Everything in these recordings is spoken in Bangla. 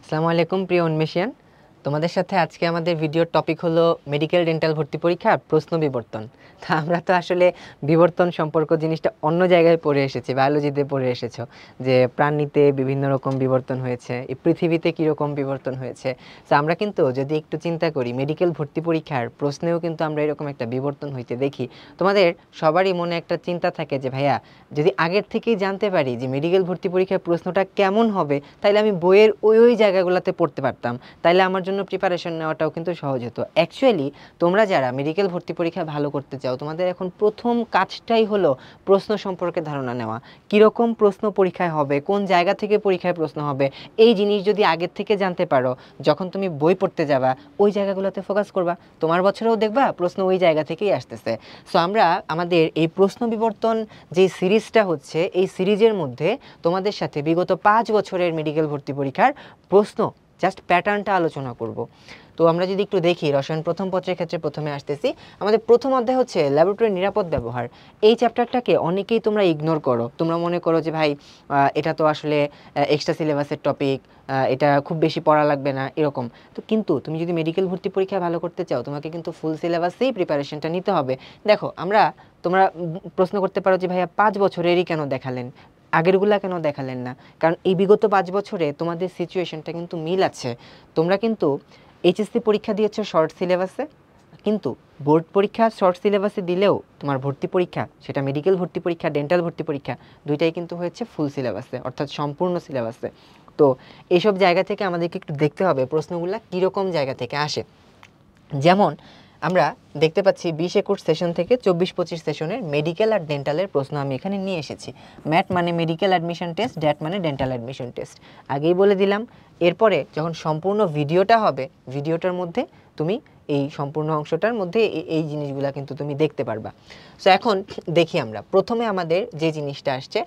আসসালামু আলাইকুম প্রিয় উন্মেষিয়ান, তোমাদের সাথে আজকে আমাদের ভিডিওর টপিক হলো মেডিকেল ডেন্টাল ভর্তি পরীক্ষা প্রশ্ন বিবর্তন। তা আমরা তো আসলে বিবর্তন সম্পর্ক জিনিসটা অন্য জায়গায় পড়ে এসেছি, বায়োলজিতে পড়ে এসেছো যে প্রাণীতে বিভিন্ন রকম বিবর্তন হয়েছে, এই পৃথিবীতে কীরকম বিবর্তন হয়েছে। তো আমরা কিন্তু যদি একটু চিন্তা করি মেডিকেল ভর্তি পরীক্ষার প্রশ্নেও কিন্তু আমরা এরকম একটা বিবর্তন হইতে দেখি। তোমাদের সবারই মনে একটা চিন্তা থাকে যে ভাইয়া যদি আগের থেকেই জানতে পারি যে মেডিকেল ভর্তি পরীক্ষার প্রশ্নটা কেমন হবে, তাইলে আমি বইয়ের ওই জায়গাগুলোতে পড়তে পারতাম, তাইলে আমার জন্য প্রিপারেশন নেওয়াটাও কিন্তু সহজ হতো। অ্যাকচুয়ালি তোমরা যারা মেডিকেল ভর্তি পরীক্ষা ভালো করতে চাও, তোমাদের এখন প্রথম কাজটাই হলো প্রশ্ন সম্পর্কে ধারণা নেওয়া। কীরকম প্রশ্ন পরীক্ষায় হবে, কোন জায়গা থেকে পরীক্ষায় প্রশ্ন হবে, এই জিনিস যদি আগের থেকে জানতে পারো, যখন তুমি বই পড়তে যাবা ওই জায়গাগুলোতে ফোকাস করবা, তোমার বছরেও দেখবা প্রশ্ন ওই জায়গা থেকেই আসতেছে। সো আমরা আমাদের এই প্রশ্ন বিবর্তন যে সিরিজটা হচ্ছে, এই সিরিজের মধ্যে তোমাদের সাথে বিগত 5 বছরের মেডিকেল ভর্তি পরীক্ষার প্রশ্ন জাস্ট প্যাটার্নটা আলোচনা করব। তো আমরা যদি একটু দেখি রসায়ন প্রথম পত্রের ক্ষেত্রে প্রথমে আসতেছি, আমাদের প্রথম অধ্যায় হচ্ছে ল্যাবরেটরির নিরাপদ ব্যবহার। এই চ্যাপ্টারটাকে অনেকেই তোমরা ইগনোর করো, তোমরা মনে করো যে ভাই এটা তো আসলে এক্সট্রা সিলেবাসের টপিক, এটা খুব বেশি পড়া লাগবে না এরকম। তো কিন্তু তুমি যদি মেডিকেল ভর্তি পরীক্ষা ভালো করতে চাও, তোমাকে কিন্তু ফুল সিলেবাসেই প্রিপারেশনটা নিতে হবে। দেখো তোমরা প্রশ্ন করতে পারো যে ভাইয়া 5 বছরেরই কেন দেখালেন, আগেরগুলা কেন দেখালেন না? কারণ এই বিগত 5 বছরে তোমাদের সিচুয়েশনটা কিন্তু মিল আছে। তোমরা কিন্তু এইচএসসি পরীক্ষা দিয়েছো শর্ট সিলেবাসে, কিন্তু বোর্ড পরীক্ষা শর্ট সিলেবাসে দিলেও তোমার ভর্তি পরীক্ষা, সেটা মেডিকেল ভর্তি পরীক্ষা, ডেন্টাল ভর্তি পরীক্ষা, দুইটাই কিন্তু হয়েছে ফুল সিলেবাসে, অর্থাৎ সম্পূর্ণ সিলেবাসে। তো এইসব জায়গা থেকে আমাদেরকে একটু দেখতে হবে প্রশ্নগুলো কীরকম জায়গা থেকে আসে। যেমন আমরা দেখতে পাচ্ছি 20-21 সেশন থেকে 24-25 সেশনের মেডিকেল আর ডেন্টালের প্রশ্ন আমি এখানে নিয়ে এসেছি। ম্যাট মানে মেডিকেল অ্যাডমিশন টেস্ট, ড্যাট মানে ডেন্টাল অ্যাডমিশন টেস্ট, আগেই বলে দিলাম। এরপরে যখন সম্পূর্ণ ভিডিওটা হবে, ভিডিওটার মধ্যে তুমি এই সম্পূর্ণ অংশটার মধ্যে এই জিনিসগুলো কিন্তু তুমি দেখতে পারবা। সো এখন দেখি আমরা প্রথমে আমাদের যে জিনিসটা আসছে,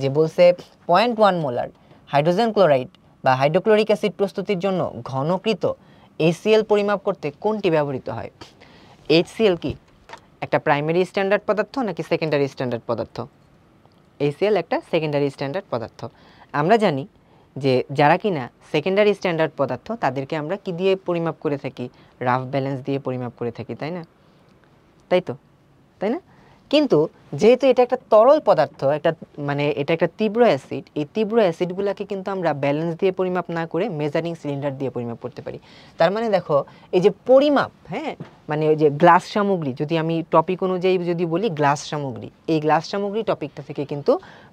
যে বলছে 0.1 মোলার হাইড্রোজেন ক্লোরাইড বা হাইড্রোক্লোরিক অ্যাসিড প্রস্তুতির জন্য ঘনকৃত HCl পরিমাপ করতে কোনটি ব্যবহৃত হয়? HCl কি একটা প্রাইমারি স্ট্যান্ডার্ড পদার্থ নাকি সেকেন্ডারি স্ট্যান্ডার্ড পদার্থ? HCl একটা সেকেন্ডারি স্ট্যান্ডার্ড পদার্থ। আমরা জানি যে যারা কিনা সেকেন্ডারি স্ট্যান্ডার্ড পদার্থ, তাদেরকে আমরা কি দিয়ে পরিমাপ করে থাকি? রাফ ব্যালেন্স দিয়ে পরিমাপ করে থাকি, তাই না? তাই না? কিন্তু যেহেতু এটা একটা তরল পদার্থ, এটা একটা তীব্র অ্যাসিড, এই তীব্র অ্যাসিডগুলোকে কিন্তু আমরা ব্যালেন্স দিয়ে পরিমাপ না করে মেজারিং সিলিন্ডার দিয়ে পরিমাপ করতে পারি। তার মানে দেখো এই যে পরিমাপ, মানে ওই যে গ্লাস সামগ্রী, যদি আমি টপিক অনুযায়ী যদি বলি গ্লাস সামগ্রী, এই গ্লাস সামগ্রী টপিকটা থেকে কিন্তু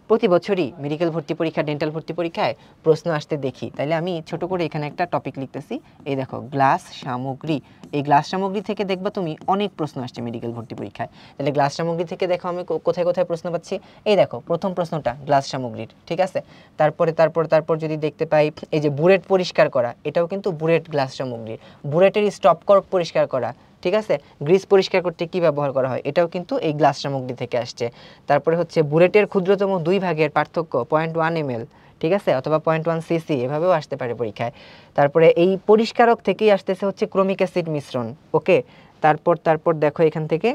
প্রতি বছরই মেডিকেল ভর্তি পরীক্ষা, ডেন্টাল ভর্তি পরীক্ষায় প্রশ্ন আসতে দেখি। তাইলে আমি ছোট করে এখানে একটা টপিক লিখতেছি, এই দেখো গ্লাস সামগ্রী। এই গ্লাস সামগ্রী থেকে দেখবা তুমি অনেক প্রশ্ন আসছে মেডিকেল ভর্তি পরীক্ষায়। তাহলে গ্লাস সামগ্রী থেকে দেখো আমি কোথায় কোথায় প্রশ্ন পাচ্ছি। এই দেখো প্রথম প্রশ্নটা গ্লাস সামগ্রীর, ঠিক আছে। তারপর যদি দেখতে পাই এই যে বুলেট পরিষ্কার করা, এটাও কিন্তু বুলেট গ্লাস সামগ্রী। বুলেটের স্টপ কর্ক পরিষ্কার করা, ঠিক আছে। গ্রিস পরিষ্কার করতে কি ব্যবহার করা হয়, এটাও কিন্তু এই গ্লাস সামগ্রী থেকে আসছে। তারপরে হচ্ছে বুলেটের ক্ষুদ্রতম 2 ভাগের পার্থক্য 0.1 ml, ঠিক আছে, অথবা 0.1 cc, এভাবেও আসতে পারে পরীক্ষায়। তারপরে এই পরিষ্কারক থেকেই আসতেছে হচ্ছে ক্রোমিক অ্যাসিড মিশ্রণ, ওকে। তারপর দেখো এখান থেকে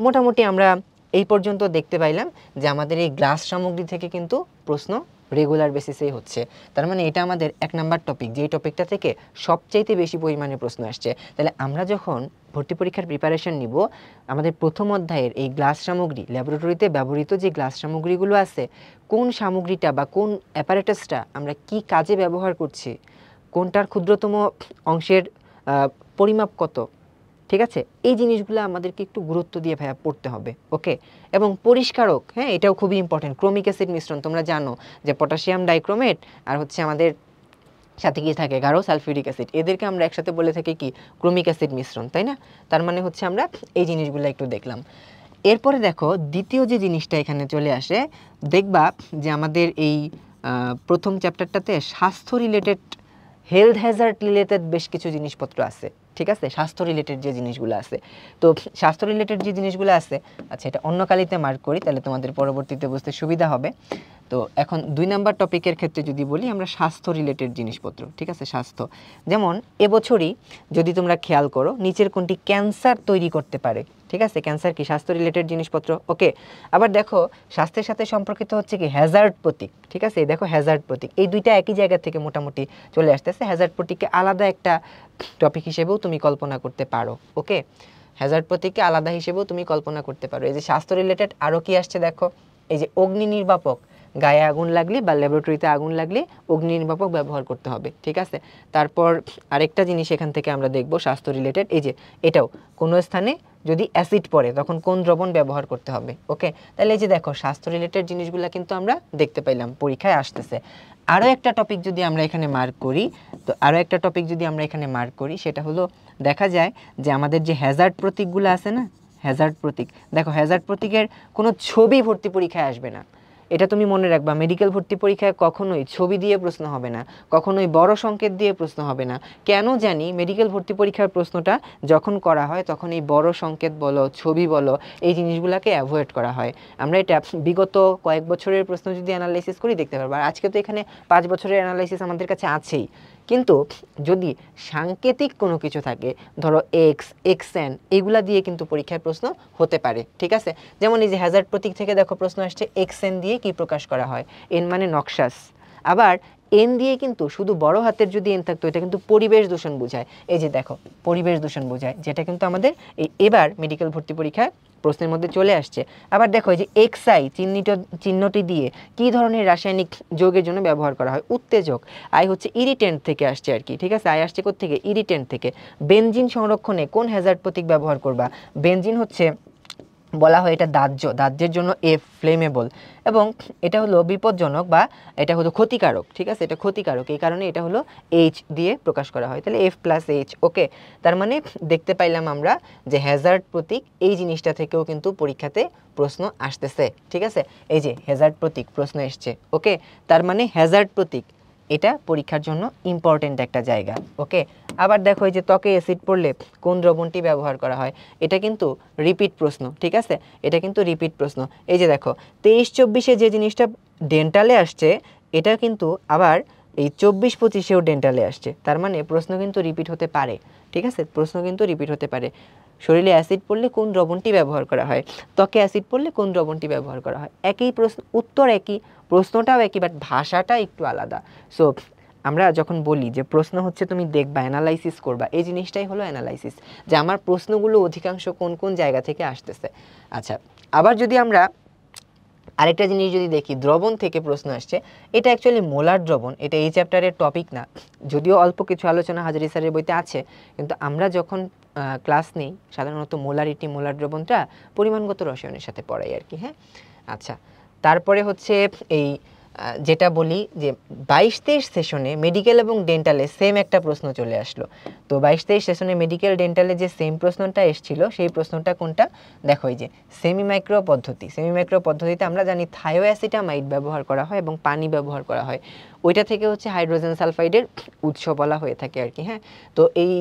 মোটামুটি আমরা এই পর্যন্ত দেখতে পাইলাম যে আমাদের এই গ্লাস সামগ্রী থেকে কিন্তু প্রশ্ন রেগুলার বেসিসেই হচ্ছে। তার মানে এটা আমাদের 1 নাম্বার টপিক, যেই টপিকটা থেকে সবচাইতে বেশি পরিমাণে প্রশ্ন আসছে। তাহলে আমরা যখন ভর্তি পরীক্ষার প্রিপারেশন নিব, আমাদের প্রথম অধ্যায়ের এই গ্লাস সামগ্রী, ল্যাবরেটরিতে ব্যবহৃত যে গ্লাস সামগ্রীগুলো আছে, কোন সামগ্রীটা বা কোন অ্যাপারেটাসটা আমরা কি কাজে ব্যবহার করছি, কোনটার ক্ষুদ্রতম অংশের পরিমাপ কত, ঠিক আছে, এই জিনিসগুলো আমাদেরকে একটু গুরুত্ব দিয়ে ভাইয়া পড়তে হবে, ওকে। এবং পরিষ্কারক, এটাও খুবই ইম্পর্টেন্ট। ক্রোমিক অ্যাসিড মিশ্রণ, তোমরা জানো যে পটাশিয়াম ডাইক্রোমেট আর হচ্ছে আমাদের সাথে কি থাকে, গাঢ় সালফিউরিক অ্যাসিড, এদেরকে আমরা একসাথে বলে থাকি কি ক্রোমিক অ্যাসিড মিশ্রণ, তাই না? তার মানে হচ্ছে আমরা এই জিনিসগুলো একটু দেখলাম। এরপরে দেখো দ্বিতীয় যে জিনিসটা এখানে চলে আসে, দেখবা যে আমাদের এই প্রথম চ্যাপ্টারটাতে স্বাস্থ্য রিলেটেড, হেলথ হ্যাজার্ড রিলেটেড বেশ কিছু জিনিসপত্র আছে, ঠিক আছে। স্বাস্থ্য রিলেটেড যে জিনিসগুলো আছে, তো স্বাস্থ্য রিলেটেড যে জিনিসগুলো আছে, আচ্ছা এটা অন্য কালিতে মার্ক করি, তাহলে তোমাদের পরবর্তীতে বুঝতে সুবিধা হবে। তো এখন 2 নাম্বার টপিকের ক্ষেত্রে যদি বলি আমরা স্বাস্থ্য রিলেটেড জিনিসপত্র, ঠিক আছে। স্বাস্থ্য, যেমন এবছরই যদি তোমরা খেয়াল করো, নিচের কোনটি ক্যান্সার তৈরি করতে পারে, ঠিক আছে, ক্যান্সার কি স্বাস্থ্য রিলেটেড জিনিসপত্র। ওকে, আবার দেখো স্বাস্থ্যের সাথে সম্পর্কিত হচ্ছে কি হ্যাজার্ড প্রতীক। ঠিক আছে, দেখো হ্যাজার্ড প্রতীক, এই দুইটা একই জায়গা থেকে মোটামুটি চলে আসতেছে। হ্যাজার্ড প্রতীককে আলাদা একটা টপিক হিসেবেও তুমি কল্পনা করতে পারো। ওকে, হ্যাজার্ড প্রতীককে আলাদা হিসেবেও তুমি কল্পনা করতে পারো। এই যে স্বাস্থ্য রিলেটেড আরও কি আসছে দেখো, এই যে অগ্নি নির্বাপক, গায়ে আগুন লাগলে বা ল্যাবরেটরিতে আগুন লাগলে অগ্নি নির্বাপক ব্যবহার করতে হবে। ঠিক আছে, তারপর আরেকটা জিনিস এখান থেকে আমরা দেখব স্বাস্থ্য রিলেটেড, এই যে এটাও কোনো স্থানে যদি অ্যাসিড পড়ে তখন কোন দ্রবণ ব্যবহার করতে হবে। ওকে, তাহলে এই যে দেখো স্বাস্থ্য রিলেটেড জিনিসগুলো কিন্তু আমরা দেখতে পাইলাম, পরীক্ষায় আসতেছে। আরও একটা টপিক যদি আমরা এখানে মার্ক করি, তো আরও একটা টপিক যদি আমরা এখানে মার্ক করি, সেটা হলো দেখা যায় যে আমাদের যে হ্যাজার্ড প্রতীকগুলো আছে না, হ্যাজার্ড প্রতীক, দেখো হ্যাজার্ড প্রতীকের কোনো ছবি ভর্তি পরীক্ষায় আসবে না। এটা তুমি মনে রাখবা, মেডিকেল ভর্তি পরীক্ষায় কখনোই ছবি দিয়ে প্রশ্ন হবে না, কখনোই বড় সংকেত দিয়ে প্রশ্ন হবে না। কেন জানি মেডিকেল ভর্তি পরীক্ষার প্রশ্নটা যখন করা হয় তখন এই বড় সংকেত বলো, ছবি বলো, এই জিনিসগুলোকে অ্যাভয়েড করা হয়। আমরা এটা বিগত কয়েক বছরের প্রশ্ন যদি অ্যানালাইসিস করি দেখতে পারবো। আর আজকে তো এখানে 5 বছরের অ্যানালাইসিস আমাদের কাছে আছেই, কিন্তু যদি সাংকেতিক কোনো কিছু থাকে, ধরো এক্স, এক্সএন, এগুলা দিয়ে কিন্তু পরীক্ষায় প্রশ্ন হতে পারে। ঠিক আছে, যেমন এই যে হ্যাজার্ড প্রতীক থেকে দেখো প্রশ্ন আসছে এক্সএন দিয়ে কি প্রকাশ করা হয়, এন মানে নক্সাস। আবার এন দিয়ে কিন্তু শুধু বড় হাতের যদি এন থাকতো এটা কিন্তু পরিবেশ দূষণ বোঝায়। এই যে দেখো পরিবেশ দূষণ বোঝায়, যেটা কিন্তু আমাদের এবার মেডিকেল ভর্তি পরীক্ষায় প্রশ্নের মধ্যে চলে আসছে। আবার দেখো এই যে এক্সআই চিহ্নটি দিয়ে কি ধরনের রাসায়নিক যৌগের জন্য ব্যবহার করা হয়, উত্তেজক। আই হচ্ছে ইরিটেন্ট থেকে আসছে আর কি। ঠিক আছে, আই আসছে কোথা থেকে, ইরিটেন্ট থেকে। বেনজিন সংরক্ষণে কোন হ্যাজার্ড প্রতীক ব্যবহার করবা, বেনজিন হচ্ছে বলা হয় এটা দাহ্য, দাহ্যের জন্য এফ, ফ্লেমেবল, এবং এটা হলো বিপজ্জনক বা এটা হলো ক্ষতিকারক। ঠিক আছে, এটা ক্ষতিকারক, এই কারণে এটা হলো এইচ দিয়ে প্রকাশ করা হয়, তাহলে এফ প্লাস এইচ। ওকে, তার মানে দেখতে পাইলাম আমরা যে হ্যাজার্ড প্রতীক এই জিনিসটা থেকেও কিন্তু পরীক্ষাতে প্রশ্ন আসতেছে। ঠিক আছে, এই যে হ্যাজার্ড প্রতীক প্রশ্ন এসছে। ওকে, তার মানে হ্যাজার্ড প্রতীক এটা পরীক্ষার জন্য ইম্পর্টেন্ট একটা জায়গা। ওকে, আবার দেখো এই যে ত্বকে অ্যাসিড পড়লে কোন দ্রবণটি ব্যবহার করা হয়, এটা কিন্তু রিপিট প্রশ্ন। ঠিক আছে, এটা কিন্তু রিপিট প্রশ্ন। এই যে দেখো 23-24-এ যে জিনিসটা ডেন্টালে আসছে এটা কিন্তু আবার এই 24-25-এও ডেন্টালে আসছে, তার মানে প্রশ্ন কিন্তু রিপিট হতে পারে। ঠিক আছে, প্রশ্ন কিন্তু রিপিট হতে পারে। শরীরে অ্যাসিড পড়লে কোন দ্রবণটি ব্যবহার করা হয়, ত্বকে অ্যাসিড পড়লে কোন দ্রবণটি ব্যবহার করা হয়, একই প্রশ্ন, উত্তর একই, প্রশ্নটাও একই, বাট ভাষাটা একটু আলাদা। সো আমরা যখন বলি যে প্রশ্ন হচ্ছে তুমি দেখবা, অ্যানালাইসিস করবা, এই জিনিসটাই হলো অ্যানালাইসিস, যে আমার প্রশ্নগুলো অধিকাংশ কোন কোন জায়গা থেকে আসতেছে। আচ্ছা, আবার যদি আমরা আরেকটা জিনিস যদি দেখি, দ্রবণ থেকে প্রশ্ন আসছে, এটা অ্যাকচুয়ালি মোলার দ্রবণ, এটা এই চ্যাপ্টারের টপিক না, যদিও অল্প কিছু আলোচনা হাজারি স্যারের বইতে আছে, কিন্তু আমরা যখন ক্লাস নেই সাধারণত মোলারিটি, মোলার দ্রবণটা পরিমাণগত রসায়নের সাথে পড়াই আর কি। হ্যাঁ, আচ্ছা, তারপরে হচ্ছে এই যেটা বলি যে 22-23 সেশনে মেডিকেল এবং ডেন্টালে সেম একটা প্রশ্ন চলে আসলো। তো 22-23 সেশনে মেডিকেল ডেন্টালে যে সেম প্রশ্নটা এসেছিল সেই প্রশ্নটা কোনটা দেখো, এই যে সেমি মাইক্রো পদ্ধতি। সেমি মাইক্রো পদ্ধতিতে আমরা জানি থায়োঅ্যাসিটামাইড ব্যবহার করা হয় এবং পানি ব্যবহার করা হয়, ওইটা থেকে হচ্ছে হাইড্রোজেন সালফাইডের উৎস বলা হয়ে থাকে আর কি। হ্যাঁ, তো এই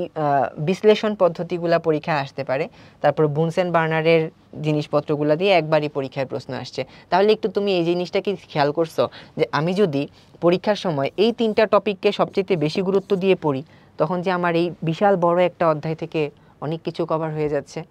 বিশ্লেষণ পদ্ধতিগুলা পরীক্ষায় আসতে পারে। তারপর বুনসেন বার্নারের জিনিসপত্রগুলো দিয়ে একবারই পরীক্ষায় প্রশ্ন আসছে। তাহলে একটু তুমি এই জিনিসটা কি খেয়াল করছো যে আমি যদি পরীক্ষার সময় এই 3টা টপিককে সবচেয়ে বেশি গুরুত্ব দিয়ে পড়ি, তখন যে আমার এই বিশাল বড় একটা অধ্যায় থেকে অনেক কিছু কভার হয়ে যাচ্ছে।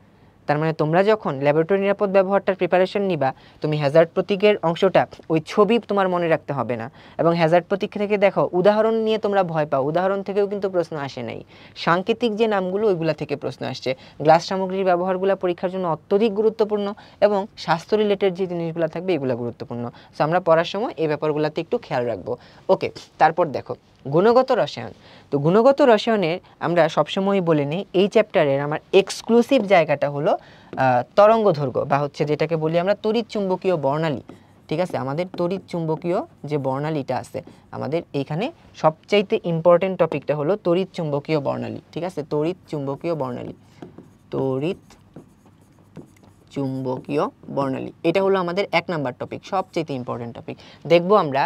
তার মানে তোমরা যখন ল্যাবরেটরি নিরাপদ ব্যবহারটার প্রিপারেশন নিবা, তুমি হ্যাজার্ড প্রতীকের অংশটা ওই ছবি তোমার মনে রাখতে হবে না, এবং হ্যাজার্ড প্রতীক থেকে দেখো উদাহরণ নিয়ে তোমরা ভয় পাও, উদাহরণ থেকেও কিন্তু প্রশ্ন আসে নাই, সাংকেতিক যে নামগুলো ওইগুলা থেকে প্রশ্ন আসছে। গ্লাস সামগ্রীর ব্যবহারগুলো পরীক্ষার জন্য অত্যধিক গুরুত্বপূর্ণ, এবং স্বাস্থ্য রিলেটেড যে জিনিসগুলো থাকবে এগুলো গুরুত্বপূর্ণ। সো আমরা পড়ার সময় এই ব্যাপারগুলোতে একটু খেয়াল রাখবো। ওকে, তারপর দেখো গুণগত রসায়ন। তো গুণগত রসায়নের আমরা সবসময় বলে নিই এই চ্যাপ্টারের আমার এক্সক্লুসিভ জায়গাটা হলো তরঙ্গ দৈর্ঘ্য, বা হচ্ছে যেটাকে বলি আমরা তড়িৎ চুম্বকীয় বর্ণালী। ঠিক আছে, আমাদের তড়িৎ চুম্বকীয় যে বর্ণালীটা আছে আমাদের এইখানে সবচাইতে ইম্পর্টেন্ট টপিকটা হলো তড়িৎ চুম্বকীয় বর্ণালী। ঠিক আছে, তড়িৎ চুম্বকীয় বর্ণালী, তড়িৎ চুম্বকীয় বর্ণালী, এটা হলো আমাদের 1 নাম্বার টপিক, সবচেয়ে ইম্পর্টেন্ট টপিক। দেখবো আমরা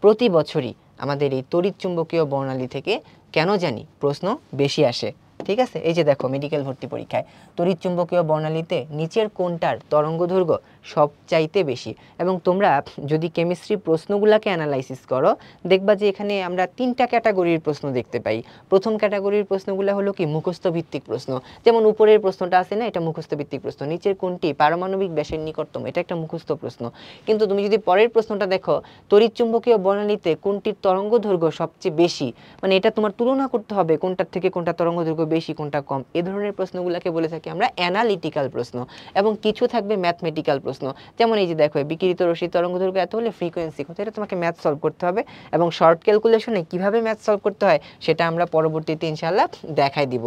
প্রতি বছরই আমাদের এই তড়িৎ চুম্বকীয় বর্ণালী থেকে কেন জানি প্রশ্ন বেশি আসে। ঠিক আছে, এই যে দেখো মেডিকেল ভর্তি পরীক্ষায় তড়িৎ চুম্বকীয় বর্ণালীতে নিচের কোনটার তরঙ্গদৈর্ঘ্য সবচাইতে বেশি। এবং তোমরা যদি কেমিস্ট্রি প্রশ্নগুলোকে অ্যানালাইসিস করো দেখবা যে এখানে আমরা 3টা ক্যাটাগরির প্রশ্ন দেখতে পাই। প্রথম ক্যাটাগরির প্রশ্নগুলো হলো কি মুখস্থ ভিত্তিক প্রশ্ন, যেমন উপরের প্রশ্নটা আছে না, এটা মুখস্থ ভিত্তিক প্রশ্ন। নিচের কোনটি পারমাণবিক ব্যাসের নিকটতম, এটা একটা মুখস্থ প্রশ্ন। কিন্তু তুমি যদি পরের প্রশ্নটা দেখো, তড়িৎচুম্বকীয় বর্ণালীতে কোনটির তরঙ্গ দৈর্ঘ্য সবচেয়ে বেশি, মানে এটা তোমার তুলনা করতে হবে কোনটার থেকে কোনটা তরঙ্গ দৈর্ঘ্য বেশি কোনটা কম। এই ধরনের প্রশ্নগুলোকে বলে থাকি আমরা অ্যানালিটিক্যাল প্রশ্ন। এবং কিছু থাকবে ম্যাথমেটিক্যাল প্রশ্ন, যেমন এই যে দেখো বিকিরিত রশ্মির তরঙ্গ দৈর্ঘ্য এত হলে ফ্রিকোয়েন্সি কত, এটা তোমাকে ম্যাথ সলভ করতে হবে। এবং শর্ট ক্যালকুলেশনে কিভাবে ম্যাথ সলভ করতে হয় সেটা আমরা পরবর্তীতে ইনশাআল্লাহ দেখাই দিব।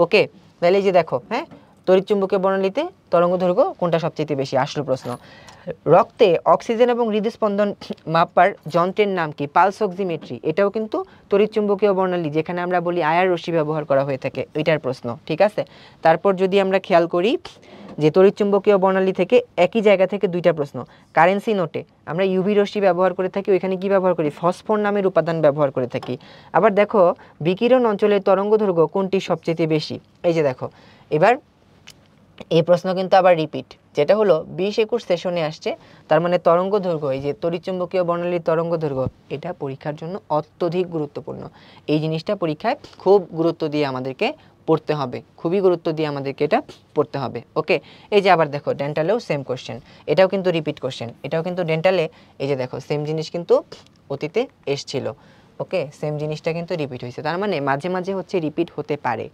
ওকে, তাহলে এই যে দেখো, হ্যাঁ, তড়িৎচুম্বকীয় বর্ণালীতে তরঙ্গ দৈর্ঘ্য কোনটা সবচেয়ে বেশি, আসলো প্রশ্ন। রক্তে অক্সিজেন এবং হৃদস্পন্দন মাপার যন্ত্রের নাম কি? Pulse oximetry. এটাও কিন্তু তড়িৎচুম্বকীয় বর্ণালী, যেখানে আমরা বলি আয়ার রশ্মি ব্যবহার করা হয়ে থাকে, এটার প্রশ্ন। ঠিক আছে, তারপর যদি আমরা খেয়াল করি যে তড়িৎচুম্বকীয় বর্ণালী থেকে একই জায়গা থেকে 2টা প্রশ্ন। কারেন্সি নোটে আমরা ইউভি রশ্মি ব্যবহার করে থাকি, ওইখানে কি ব্যবহার করি? ফসফর নামের উপাদান ব্যবহার করে থাকি। আবার দেখো বিকিরণ অঞ্চলের তরঙ্গ দৈর্ঘ্য কোনটি সবচেয়ে বেশি? এই যে দেখো, এবার এই প্রশ্ন কিন্তু আবার রিপিট, যেটা হলো 20-21 সেশনে আসছে। তার মানে তরঙ্গ দৈর্ঘ্য, এই যে তড়িৎচুম্বকীয় বর্ণালীর তরঙ্গ দৈর্ঘ্য, এটা পরীক্ষার জন্য অত্যধিক গুরুত্বপূর্ণ। এই জিনিসটা পরীক্ষায় খুব গুরুত্ব দিয়ে আমাদেরকে পড়তে হবে, খুবই গুরুত্ব দিয়ে আমাদেরকে এটা পড়তে হবে। ওকে, এই যে আবার দেখো ডেন্টালেও সেম কোশ্চেন, এটাও কিন্তু রিপিট কোশ্চেন, এটাও কিন্তু ডেন্টালে এই যে দেখো সেম জিনিস কিন্তু অতীতে এসছিল। ওকে, সেম জিনিসটা কিন্তু রিপিট হয়েছে, তার মানে মাঝে মাঝে হচ্ছে রিপিট হতে পারে।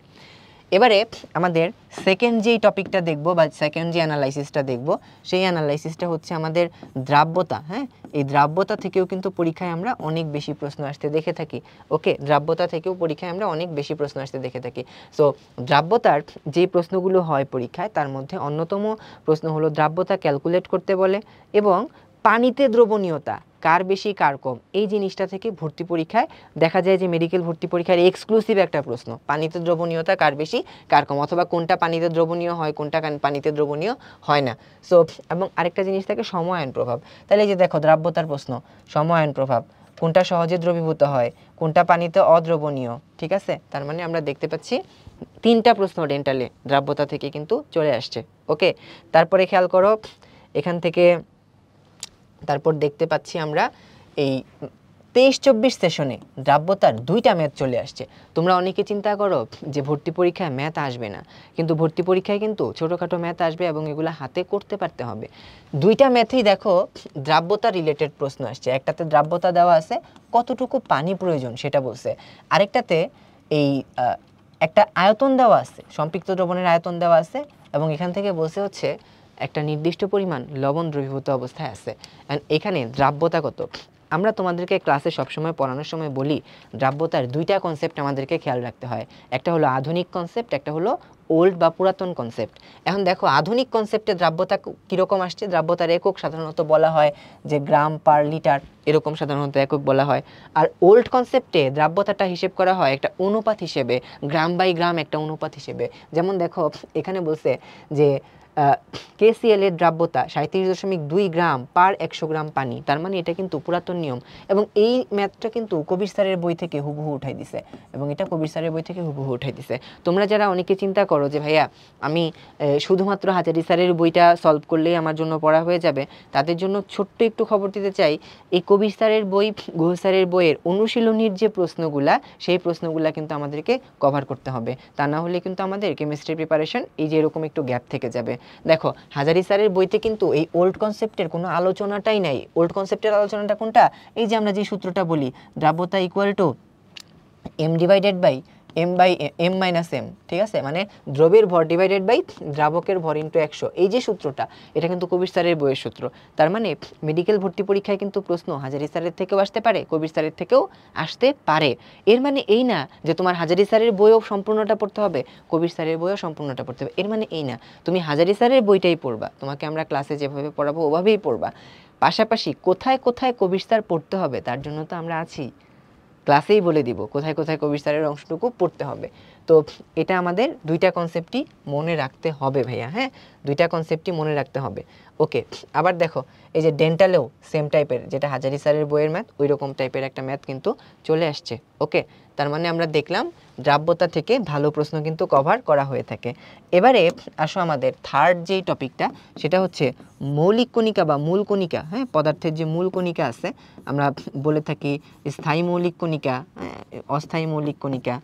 এবারে আমাদের সেকেন্ড যেই টপিকটা দেখব বা সেকেন্ড যে অ্যানালাইসিসটা দেখব, সেই অ্যানালাইসিসটা হচ্ছে আমাদের দ্রাব্যতা। হ্যাঁ, এই দ্রাব্যতা থেকেও কিন্তু পরীক্ষায় আমরা অনেক বেশি প্রশ্ন আসতে দেখে থাকি। ওকে, দ্রাব্যতা থেকেও পরীক্ষায় আমরা অনেক বেশি প্রশ্ন আসতে দেখে থাকি। সো দ্রাব্যতার যে প্রশ্নগুলো হয় পরীক্ষায়, তার মধ্যে অন্যতম প্রশ্ন হলো দ্রাব্যতা ক্যালকুলেট করতে বলে, এবং পানিতে দ্রবণীয়তা কার বেশি কার কম, এই জিনিসটা থেকে ভর্তি পরীক্ষায় দেখা যায় যে মেডিকেল ভর্তি পরীক্ষার এক্সক্লুসিভ একটা প্রশ্ন, পানিতে দ্রবণীয়তা কার বেশি কার কম, অথবা কোনটা পানিতে দ্রবণীয় হয় কোনটা পানিতে দ্রবণীয় হয় না। সো এবং আরেকটা জিনিস থাকে সময়ায়ন প্রভাব। তাহলে এই যে দেখো দ্রাব্যতার প্রশ্ন, সময়ায়ন প্রভাব, কোনটা সহজে দ্রবীভূত হয়, কোনটা পানিতে অদ্রবণীয়। ঠিক আছে, তার মানে আমরা দেখতে পাচ্ছি 3টা প্রশ্ন ডেন্টালে দ্রাব্যতা থেকে কিন্তু চলে আসছে। ওকে, তারপরে খেয়াল করো এখান থেকে, তারপর দেখতে পাচ্ছি আমরা এই 23-24 সেশনে দ্রাব্যতার 2টা ম্যাথ চলে আসছে। তোমরা অনেকে চিন্তা করো যে ভর্তি পরীক্ষায় ম্যাথ আসবে না, কিন্তু ভর্তি পরীক্ষায় কিন্তু ছোটোখাটো ম্যাথ আসবে এবং এগুলো হাতে করতে পারতে হবে। 2টা ম্যাথেই দেখো দ্রাব্যতা রিলেটেড প্রশ্ন আসছে। একটাতে দ্রাব্যতা দেওয়া আছে কতটুকু পানি প্রয়োজন সেটা বলছে, আরেকটাতে এই একটা আয়তন দেওয়া আছে, সম্পৃক্ত দ্রবণের আয়তন দেওয়া আছে, এবং এখান থেকে বলছে হচ্ছে একটা নির্দিষ্ট পরিমাণ লবণ দ্রবীভূত অবস্থায় আছে। অ্যান্ড এখানে দ্রাব্যতা কত, আমরা তোমাদেরকে ক্লাসে সবসময় পড়ানোর সময় বলি দ্রাব্যতার 2টা কনসেপ্ট আমাদেরকে খেয়াল রাখতে হয়, একটা হলো আধুনিক কনসেপ্ট, একটা হলো ওল্ড বা পুরাতন কনসেপ্ট। এখন দেখো আধুনিক কনসেপ্টে দ্রাব্যতা কীরকম আসছে, দ্রাব্যতার একক সাধারণত বলা হয় যে গ্রাম পার লিটার, এরকম সাধারণত একক বলা হয়। আর ওল্ড কনসেপ্টে দ্রাব্যতাটা হিসেব করা হয় একটা অনুপাত হিসেবে, গ্রাম বাই গ্রাম একটা অনুপাত হিসেবে। যেমন দেখো এখানে বলছে যে KCl এর দ্রাব্যতা 37.2 গ্রাম পার 100 গ্রাম পানি, তার মানে এটা কিন্তু পুরাতন নিয়ম। এবং এই ম্যাথটা কিন্তু কবির স্যারের বই থেকে হুবহু উঠাই দিছে, এবং এটা কবির স্যারের বই থেকে হুবহু উঠাই দিছে। তোমরা যারা অনেকে চিন্তা করো যে ভাইয়া আমি শুধুমাত্র হাজারি স্যারের বইটা সলভ করলেই আমার জন্য পড়া হয়ে যাবে, তাদের জন্য ছোট্ট একটু খবর দিতে চাই, এই কবির স্যারের বই, গুহ স্যারের বইয়ের অনুশীলনীর যে প্রশ্নগুলা, সেই প্রশ্নগুলা কিন্তু আমাদেরকে কভার করতে হবে, তা না হলে কিন্তু আমাদের কেমিস্ট্রি প্রিপারেশন এই যে এরকম একটু গ্যাপ থেকে যাবে। দেখো হাজারি স্যারের বইতে কিন্তু এই ওল্ড কনসেপ্টের কোনো আলোচনাটাই নাই। ওল্ড কনসেপ্টের আলোচনাটা কোনটা, এই যে আমরা যে সূত্রটা বলি দ্রাব্যতা equal to m divided by m minus m, ঠিক আছে, মানে দ্রবের ভর ডিভাইডেড বাই দ্রাবকের ভর ইন্টু 100, এই যে সূত্রটা, এটা কিন্তু কবির স্যারের বইয়ের সূত্র। তার মানে মেডিকেল ভর্তি পরীক্ষায় কিন্তু প্রশ্ন হাজারি স্যারের থেকেও আসতে পারে, কবির স্যারের থেকেও আসতে পারে। এর মানে এই না যে তোমার হাজারি স্যারের বইও সম্পূর্ণটা পড়তে হবে, কবির স্যারের বইও সম্পূর্ণটা পড়তে হবে। এর মানে এই না তুমি হাজারি স্যারের বইটাই পড়বা, তোমাকে আমরা ক্লাসে যেভাবে পড়াবো ওভাবেই পড়বা, পাশাপাশি কোথায় কোথায় কবির স্যার পড়তে হবে তার জন্য তো আমরা আছি, ক্লাসেই বলে দিব কোথায় কোথায় কবির স্যারের অংশটুকু পড়তে হবে। তো এটা আমাদের 2টা কনসেপ্টই মনে রাখতে হবে ভাইয়া, হ্যাঁ, 2টা কনসেপ্টই মনে রাখতে হবে। ওকে, আবার দেখো এই যে ডেন্টালেও সেম টাইপের, যেটা হাজারি স্যারের বইয়ের ম্যাথ ওই রকম টাইপের একটা ম্যাথ কিন্তু চলে আসছে। ওকে, তার মানে আমরা দেখলাম দ্রাব্যতা থেকে ভালো প্রশ্ন কিন্তু কভার করা হয়ে থাকে। এবারে আসো আমাদের থার্ড যেই টপিকটা, সেটা হচ্ছে মৌলিক কণিকা বা মূল কণিকা। হ্যাঁ, পদার্থের যে মূল কণিকা আছে, আমরা বলে থাকি স্থায়ী মৌলিক কণিকা, অস্থায়ী মৌলিক কণিকা,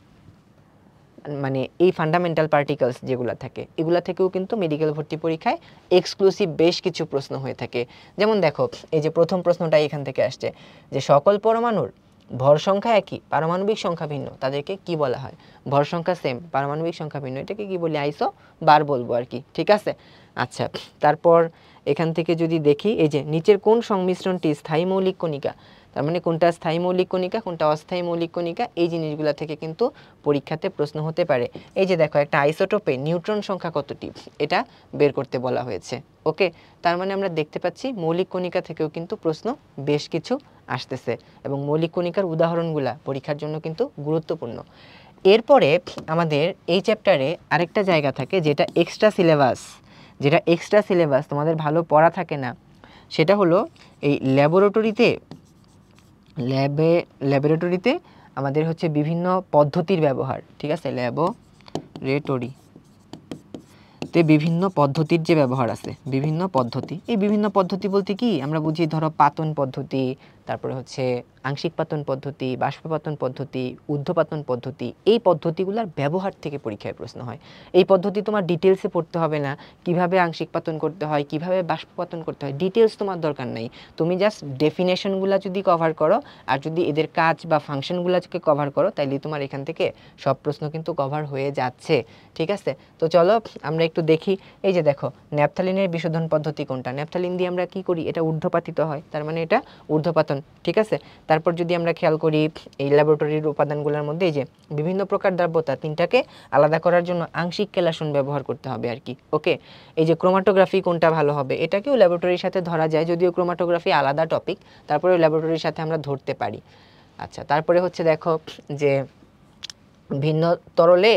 মানে এই ফান্ডামেন্টাল পার্টিকেলস যেগুলো থাকে এগুলা থেকেও কিন্তু মেডিকেল ভর্তি পরীক্ষায় এক্সক্লুসিভ বেশ কিছু প্রশ্ন হয়ে থাকে। যেমন দেখো এই যে প্রথম প্রশ্নটা এখান থেকে আসছে যে সকল পরমাণুর ভর সংখ্যা একই, পারমাণবিক সংখ্যা ভিন্ন, তাদেরকে কি বলা হয়? ভর সংখ্যা সেম, পারমাণবিক সংখ্যা ভিন্ন, এটাকে কি বলি? আইসো বার বলবো আর কি, ঠিক আছে। আচ্ছা, তারপর এখান থেকে যদি দেখি এই যে নিচের কোন সংমিশ্রণটি স্থায়ী মৌলিক কণিকা, তার মানে কোনটা স্থায়ী মৌলিক কণিকা কোনটা অস্থায়ী মৌলিক কণিকা, এই জিনিসগুলো থেকে কিন্তু পরীক্ষাতে প্রশ্ন হতে পারে। এই যে দেখো একটা আইসোটোপে নিউট্রন সংখ্যা কতটি, এটা বের করতে বলা হয়েছে। ওকে, তার মানে আমরা দেখতে পাচ্ছি মৌলিক কণিকা থেকেও কিন্তু প্রশ্ন বেশ কিছু আসতেছে, এবং মৌলিক কণিকার উদাহরণগুলা পরীক্ষার জন্য কিন্তু গুরুত্বপূর্ণ। এরপরে আমাদের এই চ্যাপ্টারে আরেকটা জায়গা থাকে যেটা এক্সট্রা সিলেবাস, যেটা এক্সট্রা সিলেবাস তোমাদের ভালো পড়া থাকে না, সেটা হলো এই ল্যাবরেটরিতে আমাদের হচ্ছে বিভিন্ন পদ্ধতির ব্যবহার, ঠিক আছে। ল্যাবরেটরিতে বিভিন্ন পদ্ধতির যে ব্যবহার আছে, বিভিন্ন পদ্ধতি, এই বিভিন্ন পদ্ধতি বলতে কি আমরা বুঝি, ধরো পাতন পদ্ধতি, তারপরে হচ্ছে আংশিক পাতন পদ্ধতি, বাষ্পপাতন পদ্ধতি, ঊর্ধ্বপাতন পদ্ধতি, এই পদ্ধতিগুলোর ব্যবহার থেকে পরীক্ষায় প্রশ্ন হয়। এই পদ্ধতি তোমার ডিটেলসে পড়তে হবে না, কিভাবে আংশিক পাতন করতে হয়, কিভাবে বাষ্পপাতন করতে হয়, ডিটেলস তোমার দরকার নেই। তুমি জাস্ট ডেফিনেশনগুলো যদি কভার করো আর যদি এদের কাজ বা ফাংশনগুলোকে কভার করো, তাইলে তোমার এখান থেকে সব প্রশ্ন কিন্তু কভার হয়ে যাচ্ছে, ঠিক আছে। তো চলো আমরা একটু দেখি। এই যে দেখো ন্যাপথালিনের বিশোধন পদ্ধতি কোনটা? ন্যাপথালিন দিয়ে আমরা কি করি? এটা ঊর্ধ্বপাতিত হয়, তার মানে এটা ঊর্ধ্বপাতন, ঠিক আছে। তারপর যদি আমরা খেয়াল করি এই ল্যাবরেটরির উপাদানগুলোর মধ্যে এই যে বিভিন্ন প্রকার দ্রাব্যতা তিনটাকে আলাদা করার জন্য আংশিক কেলাসন ব্যবহার করতে হবে আর কি। ওকে, এই যে ক্রোমাটোগ্রাফি কোনটা ভালো হবে, এটাকেও ল্যাবরেটরির সাথে ধরা যায়, যদিও ক্রোমাটোগ্রাফি আলাদা টপিক, তারপরে ল্যাবরেটরির সাথে আমরা ধরতে পারি। আচ্ছা, তারপরে হচ্ছে দেখো যে ভিন্ন তরলে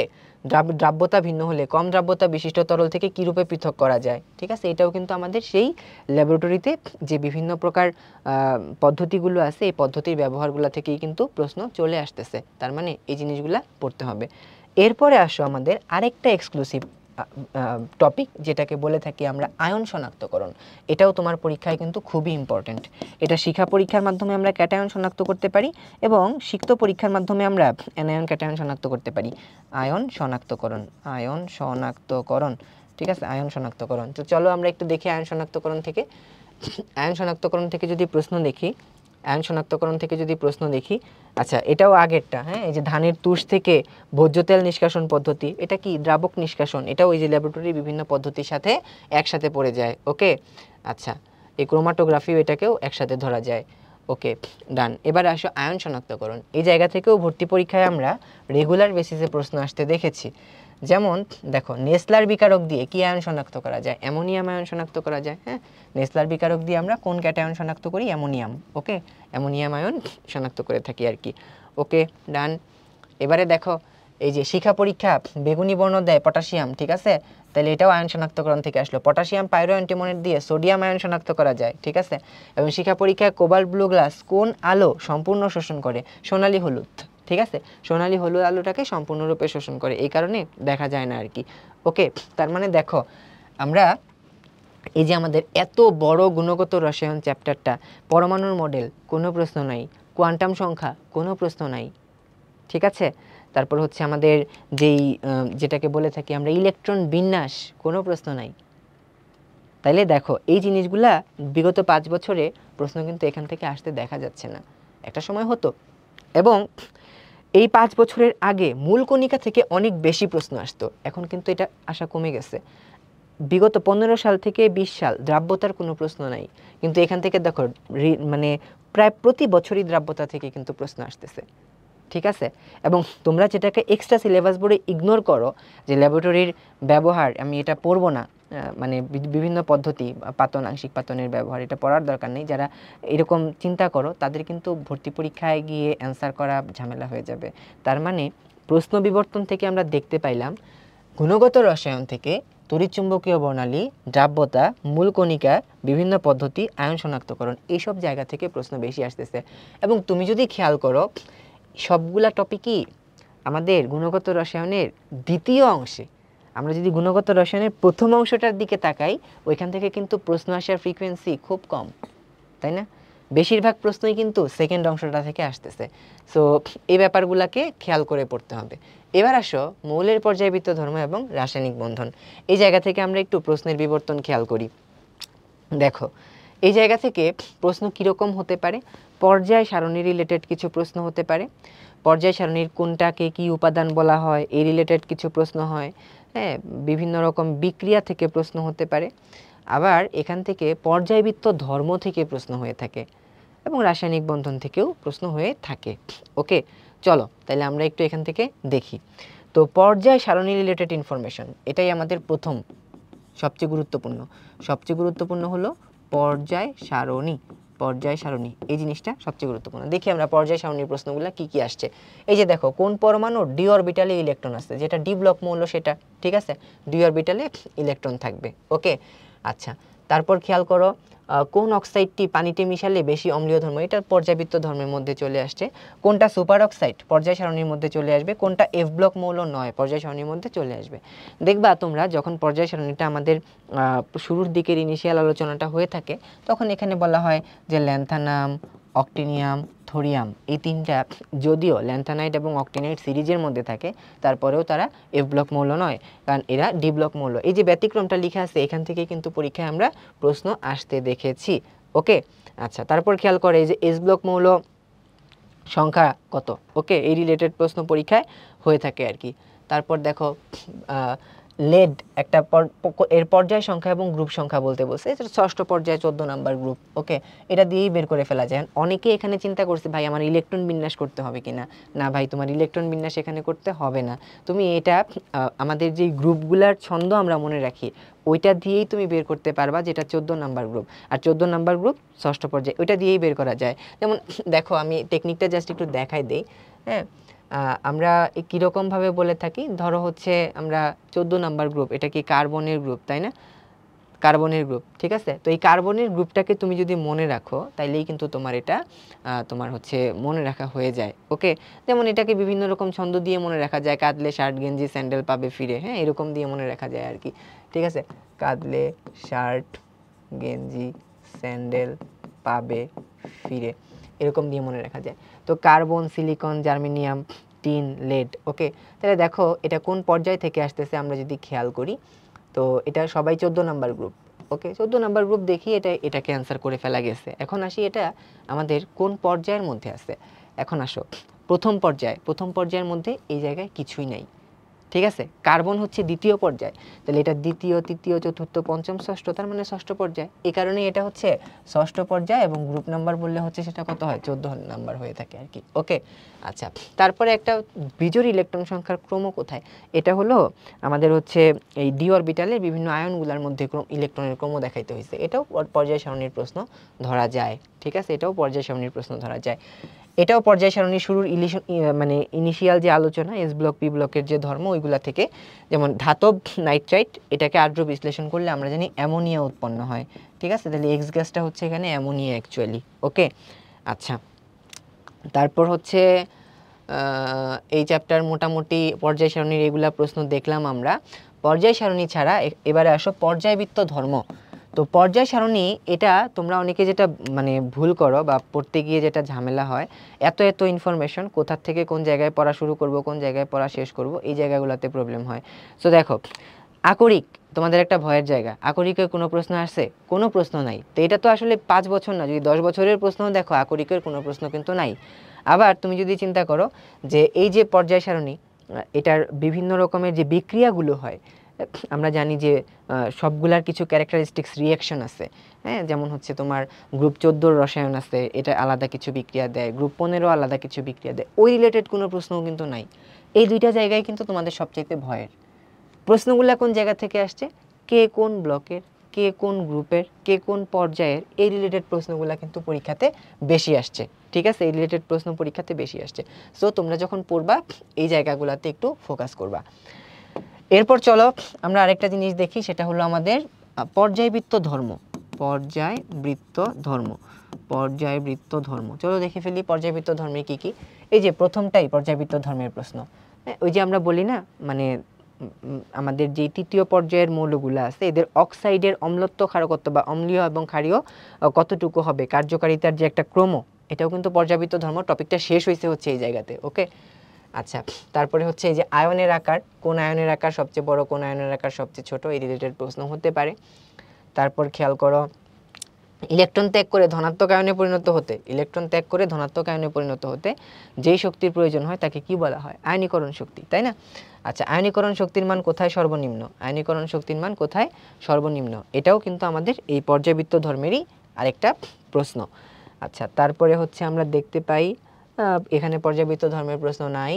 দ্রাব্যতা ভিন্ন হলে কম দ্রাব্যতা বিশিষ্ট তরল থেকে কী রূপে পৃথক করা যায়, ঠিক আছে। এটাও কিন্তু আমাদের সেই ল্যাবরেটরিতে যে বিভিন্ন প্রকার পদ্ধতিগুলো আছে, এই পদ্ধতির ব্যবহারগুলো থেকেই কিন্তু প্রশ্ন চলে আসতেছে, তার মানে এই জিনিসগুলা পড়তে হবে। এরপরে আসো আমাদের আরেকটা এক্সক্লুসিভ টপিক, যেটাকে বলে থাকি আমরা আয়ন শনাক্তকরণ। এটাও তোমার পরীক্ষায় কিন্তু খুবই ইম্পর্টেন্ট। এটা শিখা পরীক্ষার মাধ্যমে আমরা ক্যাটায়ন শনাক্ত করতে পারি, এবং সিক্ত পরীক্ষার মাধ্যমে আমরা অ্যানায়ন ক্যাটায়ন শনাক্ত করতে পারি। আয়ন শনাক্তকরণ, ঠিক আছে, আয়ন শনাক্তকরণ। তো চলো আমরা একটু দেখি আয়ন শনাক্তকরণ থেকে যদি প্রশ্ন দেখি। আচ্ছা, এটাও আগেরটা, হ্যাঁ, এই যে ধানের তুষ থেকে ভোজ্য তেল নিষ্কাশন পদ্ধতি, এটা কি দ্রাবক নিষ্কাশন, এটাও এই যে ল্যাবরেটরির বিভিন্ন পদ্ধতির সাথে একসাথে পড়ে যায়। ওকে, আচ্ছা, এই ক্রোমাটোগ্রাফিও এটাকেও একসাথে ধরা যায়। ওকে, ডান। এবার আসো আয়ন শনাক্তকরণ। এই জায়গা থেকেও ভর্তি পরীক্ষায় আমরা রেগুলার বেসিসে প্রশ্ন আসতে দেখেছি। যেমন দেখো নেসলার বিকারক দিয়ে কি আয়ন শনাক্ত করা যায়? অ্যামোনিয়াম আয়ন শনাক্ত করা যায়। হ্যাঁ, নেসলার বিকারক দিয়ে আমরা কোন ক্যাটায়ন শনাক্ত করি? অ্যামোনিয়াম। ওকে, অ্যামোনিয়াম আয়ন শনাক্ত করে থাকি আর কি। ওকে, ডান। এবারে দেখো এই যে শিখা পরীক্ষা বেগুনি বর্ণ দেয় পটাশিয়াম, ঠিক আছে, তাহলে এটাও আয়ন শনাক্তকরণ থেকে আসলো। পটাশিয়াম পাইরো অ্যান্টিমোনেট দিয়ে সোডিয়াম আয়ন শনাক্ত করা যায়, ঠিক আছে। এবং শিখা পরীক্ষায় কোবাল্ট ব্লু গ্লাস কোন আলো সম্পূর্ণ শোষণ করে? সোনালী হলুদ, ঠিক আছে, সোনালী হলুদ আলোটাকে সম্পূর্ণরূপে শোষণ করে, এই কারণে দেখা যায় না আর কি। ওকে, তার মানে দেখো আমরা এই যে আমাদের এত বড় গুণগত রসায়ন চ্যাপ্টারটা, পরমাণুর মডেল কোনো প্রশ্ন নাই, কোয়ান্টাম সংখ্যা কোনো প্রশ্ন নাই, ঠিক আছে। তারপর হচ্ছে আমাদের যেটাকে বলে থাকি আমরা ইলেকট্রন বিন্যাস, কোনো প্রশ্ন নাই। তাইলে দেখো এই জিনিসগুলা বিগত 5 বছরে প্রশ্ন কিন্তু এখান থেকে আসতে দেখা যাচ্ছে না, একটা সময় হতো। এবং এই 5 বছরের আগে মূল কণিকা থেকে অনেক বেশি প্রশ্ন আসতো, এখন কিন্তু এটা আশা কমে গেছে। বিগত 15 সাল থেকে 20 সাল দ্রাব্যতার কোনো প্রশ্ন নাই, কিন্তু এখান থেকে দেখো মানে প্রায় প্রতি বছরই দ্রাব্যতা থেকে কিন্তু প্রশ্ন আসতেছে, ঠিক আছে। এবং তোমরা যেটাকে এক্সট্রা সিলেবাস বোর্ডে ইগনোর করো, যে ল্যাবরেটরির ব্যবহার আমি এটা পড়বো না, মানে বিভিন্ন পদ্ধতি পাতন আংশিক পাতনের ব্যবহার, এটা পড়ার দরকার নেই, যারা এরকম চিন্তা করো তাদের কিন্তু ভর্তি পরীক্ষায় গিয়ে অ্যান্সার করা ঝামেলা হয়ে যাবে। তার মানে প্রশ্ন বিবর্তন থেকে আমরা দেখতে পাইলাম গুণগত রসায়ন থেকে তড়িৎচুম্বকীয় বর্ণালী, দ্রাব্যতা, মূল কণিকা, বিভিন্ন পদ্ধতি, আয়ন শনাক্তকরণ, এইসব জায়গা থেকে প্রশ্ন বেশি আসতেছে। এবং তুমি যদি খেয়াল করো সবগুলা টপিকই আমাদের গুণগত রসায়নের দ্বিতীয় অংশে। আমরা যদি গুণগত রসায়নের প্রথম অংশটার দিকে তাকাই, ওইখান থেকে কিন্তু প্রশ্ন আসার ফ্রিকোয়েন্সি খুব কম, তাই না? বেশিরভাগ প্রশ্নই কিন্তু সেকেন্ড অংশটা থেকে আসতেছে। সো এই ব্যাপারগুলোকে খেয়াল করে পড়তে হবে। এবার আসো মৌলের পর্যায়বৃত্ত ধর্ম এবং রাসায়নিক বন্ধন। এই জায়গা থেকে আমরা একটু প্রশ্নের বিবর্তন খেয়াল করি। দেখো এই জায়গা থেকে প্রশ্ন কীরকম হতে পারে, পর্যায় সারণী রিলেটেড কিছু প্রশ্ন হতে পারে, পর্যায় সারণীর কোনটাকে কি উপাদান বলা হয় এই রিলেটেড কিছু প্রশ্ন হয়, হ্যাঁ, বিভিন্ন রকম বিক্রিয়া থেকে প্রশ্ন হতে পারে, আবার এখান থেকে পর্যায়বৃত্ত ধর্ম থেকে প্রশ্ন হয়ে থাকে এবং রাসায়নিক বন্ধন থেকেও প্রশ্ন হয়ে থাকে। ওকে, চলো তাহলে আমরা একটু এখান থেকে দেখি। তো পর্যায় সারণী রিলেটেড ইনফরমেশন, এটাই আমাদের প্রথম সবচেয়ে গুরুত্বপূর্ণ হলো পর্যায় সারণী। পর্যায় সারণী এই জিনিসটা সবচেয়ে গুরুত্বপূর্ণ। দেখি আমরা পর্যায় সারণীর প্রশ্নগুলো কি কি আসছে। এই যে দেখো কোন পরমাণুর ডি অরবিটালে ইলেকট্রন আছে, যেটা ডি ব্লক মৌল সেটা, ঠিক আছে, ডি অরবিটালে ইলেকট্রন থাকবে। ওকে, আচ্ছা, তারপর খেয়াল করো কোন অক্সাইডটি পানিতে মিশালে বেশি অম্লীয় ধর্ম, এটা পর্যায়বৃত্ত ধর্মের মধ্যে চলে আসছে। কোনটা সুপার অক্সাইড পর্যায় সারণীর মধ্যে চলে আসবে, কোনটা এফ ব্লক মৌল নয় পর্যায় সারণীর মধ্যে চলে আসবে। দেখবা তোমরা যখন পর্যায় সারণীটা আমাদের শুরুর দিকের ইনিশিয়াল আলোচনাটা হয়ে থাকে, তখন এখানে বলা হয় যে ল্যান্থানাম, অক্টিনিয়াম, থোরিয়াম, এই তিনটা যদিও ল্যান্থানাইট এবং অক্টিনাইট সিরিজের মধ্যে থাকে, তারপরেও তারা এফ ব্লক মৌল নয়, কারণ এরা ডি ব্লক মৌল। এই যে ব্যতিক্রমটা লেখা আছে এখান থেকে কিন্তু পরীক্ষায় আমরা প্রশ্ন আসতে দেখেছি। ওকে, আচ্ছা, তারপর খেয়াল করে এই যে এস ব্লক মৌল সংখ্যা কত, ওকে, এই রিলেটেড প্রশ্ন পরীক্ষায় হয়ে থাকে আর কি। তারপর দেখো লেড একটা এর পর্যায় সংখ্যা এবং গ্রুপ সংখ্যা বলতে বলছে, এটা ষষ্ঠ পর্যায়ে 14 নাম্বার গ্রুপ। ওকে, এটা দিয়েই বের করে ফেলা যায়। অনেকে এখানে চিন্তা করছে ভাই আমার ইলেকট্রন বিন্যাস করতে হবে কিনা। না ভাই, তোমার ইলেকট্রন বিন্যাস এখানে করতে হবে না। তুমি এটা আমাদের যে গ্রুপগুলার ছন্দ আমরা মনে রাখি ওইটা দিয়েই তুমি বের করতে পারবা, যেটা 14 নাম্বার গ্রুপ। আর 14 নাম্বার গ্রুপ ষষ্ঠ পর্যায়ে, ওইটা দিয়েই বের করা যায়। যেমন দেখো আমি টেকনিকটা জাস্ট একটু দেখাই দেই। হ্যাঁ, আমরা কীরকমভাবে বলে থাকি, ধরো হচ্ছে আমরা 14 নাম্বার গ্রুপ, এটা কি কার্বনের গ্রুপ, তাই না? কার্বনের গ্রুপ, ঠিক আছে। তো এই কার্বনের গ্রুপটাকে তুমি যদি মনে রাখো তাইলেই কিন্তু তোমার এটা তোমার হচ্ছে মনে রাখা হয়ে যায়। ওকে, যেমন এটাকে বিভিন্ন রকম ছন্দ দিয়ে মনে রাখা যায়, কাঁদলে শার্ট গেঞ্জি স্যান্ডেল পাবে ফিরে, হ্যাঁ, এরকম দিয়ে মনে রাখা যায় আর কি, ঠিক আছে। কাঁদলে শার্ট গেঞ্জি স্যান্ডেল পাবে ফিরে, এরকম দিয়ে মনে রাখা যায়। তো carbon, silicon, germanium, tin, lead. Okay, তাহলে দেখো এটা কোন পর্যায় থেকে আসতেছে আমরা যদি খেয়াল করি, তো এটা সবাই 14 নাম্বার গ্রুপ। ওকে, 14 নাম্বার গ্রুপ দেখি এটাকে অ্যান্সার করে ফেলা গেছে। এখন আসি এটা আমাদের কোন পর্যায়ের মধ্যে আছে। এখন আসো প্রথম পর্যায়ের মধ্যে এই জায়গায় কিছুই নাই, ঠিক আছে। কার্বন হচ্ছে দ্বিতীয় পর্যায়, তাহলে এটা দ্বিতীয়, তৃতীয়, চতুর্থ, পঞ্চম, ষষ্ঠ, তার মানে ষষ্ঠ পর্যায়। এই কারণে এটা হচ্ছে ষষ্ঠ পর্যায় এবং গ্রুপ নাম্বার বললে হচ্ছে সেটা কত হয়, 14 নাম্বার হয়ে থাকে আর কি। ওকে, আচ্ছা, তারপরে একটা বিজোড় ইলেকট্রন সংখ্যার ক্রম কোথায়, এটা হলো আমাদের হচ্ছে এই ডি অরবিটালের বিভিন্ন আয়নগুলোর মধ্যে ইলেকট্রনের ক্রম দেখাইতে হয়েছে। এটাও পর্যায় সারণীর প্রশ্ন ধরা যায়, ঠিক আছে, এটাও পর্যায় সারণীর প্রশ্ন ধরা যায়। এটাও পর্যায় সারণীর শুরুর মানে ইনিশিয়াল যে আলোচনা এস ব্লক পি ব্লকের যে ধর্ম ওইগুলা থেকে, যেমন ধাতব নাইট্রাইট, এটাকে আর্দ্র বিশ্লেষণ করলে আমরা জানি অ্যামোনিয়া উৎপন্ন হয়, ঠিক আছে। তাহলে এক্স গ্যাসটা হচ্ছে এখানে অ্যামোনিয়া অ্যাকচুয়ালি। ওকে, আচ্ছা, তারপর হচ্ছে এই চ্যাপ্টার মোটামুটি পর্যায় সারণীর এগুলা প্রশ্ন দেখলাম আমরা। পর্যায় সারণী ছাড়া এবারে আসো পর্যায়বৃত্ত ধর্ম। তো পর্যায় সারণী এটা তোমরা অনেকে যেটা মানে ভুল করো বা পড়তে গিয়ে যেটা ঝামেলা হয়, এত ইনফরমেশন কোথা থেকে কোন জায়গায় পড়া শুরু করব, কোন জায়গায় পড়া শেষ করব, এই জায়গাগুলোতে প্রবলেম হয়। সো দেখো আকরিক তোমাদের একটা ভয়ের জায়গা, আকরিকের কোনো প্রশ্ন আসছে, কোনো প্রশ্ন নাই। তো এটা তো আসলে 5 বছর না, যদি 10 বছরের প্রশ্ন দেখো আকরিকের কোনো প্রশ্ন কিন্তু নাই। আবার তুমি যদি চিন্তা করো যে এই যে পর্যায় সারণী, এটার বিভিন্ন রকমের যে বিক্রিয়াগুলো হয়, আমরা জানি যে সবগুলার কিছু ক্যারেক্টারিস্টিক্স রিঅ্যাকশন আছে, হ্যাঁ, যেমন হচ্ছে তোমার গ্রুপ 14 রসায়ন আছে, এটা আলাদা কিছু বিক্রিয়া দেয়, গ্রুপ 15 আলাদা কিছু বিক্রিয়া দেয়, ওই রিলেটেড কোনো প্রশ্নও কিন্তু নাই। এই দুইটা জায়গায় কিন্তু তোমাদের সবচেয়ে ভয়ের প্রশ্নগুলো কোন জায়গা থেকে আসছে, কে কোন ব্লকের, কে কোন গ্রুপের, কে কোন পর্যায়ের, এই রিলেটেড প্রশ্নগুলো কিন্তু পরীক্ষাতে বেশি আসছে, ঠিক আছে, এই রিলেটেড প্রশ্ন পরীক্ষাতে বেশি আসছে। সো তোমরা যখন পড়বা এই জায়গাগুলোতে একটু ফোকাস করবা। এরপর চলো আমরা আরেকটা জিনিস দেখি, সেটা হলো আমাদের পর্যায়বৃত্ত ধর্ম। পর্যায়বৃত্ত ধর্ম, পর্যায়বৃত্ত ধর্ম, চলো দেখে ফেলি পর্যায়বৃত্ত ধর্মে কি কি। এই যে প্রথমটাই পর্যায়বৃত্ত ধর্মের প্রশ্ন। ওই যে আমরা বলি না, মানে আমাদের যে তৃতীয় পর্যায়ের মৌলগুলো আছে এদের অক্সাইডের অম্লত্ব ক্ষারকত্ব বা অম্লীয় এবং ক্ষারীয় কতটুকু হবে, কার্যকারিতার যে একটা ক্রম, এটাও কিন্তু পর্যায়বৃত্ত ধর্ম। টপিকটা শেষ হয়েছে হচ্ছে এই জায়গাতে। ওকে, আচ্ছা, তারপরে হচ্ছে এই যে আয়নের আকার, কোন আয়নের আকার সবচেয়ে বড়, কোন আয়নের আকার সবচেয়ে ছোট, এই রিলেটেড প্রশ্ন হতে পারে। তারপর খেয়াল করো, ইলেকট্রন ত্যাগ করে ধনাত্মক আয়নে পরিণত হতে, ইলেকট্রন ত্যাগ করে ধনাত্মক আয়নে পরিণত হতে যেই শক্তির প্রয়োজন হয় তাকে কি বলা হয়, আয়নীকরণ শক্তি, তাই না? আচ্ছা, আয়নীকরণ শক্তির মান কোথায় সর্বনিম্ন, আয়নীকরণ শক্তির মান কোথায় সর্বনিম্ন, এটাও কিন্তু আমাদের এই পর্যায়বৃত্ত ধর্মেরই আরেকটা প্রশ্ন। আচ্ছা, তারপরে হচ্ছে আমরা দেখতে পাই এখানে পর্যায়বৃত্ত ধর্মের প্রশ্ন নাই।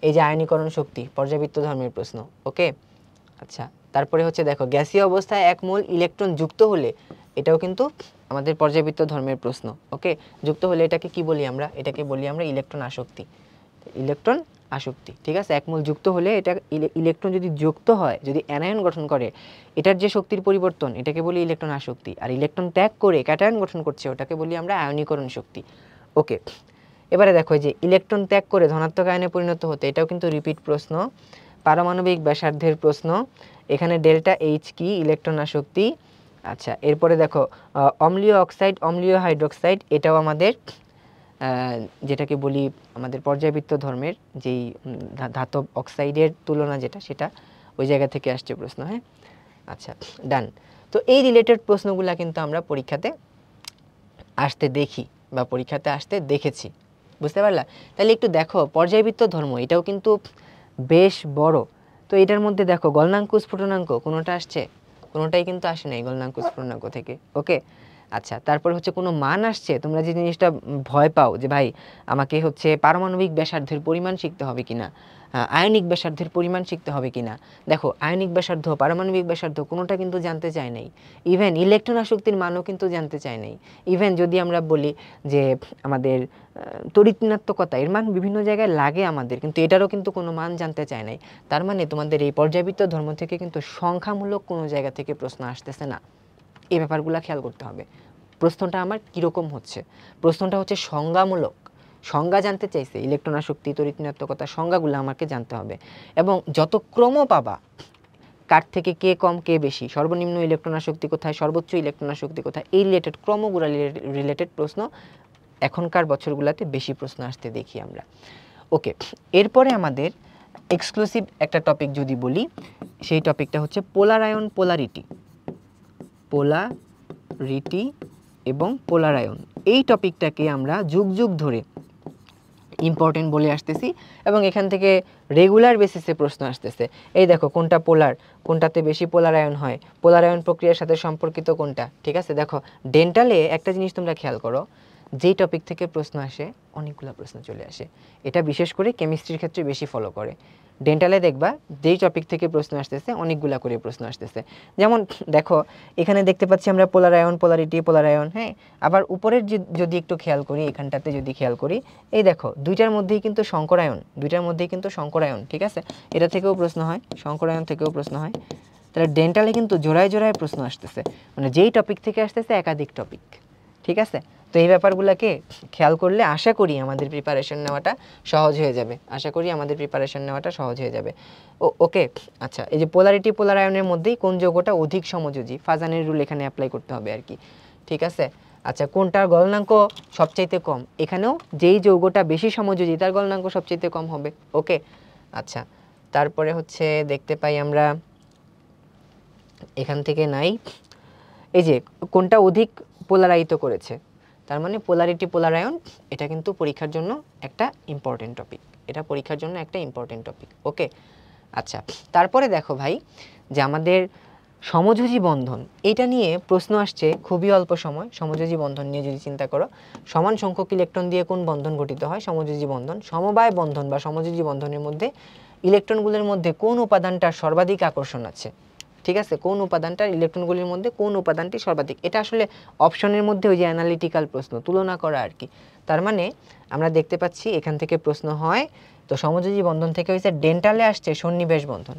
এই যে আয়নীকরণ শক্তি, পর্যায়বৃত্ত ধর্মের প্রশ্ন। ওকে, আচ্ছা, তারপরে হচ্ছে দেখো গ্যাসীয় অবস্থায় 1 মোল ইলেকট্রন যুক্ত হলে, এটাও কিন্তু আমাদের পর্যায়বৃত্ত ধর্মের প্রশ্ন। ওকে, যুক্ত হলে এটাকে কি বলি আমরা, এটাকে বলি আমরা ইলেকট্রন আসক্তি। ইলেকট্রন আসক্তি, ঠিক আছে। 1 মোল যুক্ত হলে এটা ইলেকট্রন যদি যুক্ত হয়, যদি অ্যানায়ন গঠন করে, এটার যে শক্তির পরিবর্তন, এটাকে বলি ইলেকট্রন আসক্তি। আর ইলেকট্রন ত্যাগ করে ক্যাটায়ন গঠন করছে, ওটাকে বলি আমরা আয়নীকরণ শক্তি। ওকে, এবারে দেখো যে ইলেকট্রন ত্যাগ করে ধনাত্মক আয়নে পরিণত হতে, এটাও কিন্তু রিপিট প্রশ্ন, পারমাণবিক ব্যাসার্ধের প্রশ্ন। এখানে ডেল্টা এইচ কি, ইলেকট্রন আসক্তি। আচ্ছা, এরপরে দেখো অম্লীয় অক্সাইড, অম্লীয় হাইড্রোক্সাইড, এটাও আমাদের যেটাকে বলি আমাদের পর্যায়বৃত্ত ধর্মের যেই ধাতব অক্সাইডের তুলনা যেটা, সেটা ওই জায়গা থেকে আসছে প্রশ্ন। হ্যাঁ, আচ্ছা, ডান। তো এই রিলেটেড প্রশ্নগুলো কিন্তু আমরা পরীক্ষাতে আসতে দেখি বা পরীক্ষাতে আসতে দেখেছি, বুঝতে পারলা? তাহলে একটু দেখো পর্যায়বৃত্ত ধর্ম, এটাও কিন্তু বেশ বড়। তো এটার মধ্যে দেখো গলনাঙ্ক স্ফুটনাঙ্ক কোনোটা আসছে, কোনোটাই কিন্তু আসে নাই গলনাঙ্ক স্ফুটনাঙ্ক থেকে। ওকে, আচ্ছা, তারপর হচ্ছে কোনো মান আসছে, তোমরা যে জিনিসটা ভয় পাও যে ভাই আমাকে হচ্ছে পারমাণবিক ব্যাসার্ধের পরিমাণ শিখতে হবে কিনা, আয়নিক ব্যাসার্ধের পরিমাণ শিখতে হবে কিনা, দেখো আয়নিক ব্যাসার্ধ, পারমাণবিক ব্যাসার্ধ কোনোটা কিন্তু জানতে চায় নাই। ইভেন ইলেকট্রন আসক্তির মানও কিন্তু জানতে চায় নাই। ইভেন যদি আমরা বলি যে আমাদের তড়িৎ ঋণাত্মকতা, এর মান বিভিন্ন জায়গায় লাগে আমাদের, কিন্তু এটারও কিন্তু কোনো মান জানতে চায় নাই। তার মানে তোমাদের এই পর্যায়বৃত্ত ধর্ম থেকে কিন্তু সংখ্যামূলক কোনো জায়গা থেকে প্রশ্ন আসতেছে না। এই ব্যাপারগুলো খেয়াল করতে হবে। প্রশ্নটা আমার কীরকম হচ্ছে, প্রশ্নটা হচ্ছে সংজ্ঞামূলক, সংজ্ঞা জানতে চাইছে, ইলেকট্রন আসক্তি, তড়িৎ ঋণাত্মকতা, সংজ্ঞাগুলো আমাকে জানতে হবে। এবং যত ক্রম পাবা, কার থেকে কে কম কে বেশি, সর্বনিম্ন ইলেকট্রন আসক্তি কোথায়, সর্বোচ্চ ইলেকট্রন আসক্তি কোথায়, এই রিলেটেড ক্রমগুলো রিলেটেড প্রশ্ন এখনকার বছরগুলোতে বেশি প্রশ্ন আসতে দেখি আমরা। ওকে, এরপরে আমাদের এক্সক্লুসিভ একটা টপিক যদি বলি, সেই টপিকটা হচ্ছে পোলার আয়ন, পোলারিটি, পোলারিটি এবং পোলার আয়ন। এই টপিকটাকে আমরা যুগ যুগ ধরে ইম্পর্টেন্ট বলে আসতেছি এবং এখান থেকে রেগুলার বেসিসে প্রশ্ন আসতেছে। এই দেখো কোনটা পোলার, কোনটাতে বেশি পোলার আয়ন হয়, পোলার আয়ন প্রক্রিয়ার সাথে সম্পর্কিত কোনটা, ঠিক আছে। দেখো ডেন্টালে একটা জিনিস তোমরা খেয়াল করো, যেই টপিক থেকে প্রশ্ন আসে অনেকগুলো প্রশ্ন চলে আসে। এটা বিশেষ করে কেমিস্ট্রির ক্ষেত্রে বেশি ফলো করে। ডেন্টালে দেখবা যেই টপিক থেকে প্রশ্ন আসতেছে অনেকগুলা করে প্রশ্ন আসতেছে। যেমন দেখো এখানে দেখতে পাচ্ছি আমরা পোলার আয়ন, পোলারিটি, পোলার আয়ন। হ্যাঁ, আবার উপরের যদি একটু খেয়াল করি, এখানটাতে যদি খেয়াল করি, এই দেখো দুইটার মধ্যেই কিন্তু সংকরায়ন, দুইটার মধ্যেই কিন্তু সংকরায়ন, ঠিক আছে। এটা থেকেও প্রশ্ন হয়, সংকরায়ন থেকেও প্রশ্ন হয়। তাহলে ডেন্টালে কিন্তু জোড়ায় জোড়ায় প্রশ্ন আসতেছে, মানে যেই টপিক থেকে আসতেছে একাধিক টপিক, ঠিক আছে। তো এই ব্যাপারগুলোকে খেয়াল করলে আশা করি আমাদের প্রিপারেশন নেওয়াটা সহজ হয়ে যাবে, আশা করি আমাদের প্রিপারেশন নেওয়াটা সহজ হয়ে যাবে। ওকে, আচ্ছা, এই যে পোলারিটি, পোলার আয়নের মধ্যেই কোন যৌগটা অধিক সমযোজী, ফাজানের রুল এখানে অ্যাপ্লাই করতে হবে আর কি, ঠিক আছে। আচ্ছা, কোনটার গলনাঙ্ক সবচাইতে কম, এখানেও যেই যৌগটা বেশি সমযোজী তার গলনাঙ্ক সবচাইতে কম হবে। ওকে, আচ্ছা, তারপরে হচ্ছে দেখতে পাই আমরা এখান থেকে নাই, এই যে কোনটা অধিক পোলারায়িত করেছে, তার মানে পোলারিটি, পোলার আয়ন, এটা কিন্তু পরীক্ষার জন্য একটা ইম্পর্টেন্ট টপিক, এটা পরীক্ষার জন্য একটা ইম্পর্টেন্ট টপিক। ওকে, আচ্ছা, তারপরে দেখো ভাই যে আমাদের সমযোজী বন্ধন, এটা নিয়ে প্রশ্ন আসছে খুবই অল্প সময়। সমযোজী বন্ধন নিয়ে যদি চিন্তা করো, সমান সংখ্যক ইলেকট্রন দিয়ে কোন বন্ধন গঠিত হয়, সমযোজী বন্ধন। সমবায় বন্ধন বা সমযোজী বন্ধনের মধ্যে ইলেকট্রনগুলোর মধ্যে কোন উপাদানটার সর্বাধিক আকর্ষণ আছে, ঠিক আছে, কোন উপাদানটা ইলেকট্রনগুলির মধ্যে কোন উপাদানটি সর্বাধিক। এটা আসলে অপশনের মধ্যে ওই যে অ্যানালিটিক্যাল প্রশ্ন, তুলনা করা আর কি। তার মানে আমরা দেখতে পাচ্ছি এখান থেকে প্রশ্ন হয়। তো সমযোজী বন্ধন থেকে হয়েছে, ডেন্টালে আসছে সন্নিবেশ বন্ধন,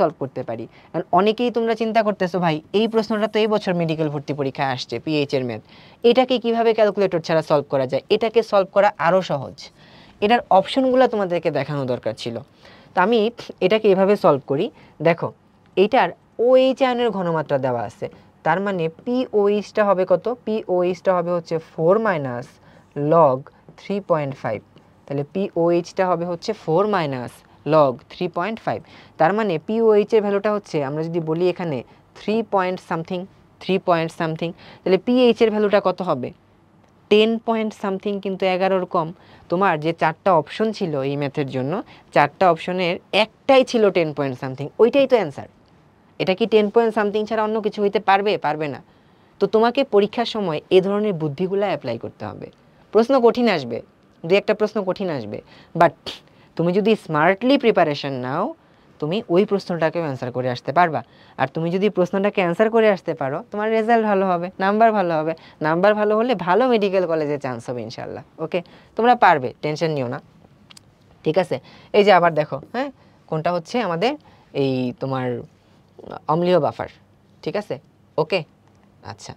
সলভ করতে পারি। কারণ অনেকেই তোমরা চিন্তা করতেছো ভাই এই প্রশ্নটা তো এই বছর মেডিকেল ভর্তি পরীক্ষায় আসছে, পিএইচ এর ম্যাথ, এটাকে কিভাবে ক্যালকুলেটর ছাড়া সলভ করা যায়, এটাকে সলভ করা আরও সহজ, এটার অপশনগুলো তোমাদেরকে দেখানো দরকার ছিল। তো আমি এটাকে এভাবে সলভ করি। দেখো এইটার OH আয়নের ঘনমাত্রা দেওয়া আছে, তার মানে POH-টা হবে কত? POH-টা হবে হচ্ছে 4 মাইনাস লগ 3.5। তাহলে POH-টা হবে হচ্ছে 4 মাইনাস লগ 3.5। তার মানে POH এর ভ্যালুটা হচ্ছে, আমরা যদি বলি এখানে 3 পয়েন্ট সামথিং, 3 পয়েন্ট সামথিং, তাহলে PH এর ভ্যালুটা কত হবে? 10 পয়েন্ট সামথিং, কিন্তু 11-র কম। তোমার যে 4টা অপশন ছিল এই ম্যাথের জন্য, 4টা অপশনের একটাই ছিল 10 পয়েন্ট সামথিং, ওইটাই তো অ্যান্সার। এটা কি 10 পয়েন্ট সামথিং ছাড়া অন্য কিছু হইতে পারবে? পারবে না। তো তোমাকে পরীক্ষার সময় এ ধরনের বুদ্ধিগুলো অ্যাপ্লাই করতে হবে। প্রশ্ন কঠিন আসবে, দু একটা প্রশ্ন কঠিন আসবে, বাট তুমি যদি স্মার্টলি প্রিপারেশন নাও, তুমি ওই প্রশ্নটাকেও অ্যান্সার করে আসতে পারবা। আর তুমি যদি প্রশ্নটাকে অ্যান্সার করে আসতে পারো, তোমার রেজাল্ট ভালো হবে, নাম্বার ভালো হবে। নাম্বার ভালো হলে ভালো মেডিকেল কলেজে চান্স হবে ইনশাল্লাহ। ওকে, তোমরা পারবে, টেনশন নিও না, ঠিক আছে? এই যে আবার দেখো, হ্যাঁ, কোনটা হচ্ছে আমাদের এই তোমার অম্লীয় বাফার, ঠিক আছে? ওকে, আচ্ছা,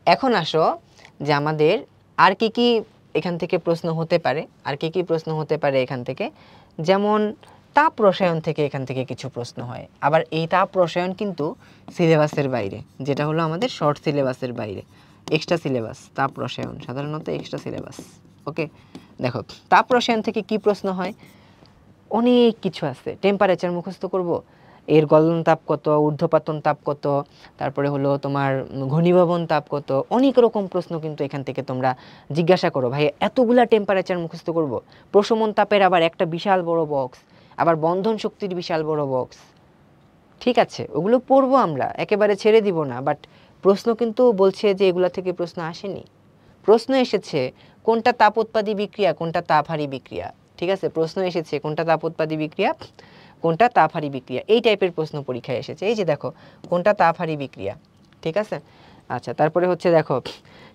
এখন আসো যে আমাদের আর কি এখান থেকে প্রশ্ন হতে পারে, আর কি প্রশ্ন হতে পারে এখান থেকে। যেমন তাপ রসায়ন থেকে এখান থেকে কিছু প্রশ্ন হয়। আবার এই তাপ রসায়ন কিন্তু সিলেবাসের বাইরে, যেটা হলো আমাদের শর্ট সিলেবাসের বাইরে, এক্সট্রা সিলেবাস। তাপ রসায়ন সাধারণত এক্সট্রা সিলেবাস। ওকে, দেখো তাপ রসায়ন থেকে কি প্রশ্ন হয়, অনেক কিছু আছে। টেম্পারেচার মুখস্থ করব, এর গলন তাপ কত, ঊর্ধ্বপাতন তাপ কত, তারপরে হলো তোমার ঘনীভবন তাপ কত, অনেক রকম প্রশ্ন কিন্তু এখান থেকে তোমরা জিজ্ঞাসা করো, ভাই এতগুলা টেম্পারেচার মুখস্থ করব? প্রশমন তাপের আবার একটা বিশাল বড় বক্স, আবার বন্ধন শক্তির বিশাল বড় বক্স। ঠিক আছে, ওগুলো পড়বো আমরা, একেবারে ছেড়ে দিব না, বাট প্রশ্ন কিন্তু বলছে যে এগুলা থেকে প্রশ্ন আসেনি। প্রশ্ন এসেছে কোনটা তাপোৎপাদী বিক্রিয়া, কোনটা তাপহারী বিক্রিয়া। ঠিক আছে, প্রশ্ন এসেছে কোনটা তাপোৎপাদী বিক্রিয়া, কোনটা তাপহারী বিক্রিয়া, এই টাইপের প্রশ্ন পরীক্ষায় এসেছে। এই যে দেখো, কোনটা তাপহারী বিক্রিয়া, ঠিক আছে? আচ্ছা, তারপরে হচ্ছে দেখো,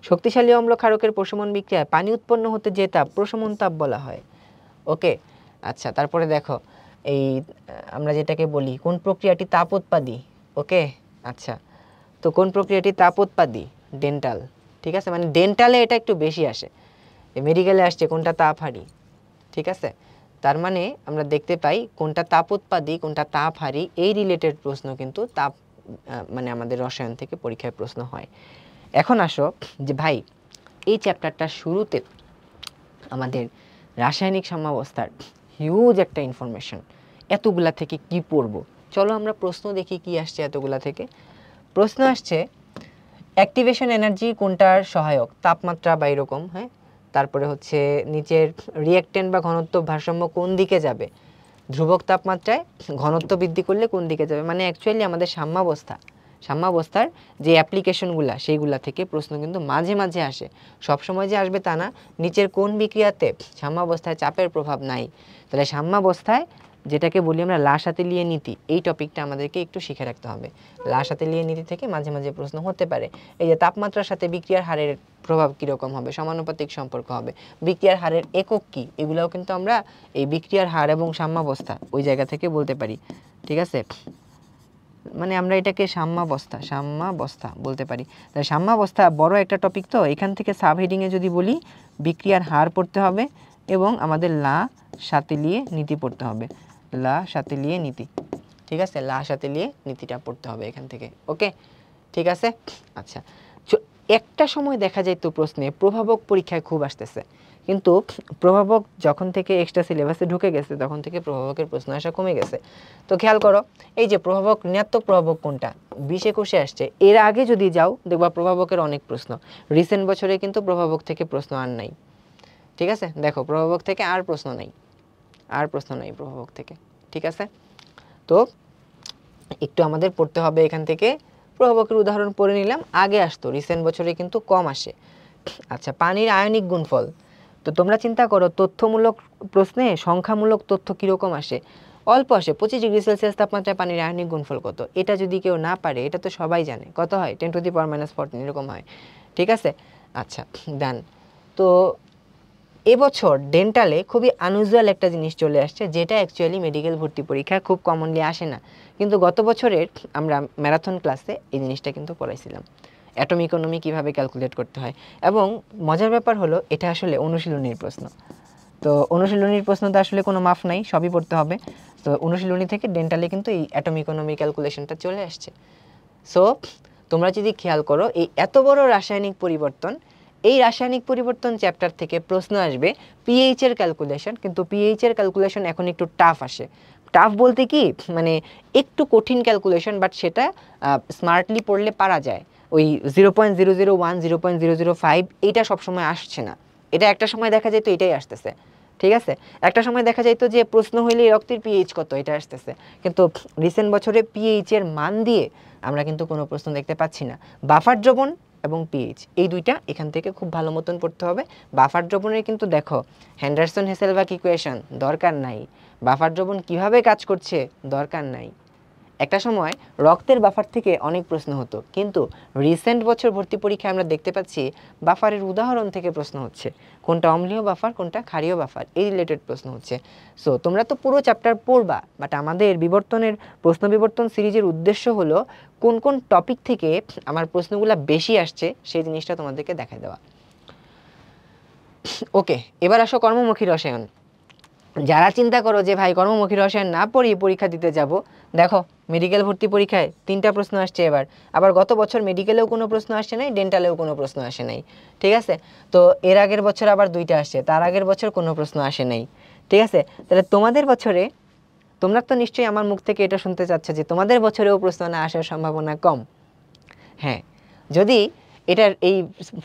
শক্তিশালী অম্ল ক্ষারকের প্রশমন বিক্রিয়ায় পানি উৎপন্ন হতে যে তাপ, প্রশমন তাপ বলা হয়। ওকে, আচ্ছা, তারপরে দেখো এই আমরা যেটাকে বলি কোন প্রক্রিয়াটি তাপোৎপাদী। ওকে, আচ্ছা, তো কোন প্রক্রিয়াটি তাপোৎপাদী? ডেন্টাল। ঠিক আছে, মানে ডেন্টালে এটা একটু বেশি আসে, মেডিকেলে আসছে কোনটা তাপহারী। ঠিক আছে, তার মানে আমরা দেখতে পাই কোনটা তাপোৎপাদী কোনটা তাপহারী, এই রিলেটেড প্রশ্ন কিন্তু তাপ মানে আমাদের রসায়ন থেকে পরীক্ষায় প্রশ্ন হয়। এখন আসো যে ভাই এই চ্যাপ্টারটার শুরুতে আমাদের রাসায়নিক সাম্যাবস্থার হিউজ একটা ইনফরমেশন, এতগুলা থেকে কি পড়বো? চলো আমরা প্রশ্ন দেখি কি আসছে এতগুলা থেকে। প্রশ্ন আসছে অ্যাক্টিভেশন এনার্জি কোনটার সহায়ক, তাপমাত্রা বা এরকম, হ্যাঁ। তারপরে হচ্ছে নিচের রিঅ্যাকট্যান্ট বা ঘনত্ব ভারসাম্য কোন দিকে যাবে, ধ্রুবক তাপমাত্রায় ঘনত্ব বৃদ্ধি করলে কোন দিকে যাবে। মানে অ্যাকচুয়ালি আমাদের সাম্যাবস্থার যে অ্যাপ্লিকেশনগুলা সেইগুলা থেকে প্রশ্ন কিন্তু মাঝে মাঝে আসে, সবসময় যে আসবে তা না। নিচের কোন বিক্রিয়াতে সাম্যাবস্থায় চাপের প্রভাব নাই, তাহলে সাম্যাবস্থায় যেটাকে বলি আমরা লাসাতেলীয় নীতি, এই টপিকটা আমাদেরকে একটু শিখে রাখতে হবে। লাসাতেলীয় নীতি থেকে মাঝে মাঝে প্রশ্ন হতে পারে। এই যে তাপমাত্রার সাথে বিক্রিয়ার হারের প্রভাব কীরকম হবে, সমানুপাতিক সম্পর্ক হবে, বিক্রিয়ার হারের একক কী, এগুলাও কিন্তু আমরা এই বিক্রিয়ার হার এবং সাম্যাবস্থা ওই জায়গা থেকে বলতে পারি। ঠিক আছে, মানে আমরা এটাকে সাম্যাবস্থা বলতে পারি। তাহলে সাম্যাবস্থা বড় একটা টপিক, তো এখান থেকে সাব হেডিংয়ে যদি বলি বিক্রিয়ার হার পড়তে হবে এবং আমাদের লাসাতেলীয় নীতি পড়তে হবে, লাসাতেলীয় নীতি। ঠিক আছে, লাসাতেলীয় নীতিটা পড়তে হবে এখান থেকে। ওকে, ঠিক আছে। আচ্ছা, একটা সময় দেখা যায় তো প্রশ্নে প্রভাবক পরীক্ষায় খুব আসতেছে, কিন্তু প্রভাবক যখন থেকে এক্সট্রা সিলেবাসে ঢুকে গেছে তখন থেকে প্রভাবকের প্রশ্ন আসা কমে গেছে। তো খেয়াল করো, এই যে প্রভাবক, ঋণাত্মক প্রভাবক কোনটা 20-21 আসছে, এর আগে যদি যাও দেখবা প্রভাবকের অনেক প্রশ্ন। রিসেন্ট বছরে কিন্তু প্রভাবক থেকে প্রশ্ন আর নাই। ঠিক আছে, দেখো প্রভাবক থেকে আর প্রশ্ন নাই, প্রভাবক থেকে। ঠিক আছে, তো একটু আমাদের পড়তে হবে এখান থেকে। প্রভাবকের উদাহরণ পড়ে নিলাম, আগে আসতো, রিসেন্ট বছরে কিন্তু কম আসে। আচ্ছা, পানির আয়নিক গুণফল, তো তোমরা চিন্তা করো তথ্যমূলক প্রশ্নে সংখ্যামূলক তথ্য কীরকম আসে, অল্প আসে। 25 ডিগ্রি সেলসিয়াস তাপমাত্রায় পানির আয়নিক গুণফল কত, এটা যদি কেউ না পারে, এটা তো সবাই জানে, কত হয় 10⁻⁻14 এরকম হয়। ঠিক আছে, আচ্ছা ডান। তো এবছর ডেন্টালে খুবই আনইউজুয়াল একটা জিনিস চলে আসছে, যেটা অ্যাকচুয়ালি মেডিকেল ভর্তি পরীক্ষায় খুব কমনলি আসে না, কিন্তু গত বছরের আমরা ম্যারাথন ক্লাসে এই জিনিসটা কিন্তু পড়াইছিলাম, অ্যাটম ইকোনমি কীভাবে ক্যালকুলেট করতে হয়। এবং মজার ব্যাপার হলো এটা আসলে অনুশীলনীর প্রশ্ন। তো অনুশীলনীর প্রশ্ন তো আসলে কোনো মাফ নাই, সবই পড়তে হবে। তো অনুশীলনী থেকে ডেন্টালে কিন্তু এই অ্যাটম ইকোনমি ক্যালকুলেশনটা চলে আসছে। সো তোমরা যদি খেয়াল করো এই এত বড় রাসায়নিক পরিবর্তন, এই রাসায়নিক পরিবর্তন চ্যাপ্টার থেকে প্রশ্ন আসবে পিএইচ এর ক্যালকুলেশন, কিন্তু পিএইচ এর ক্যালকুলেশন এখন একটু টাফ আসে। টাফ বলতে কি মানে একটু কঠিন ক্যালকুলেশন, বাট সেটা স্মার্টলি পড়লে পারা যায়। ওই 0.001 0.005 এইটা সবসময় আসছে না, এটা একটা সময় দেখা যায় তো এটাই আসতেছে। ঠিক আছে, একটা সময় দেখা যায় তো যে প্রশ্ন হইলে রক্তের পিএইচ কত এটা আসতেছে, কিন্তু রিসেন্ট বছরে পিএইচ এর মান দিয়ে আমরা কিন্তু কোনো প্রশ্ন দেখতে পাচ্ছি না। বাফার দ্রবণ এবং পিএইচ এই দুইটা এখান থেকে খুব ভালো মতন পড়তে হবে। বাফার দ্রবণের কিন্তু দেখো হ্যান্ডারসন হেসেলবাক ইকুয়েশন দরকার নাই, বাফার দ্রবণ কিভাবে কাজ করছে দরকার নাই। একটা সময় রক্তের বাফার থেকে অনেক প্রশ্ন হতো, কিন্তু রিসেন্ট বছর ভর্তি পরীক্ষায় আমরা দেখতে পাচ্ছি বাফারের উদাহরণ থেকে প্রশ্ন হচ্ছে, কোনটা অম্লীয় বাফার কোনটা ক্ষারীয় বাফার এই রিলেটেড প্রশ্ন হচ্ছে। সো তোমরা তো পুরো চ্যাপ্টার পড়বা, বাট আমাদের বিবর্তনের প্রশ্ন বিবর্তন সিরিজের উদ্দেশ্য হলো কোন কোন টপিক থেকে আমার প্রশ্নগুলো বেশি আসছে সেই জিনিসটা তোমাদেরকে দেখাই দেওয়া। ওকে, এবার আসো কর্মমুখী রসায়ন। যারা চিন্তা করো যে ভাই কর্মমুখী রসায়ন না পড়ি পরীক্ষা দিতে যাব, দেখো মেডিকেল ভর্তি পরীক্ষায় 3টা প্রশ্ন আসছে এবার, আবার গত বছর মেডিকেলেও কোনো প্রশ্ন আসে নাই, ডেন্টালেও কোনো প্রশ্ন আসে নাই। ঠিক আছে, তো এর আগের বছর আবার 2টা আসছে, তার আগের বছর কোনো প্রশ্ন আসে নাই। ঠিক আছে, তাহলে তোমাদের বছরে তোমরা তো নিশ্চয়ই আমার মুখ থেকে এটা শুনতে চাচ্ছ যে তোমাদের বছরেও প্রশ্ন না আসার সম্ভাবনা কম। হ্যাঁ, যদি এটার এই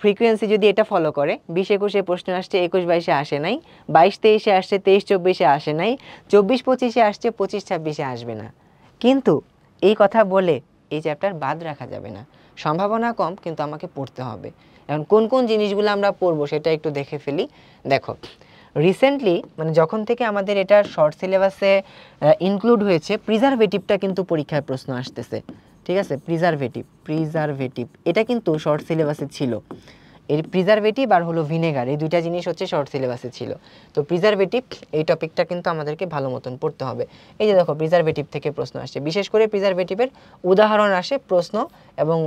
ফ্রিকোয়েন্সি যদি এটা ফলো করে 20-21-এ প্রশ্ন আসছে, 21-22-এ আসে নাই, 22-23-এ আসছে, 23-24-এ আসে নাই, 24-25-এ আসছে, 25-26-এ আসবে না, কিন্তু এই কথা বলে এই চ্যাপ্টার বাদ রাখা যাবে না। সম্ভাবনা কম, কিন্তু আমাকে পড়তে হবে। এখন কোন কোন জিনিসগুলো আমরা পড়বো সেটা একটু দেখে ফেলি। দেখো রিসেন্টলি মানে যখন থেকে আমাদের এটা শর্ট সিলেবাসে ইনক্লুড হয়েছে, প্রিজারভেটিভটা কিন্তু পরীক্ষায় প্রশ্ন আসতেছে। ঠিক আছে, প্রিজারভেটিভ এটা কিন্তু শর্ট সিলেবাসে ছিল। এর প্রিজারভেটিভ আর হলো ভিনেগার এই দুইটা জিনিস হচ্ছে শর্ট সিলেবাসে ছিল। তো প্রিজারভেটিভ এই টপিকটা কিন্তু আমাদেরকে ভালো মতন পড়তে হবে। এই যে দেখো প্রিজারভেটিভ থেকে প্রশ্ন আসছে, বিশেষ করে প্রিজারভেটিভের উদাহরণ আসে প্রশ্ন, এবং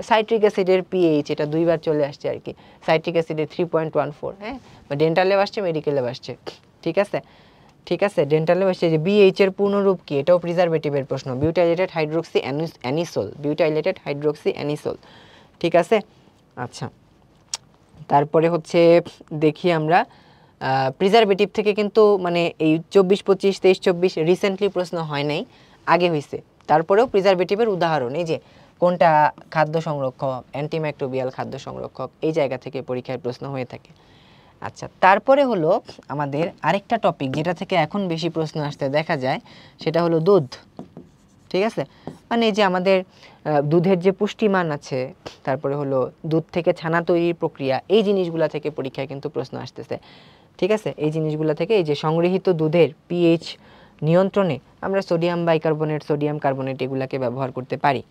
সাইট্রিক অ্যাসিডের পিএইচ এটা 2বার চলে আসছে আর কি। সাইট্রিক অ্যাসিডের 3.14, হ্যাঁ, ডেন্টালেও আসছে, মেডিকেলেও আসছে। ঠিক আছে, ঠিক আছে, ডেন্টালেও আসছে যে বিএইচ এর পূর্ণরূপ কি, এটাও প্রিজারভেটিভের প্রশ্ন, বিউটাইলেটেড হাইড্রোক্সি অ্যানিসোল, বিউটাইলেটেড হাইড্রোক্সি অ্যানিসোল। ঠিক আছে, আচ্ছা, তারপরে হচ্ছে দেখি আমরা প্রিজারভেটিভ থেকে কিন্তু মানে এই 24-25, 23-24 রিসেন্টলি প্রশ্ন হয় নাই, আগে হয়েছে। তারপরেও প্রিজারভেটিভের উদাহরণ এই যে কোনটা খাদ্য সংরক্ষক, অ্যান্টিমাইক্রোবিয়াল খাদ্য সংরক্ষক, এই জায়গা থেকে পরীক্ষায় প্রশ্ন হয়ে থাকে। আচ্ছা, তারপরে হলো আমাদের আরেকটা টপিক যেটা থেকে এখন বেশি প্রশ্ন আসতে দেখা যায়, সেটা হলো দুধ। ঠিক আছে, মানে এই যে আমাদের দুধের যে পুষ্টিমান আছে, তারপরে হলো দুধ থেকে ছানা তৈরির প্রক্রিয়া, এই জিনিসগুলা থেকে পরীক্ষায় কিন্তু প্রশ্ন আসতেছে। ঠিক আছে, এই জিনিসগুলা থেকে এই যে সংগৃহীত দুধের পিএইচ নিয়ন্ত্রণে আমরা সোডিয়াম বাইকার্বনেট, সোডিয়াম কার্বনেট এগুলাকে ব্যবহার করতে পারি।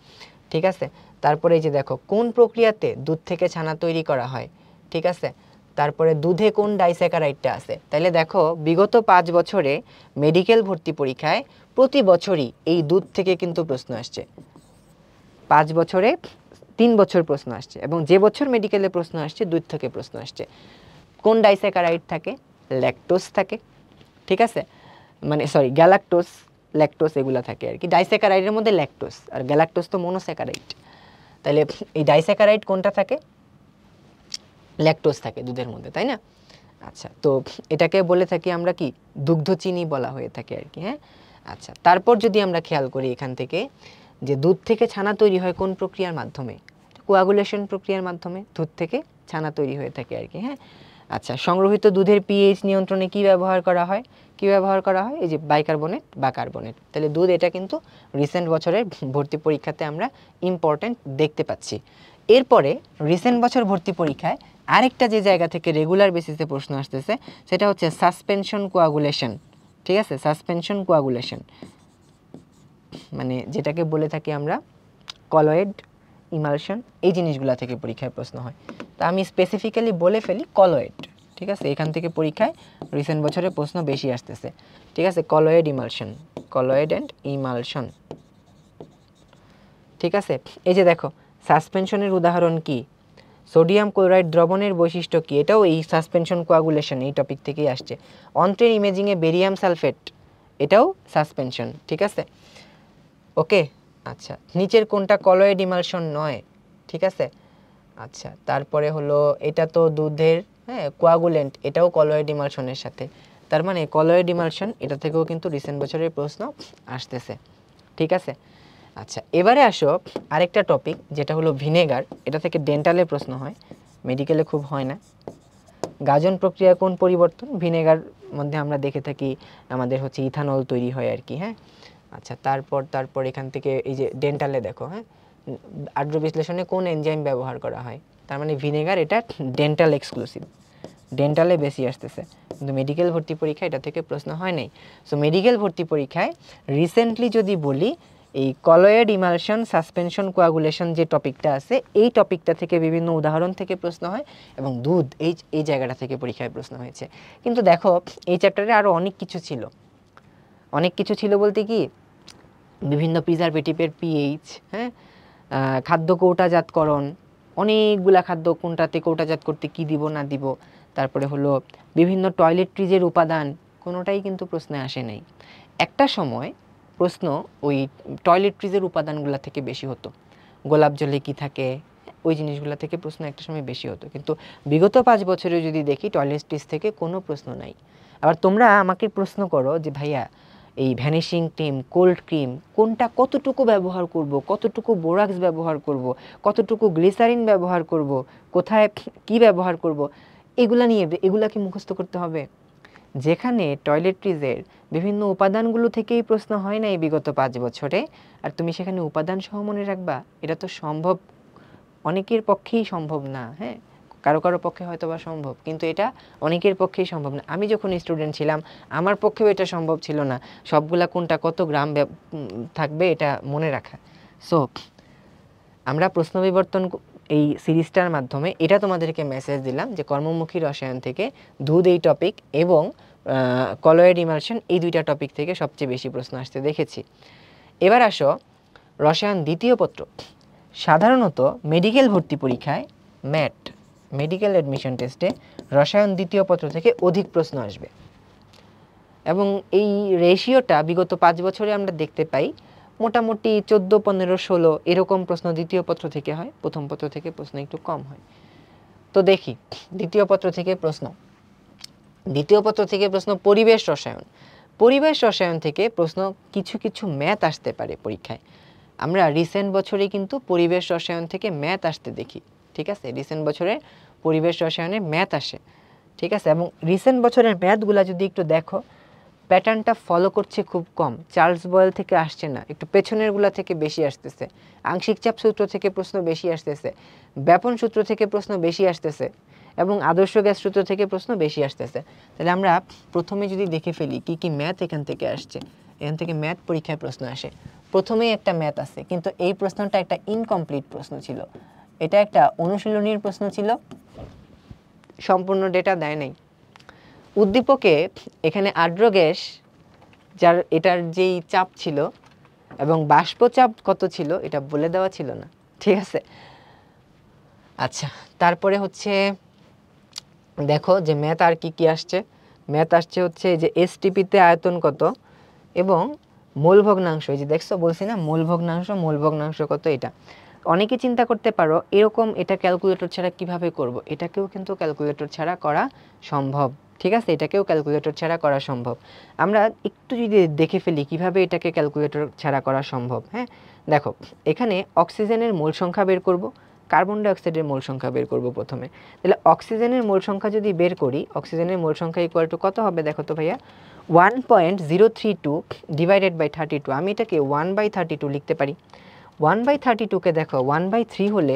ঠিক আছে, তারপরে এই যে দেখো কোন প্রক্রিয়াতে দুধ থেকে ছানা তৈরি করা হয়। ঠিক আছে, তারপরে দুধে কোন ডাইস্যাকারাইডটা আছে। তাহলে দেখো বিগত 5 বছরে মেডিকেল ভর্তি পরীক্ষায় প্রতি বছরই এই দুধ থেকে কিন্তু প্রশ্ন আসছে। 5 বছরে 3 বছর প্রশ্ন আসছে, এবং যে বছর মেডিকেলে প্রশ্ন আসছে দুধ থেকে প্রশ্ন আসছে। কোন ডাইস্যাকারাইড থাকে? ল্যাকটোজ থাকে। ঠিক আছে, মানে সরি গ্যালাক্টোজ, ল্যাকটোজ এগুলা থাকে আর কি। ডাইস্যাকারাইডের মধ্যে ল্যাকটোজ আর গ্যালাক্টোজ তো মনোস্যাকারাইড। তাহলে এই ডাইস্যাকারাইড কোনটা থাকে? ল্যাকটোজ থাকে দুধের মধ্যে, তাই না? আচ্ছা, তো এটাকে বলে থাকি আমরা কি দুগ্ধ চিনি বলা হয়ে থাকে আর কি। হ্যাঁ, আচ্ছা, তারপর যদি আমরা খেয়াল করি এখান থেকে যে দুধ থেকে ছানা তৈরি হয় কোন প্রক্রিয়ার মাধ্যমে? কোয়াগুলেশন প্রক্রিয়ার মাধ্যমে দুধ থেকে ছানা তৈরি হয়ে থাকে আর কি। হ্যাঁ, আচ্ছা, সংগ্রহিত দুধের পিএইচ নিয়ন্ত্রণে কি ব্যবহার করা হয়? কি ব্যবহার করা হয়? এই যে বাইকার্বনেট বা কার্বনেট। তাহলে দুধ এটা কিন্তু রিসেন্ট বছরের ভর্তি পরীক্ষাতে আমরা ইম্পর্টেন্ট দেখতে পাচ্ছি। এরপরে রিসেন্ট বছর ভর্তি পরীক্ষায় আরেকটা যে জায়গা থেকে রেগুলার বেসিসে প্রশ্ন আসতেছে সেটা হচ্ছে সাসপেনশন কোয়াগুলেশন। ঠিক আছে, সাসপেনশন কোয়াগুলেশন মানে যেটাকে বলে থাকি আমরা কলয়েড ইমালশন, এই জিনিসগুলা থেকে পরীক্ষায় প্রশ্ন হয়। তা আমি স্পেসিফিক্যালি বলে ফেলি কলয়েড। ঠিক আছে, এখান থেকে পরীক্ষায় রিসেন্ট বছরে প্রশ্ন বেশি আসতেছে। ঠিক আছে, colloid emulsion, colloid and emulsion. ঠিক আছে, এই যে দেখো সাসপেনশনের উদাহরণ কি? সোডিয়াম ক্লোরাইড দ্রবণের বৈশিষ্ট্য কি, এটাও এই সাসপেনশন কোয়াগুলেশন এই টপিক থেকেই আসছে। অন্ত্রের ইমেজিংয়ে বেরিয়াম সালফেট, এটাও সাসপেনশন, ঠিক আছে। ওকে, আচ্ছা, নিচের কোনটা কলয়েড ইমালশন নয়, ঠিক আছে। আচ্ছা, তারপরে হলো এটা তো দুধের, হ্যাঁ, কোয়াগুলেন্ট, এটাও কলয়েড ইমালশনের সাথে, তার মানে কলয়েড ইমালশন, এটা থেকেও কিন্তু রিসেন্ট বছরের প্রশ্ন আসতেছে, ঠিক আছে। আচ্ছা, এবারে আসো আরেকটা টপিক, যেটা হলো ভিনেগার। এটা থেকে ডেন্টালে প্রশ্ন হয়, মেডিকেলে খুব হয় না। গাজন প্রক্রিয়া কোন পরিবর্তন, ভিনেগার মধ্যে আমরা দেখে থাকি আমাদের হচ্ছে ইথানল তৈরি হয় আর কি, হ্যাঁ। আচ্ছা, তারপর এখান থেকে এই যে ডেন্টালে দেখো, হ্যাঁ, আর্দ্র বিশ্লেষণে কোন এনজাইম ব্যবহার করা হয়, তার মানে ভিনেগার, এটা ডেন্টাল এক্সক্লুসিভ, ডেন্টালে বেশি আসতেছে, কিন্তু মেডিকেল ভর্তি পরীক্ষা এটা থেকে প্রশ্ন হয় নাই। সো মেডিকেল ভর্তি পরীক্ষায় রিসেন্টলি যদি বলি, এই কলয়েড ইমালশন সাসপেনশন কোয়াগুলেশন যে টপিকটা আছে, এই টপিকটা থেকে বিভিন্ন উদাহরণ থেকে প্রশ্ন হয়, এবং দুধ এই জায়গাটা থেকে পরীক্ষায় প্রশ্ন হয়েছে। কিন্তু দেখো এই চ্যাপ্টারে আরও অনেক কিছু ছিল, অনেক কিছু ছিল বলতে কি, বিভিন্ন প্রিজারভেটিভের পিএইচ, হ্যাঁ, খাদ্য কৌটাজাতকরণ, অনেকগুলা খাদ্য কোনটাতে কৌটাজাত করতে কি দিব না দিব, তারপরে হলো বিভিন্ন টয়লেট্রিজের উপাদান, কোনোটাই কিন্তু প্রশ্নে আসে নাই। একটা সময় প্রশ্ন ওই টয়লেট্রিজের উপাদানগুলো থেকে বেশি হতো, গোলাপ জলে কি থাকে, ওই জিনিসগুলো থেকে প্রশ্ন একটা সময় বেশি হতো, কিন্তু বিগত 5 বছরে যদি দেখি টয়লেট্রিজ থেকে কোনো প্রশ্ন নাই। আবার তোমরা আমাকে প্রশ্ন করো যে ভাইয়া এই ভ্যানিশিং ক্রিম, কোল্ড ক্রিম কোনটা কতটুকু ব্যবহার করব, কতটুকু বোরাক্স ব্যবহার করব, কতটুকু গ্লিসারিন ব্যবহার করব, কোথায় কি ব্যবহার করব, এগুলা নিয়ে এগুলা কি মুখস্থ করতে হবে? যেখানে টয়লেট্রিজের বিভিন্ন উপাদানগুলো থেকেই প্রশ্ন হয় না এই বিগত 5 বছরে, আর তুমি সেখানে উপাদান সহ মনে রাখবা, এটা তো সম্ভব, অনেকের পক্ষেই সম্ভব না, হ্যাঁ, কারো কারো পক্ষে হয়তো বা সম্ভব, কিন্তু এটা অনেকের পক্ষেই সম্ভব না। আমি যখন স্টুডেন্ট ছিলাম আমার পক্ষেও এটা সম্ভব ছিল না, সবগুলা কোনটা কত গ্রাম থাকবে এটা মনে রাখা। সো আমরা প্রশ্ন বিবর্তন এই সিরিজটার মাধ্যমে এটা তোমাদেরকে মেসেজ দিলাম যে কর্মমুখী রসায়ন থেকে দুধ এই টপিক এবং কলয়েড ইমালশন এই দুইটা টপিক থেকে সবচেয়ে বেশি প্রশ্ন আসতে দেখেছি। এবার আসো রসায়ন দ্বিতীয় পত্র। সাধারণত মেডিকেল ভর্তি পরীক্ষায় ম্যাট, মেডিকেল অ্যাডমিশন টেস্টে রসায়ন দ্বিতীয় পত্র থেকে অধিক প্রশ্ন আসবে, এবং এই রেশিওটা বিগত 5 বছরে আমরা দেখতে পাই মোটামুটি 14, 15, 16 এরকম প্রশ্ন দ্বিতীয় পত্র থেকে হয়, প্রথম পত্র থেকে প্রশ্ন একটু কম হয়। তো দেখি দ্বিতীয় পত্র থেকে প্রশ্ন, দ্বিতীয় পত্র থেকে প্রশ্ন পরিবেশ রসায়ন। পরিবেশ রসায়ন থেকে প্রশ্ন কিছু কিছু ম্যাথ আসতে পারে পরীক্ষায়। আমরা রিসেন্ট বছরে কিন্তু পরিবেশ রসায়ন থেকে ম্যাথ আসতে দেখি, ঠিক আছে, রিসেন্ট বছরে পরিবেশ রসায়নে ম্যাথ আসে, ঠিক আছে। এবং রিসেন্ট বছরের ম্যাথগুলা যদি একটু দেখো, প্যাটার্নটা ফলো করছে খুব কম, চার্লস বয়েল থেকে আসছে না, একটু পেছনেরগুলা থেকে বেশি আসতেছে, আংশিক চাপ সূত্র থেকে প্রশ্ন বেশি আসতেছে, ব্যাপন সূত্র থেকে প্রশ্ন বেশি আসতেছে, এবং আদর্শ গ্যাস সূত্র থেকে প্রশ্ন বেশি আসতেছে। তাহলে আমরা প্রথমে যদি দেখে ফেলি কি কি ম্যাথ এখান থেকে আসছে, এখান থেকে ম্যাথ পরীক্ষায় প্রশ্ন আসে। প্রথমেই একটা ম্যাথ আছে, কিন্তু এই প্রশ্নটা একটা ইনকমপ্লিট প্রশ্ন ছিল, এটা একটা অনুশীলনীর প্রশ্ন ছিল, সম্পূর্ণ ডেটা দেয় নাই। উদ্দীপকে এখানে আর্দ্র গ্যাস যার এটার যেই চাপ ছিল এবং বাষ্প চাপ কত ছিল এটা বলে দেওয়া ছিল না, ঠিক আছে। আচ্ছা, তারপরে হচ্ছে দেখো যে ম্যাথ আর কি কি আসছে, ম্যাথ আসছে হচ্ছে যে এসটিপিতে আয়তন কত এবং মোল ভগ্নাংশ, এই যে দেখছো বলছি না মোল ভগ্নাংশ কত, এটা অনেকে চিন্তা করতে পারো এরকম এটা ক্যালকুলেটর ছাড়া কিভাবে করব, এটাকেও কিন্তু ক্যালকুলেটর ছাড়া করা সম্ভব, ঠিক আছে, এটাকেও ক্যালকুলেটর ছাড়া করা সম্ভব। আমরা একটু যদি দেখে ফেলি কিভাবে এটাকে ক্যালকুলেটর ছাড়া করা সম্ভব, হ্যাঁ, দেখো এখানে অক্সিজেনের মোল সংখ্যা বের করব, কার্বন ডাইঅক্সাইডের মোল সংখ্যা বের করব প্রথমে। তাহলে অক্সিজেনের মোল সংখ্যা যদি বের করি, অক্সিজেনের মোল সংখ্যা ইকুয়াল টু কত হবে দেখো তো ভাইয়া, 1.032 ডিভাইডেড বাই 32, আমি এটাকে 1/32 লিখতে পারি। 1/32কে দেখো 1/3 হলে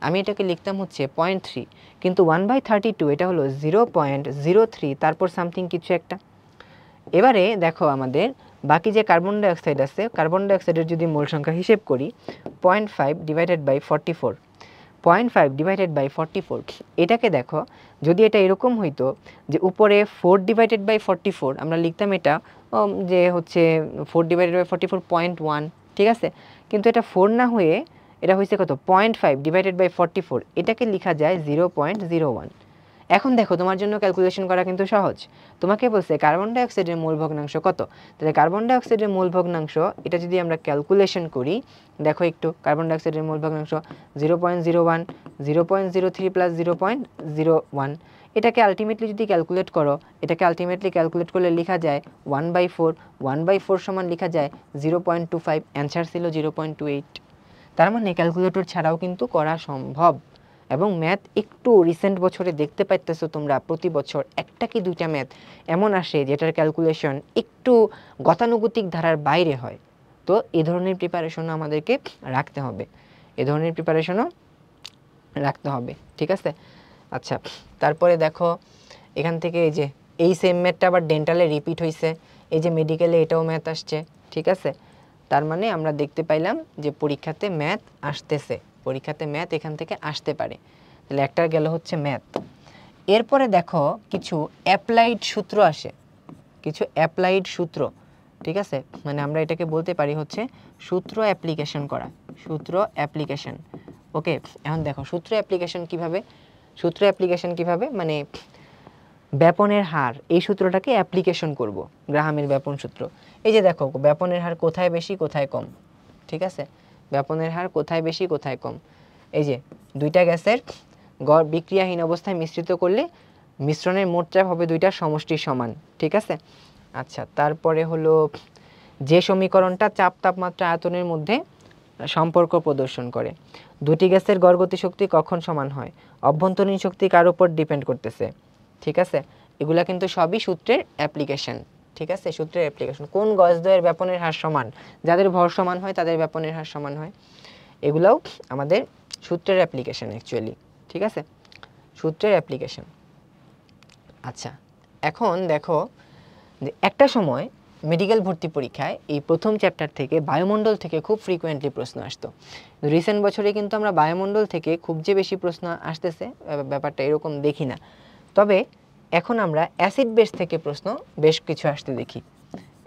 আমি এটাকে লিখতাম হচ্ছে 0.3, কিন্তু 1/32 এটা হলো 0.03, তারপর সামথিং কিছু একটা। এবারে দেখো আমাদের বাকি যে কার্বন ডাইঅক্সাইড আছে, কার্বন ডাইঅক্সাইডের যদি মোল সংখ্যা হিসেব করি 0.5 ডিভাইডেড বাই 44, 0.5 ডিভাইডেড বাই 44, এটাকে দেখো যদি এটা এরকম হইতো যে উপরে 4 ডিভাইডেড বাই 44, আমরা লিখতাম এটা যে হচ্ছে 4 ডিভাইডেড বাই 44 0.1, ঠিক আছে, কিন্তু এটা 4 না হয়ে এটা হয়েছে কত 0.5 ডিভাইডেড বাই 44, এটাকে লেখা যায় 0.01। এখন দেখো তোমার জন্য ক্যালকুলেশন করা কিন্তু সহজ। তোমাকে বলছে কার্বন ডাইঅক্সাইডের মোল ভগ্নাংশ কত, তাহলে কার্বন ডাইঅক্সাইডের মোল ভগ্নাংশ এটা যদি আমরা ক্যালকুলেশন করি, দেখো একটু কার্বন ডাইঅক্সাইডের মোল ভগ্নাংশ 0.01, 0.03 প্লাস 0.01, এটাকে আলটিমেটলি যদি ক্যালকুলেট করো, এটাকে আলটিমেটলি ক্যালকুলেট করলে লেখা যায় 1/4, 1/4 সমান লেখা যায় 0.25, অ্যান্সার ছিল 0.28। তার মানে ক্যালকুলেটর ছাড়াও কিন্তু করা সম্ভব। এবং ম্যাথ একটু রিসেন্ট বছরে দেখতে পাইতেছো তোমরা প্রতি বছর একটা কি দুইটা ম্যাথ এমন আসে যেটার ক্যালকুলেশন একটু গতানুগতিক ধারার বাইরে হয়। তো এই ধরনের প্রিপারেশনও আমাদেরকে রাখতে হবে, ঠিক আছে। আচ্ছা, তারপরে দেখো এখান থেকে এই যে এই সেম ম্যাথটা আবার ডেন্টালে রিপিট হয়েছে, এই যে মেডিকেলে এটাও ম্যাথ আসছে, ঠিক আছে। তার মানে আমরা দেখতে পাইলাম যে পরীক্ষাতে ম্যাথ আসতেছে, এখান থেকে আসতে পারে। তাহলে একটা গেল হচ্ছে ম্যাথ। এরপরে দেখো কিছু অ্যাপ্লাইড সূত্র আসে, ঠিক আছে। মানে আমরা এটাকে বলতে পারি হচ্ছে সূত্র অ্যাপ্লিকেশন করা, ওকে। এখন দেখো সূত্র অ্যাপ্লিকেশন কিভাবে, মানে ব্যাপনের হার, এই সূত্রটাকে অ্যাপ্লিকেশন করব, গ্রাহামের ব্যাপন সূত্র। এই যে দেখো ব্যাপনের হার কোথায় বেশি কোথায় কম, ঠিক আছে, ব্যাপনের হার কোথায় বেশি কোথায় কম। এই যে দুইটা গ্যাসের গড় বিক্রিয়াহীন অবস্থায় মিশ্রিত করলে মিশ্রণের মোট চাপ হবে দুইটার সমষ্টির সমান, ঠিক আছে। আচ্ছা, তারপরে হলো যে সমীকরণটা চাপ তাপমাত্রা আয়তনের মধ্যে সম্পর্ক প্রদর্শন করে, দুটি গ্যাসের গড় গতিশক্তি কখন সমান হয়, অভ্যন্তরীণ শক্তি কার উপর ডিপেন্ড করতেছে, ঠিক আছে। এগুলা কিন্তু সবই সূত্রের অ্যাপ্লিকেশন, ঠিক আছে, সূত্রের অ্যাপ্লিকেশন। কোন গজদ্বয়ের ব্যাপনের হার সমান, যাদের ভর সমান হয় তাদের ব্যাপনের হার সমান হয়, এগুলাও আমাদের সূত্রের অ্যাপ্লিকেশন অ্যাকচুয়ালি, ঠিক আছে, সূত্রের অ্যাপ্লিকেশন। আচ্ছা, এখন দেখো যে একটা সময় মেডিকেল ভর্তি পরীক্ষায় এই প্রথম চ্যাপ্টার থেকে বায়ুমণ্ডল থেকে খুব ফ্রিকোয়েন্টলি প্রশ্ন আসতো। রিসেন্ট বছরে কিন্তু আমরা বায়ুমণ্ডল থেকে খুব যে বেশি প্রশ্ন আসতেছে ব্যাপারটা এরকম দেখি না। তবে এখন আমরা অ্যাসিড বেস থেকে প্রশ্ন বেশ কিছু আসতে দেখি।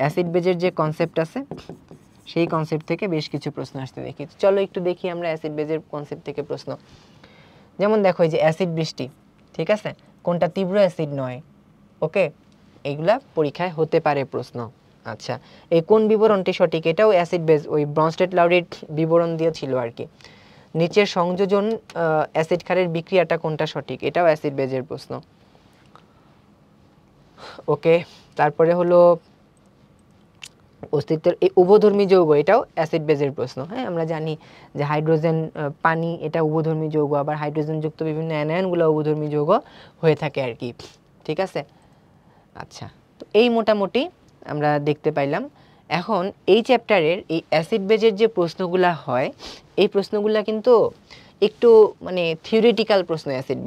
অ্যাসিড বেজের যে কনসেপ্ট আছে সেই কনসেপ্ট থেকে বেশ কিছু প্রশ্ন আসতে দেখি। চলো একটু দেখি আমরা অ্যাসিড বেজের কনসেপ্ট থেকে প্রশ্ন। যেমন দেখো এই যে অ্যাসিড বৃষ্টি, ঠিক আছে, কোনটা তীব্র অ্যাসিড নয়, ওকে, এইগুলা পরীক্ষায় হতে পারে প্রশ্ন। আচ্ছা, এই কোন বিবরণটি সঠিক, এটাও অ্যাসিড বেজ, ওই ব্রনস্টেড-লাউরির বিবরণ দিয়েছিল আর কি। নিচের সংযোজন অ্যাসিড ক্ষারের বিক্রিয়াটা কোনটা সঠিক, এটাও অ্যাসিড বেজের প্রশ্ন, ওকে। তারপরে হলো অস্তিত্বের এই উভধর্মী যৌগ, এটাও অ্যাসিড বেজের প্রশ্ন। হ্যাঁ, আমরা জানি যে হাইড্রোজেন পানি এটা উভধর্মী যৌগ, আবার হাইড্রোজেনযুক্ত বিভিন্ন অ্যানায়নগুলো উভধর্মী যৌগ হয়ে থাকে আর কি, ঠিক আছে। আচ্ছা, তো এই মোটামুটি আমরা দেখতে পাইলাম। এখন এই চ্যাপ্টারের এই অ্যাসিড বেজের যে প্রশ্নগুলা হয়, এই প্রশ্নগুলা কিন্তু একটু মানে থিওরিটিক্যাল প্রশ্ন। অ্যাসিড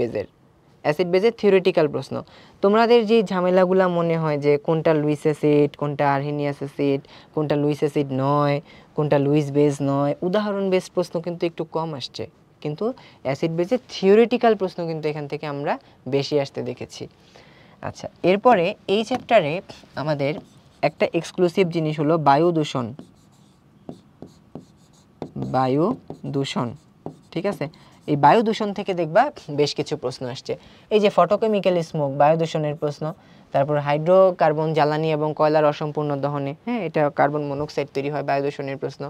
বেজের থিওরিটিক্যাল প্রশ্ন। তোমাদের যে ঝামেলাগুলা মনে হয় যে কোনটা লুইস অ্যাসিড, কোনটা আর্হেনিয়াস অ্যাসিড, কোনটা লুইস অ্যাসিড নয়, কোনটা লুইস বেজ নয়, উদাহরণ বেস প্রশ্ন কিন্তু একটু কম আসছে, কিন্তু অ্যাসিড বেজের থিওরিটিক্যাল প্রশ্ন কিন্তু এখান থেকে আমরা বেশি আসতে দেখেছি। আচ্ছা, এরপরে এই চ্যাপ্টারে আমাদের একটা এক্সক্লুসিভ জিনিস হলো বায়ু দূষণ, ঠিক আছে। এই বায়ু দূষণ থেকে দেখবা বেশ কিছু প্রশ্ন আসছে। এই যে ফটোকেমিক্যাল স্মোক, বায়ু দূষণের প্রশ্ন। তারপর হাইড্রোকার্বন জ্বালানি এবং কয়লার অসম্পূর্ণ দহনে, হ্যাঁ, এটা কার্বন মনোক্সাইড তৈরি হয়, বায়ু দূষণের প্রশ্ন।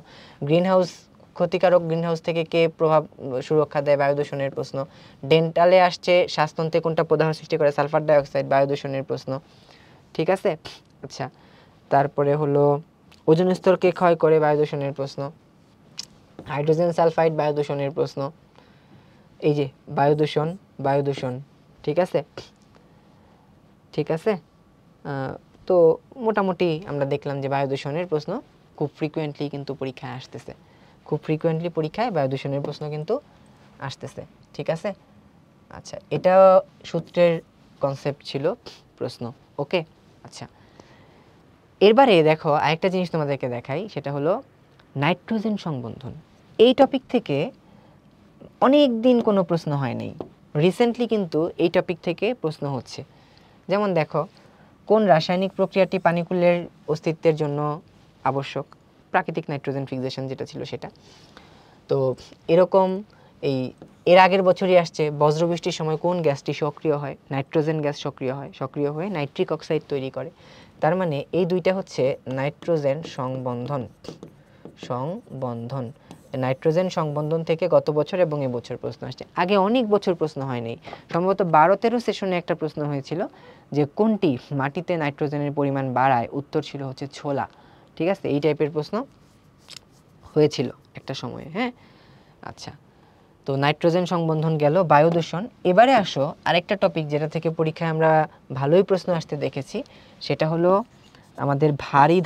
ক্ষতিকারক গ্রিনহাউস থেকে কে প্রভাব সুরক্ষা দেয়, বায়ু দূষণের প্রশ্ন। ডেন্টালে আসছে শ্বাসতন্ত্রে কোনটা প্রদাহ সৃষ্টি করে, সালফার ডাইঅক্সাইড, বায়ু দূষণের প্রশ্ন, ঠিক আছে। আচ্ছা, তারপরে হলো ওজোন স্তরকে ক্ষয় করে, বায়ু দূষণের প্রশ্ন। হাইড্রোজেন সালফাইড, বায়ু দূষণের প্রশ্ন। এই যে বায়ু দূষণ, ঠিক আছে। তো মোটামুটি আমরা দেখলাম যে বায়ু দূষণের প্রশ্ন খুব ফ্রিকোয়েন্টলি কিন্তু পরীক্ষায় আসতেছে, বায়ু দূষণের প্রশ্ন কিন্তু আসতেছে, ঠিক আছে। আচ্ছা, এটা সূত্রের কনসেপ্ট ছিল প্রশ্ন, ওকে। আচ্ছা, এরবারে দেখো আরেকটা জিনিস তোমাদেরকে দেখাই, সেটা হলো নাইট্রোজেন সংবন্ধন। এই টপিক থেকে অনেক দিন কোনো প্রশ্ন হয়নি, রিসেন্টলি কিন্তু এই টপিক থেকে প্রশ্ন হচ্ছে। যেমন দেখো, কোন রাসায়নিক প্রক্রিয়াটি পানিকুলের অস্তিত্বের জন্য আবশ্যক, প্রাকৃতিক নাইট্রোজেন ফিক্সেশন যেটা ছিল সেটা। তো এরকম এর আগের বছরই আসছে, বজ্রবৃষ্টির সময় কোন গ্যাসটি সক্রিয় হয়? নাইট্রোজেন গ্যাস সক্রিয় হয়ে নাইট্রিক অক্সাইড তৈরি করে। তার মানে এই দুইটা হচ্ছে নাইট্রোজেন সংবন্ধন। নাইট্রোজেন সংবন্ধন থেকে গত বছর এবং এবছর প্রশ্ন আসছে। আগে অনেক বছর প্রশ্ন হয়নি, সম্ভবত 12-13 সেশনে একটা প্রশ্ন হয়েছিল যে কোনটি মাটিতে নাইট্রোজেনের পরিমাণ বাড়ায়? উত্তর ছিল হচ্ছে ছোলা। ঠিক আছে, এই টাইপের প্রশ্ন হয়েছিল একটা সময়ে। হ্যাঁ, আচ্ছা, তো নাইট্রোজেন সংবন্ধন গেল। বায়ু দূষণ। এবারে আসো আরেকটা টপিক যেটা থেকে পরীক্ষায় আমরা ভালোই প্রশ্ন আসতে দেখেছি, সেটা হলো আমাদের ভারী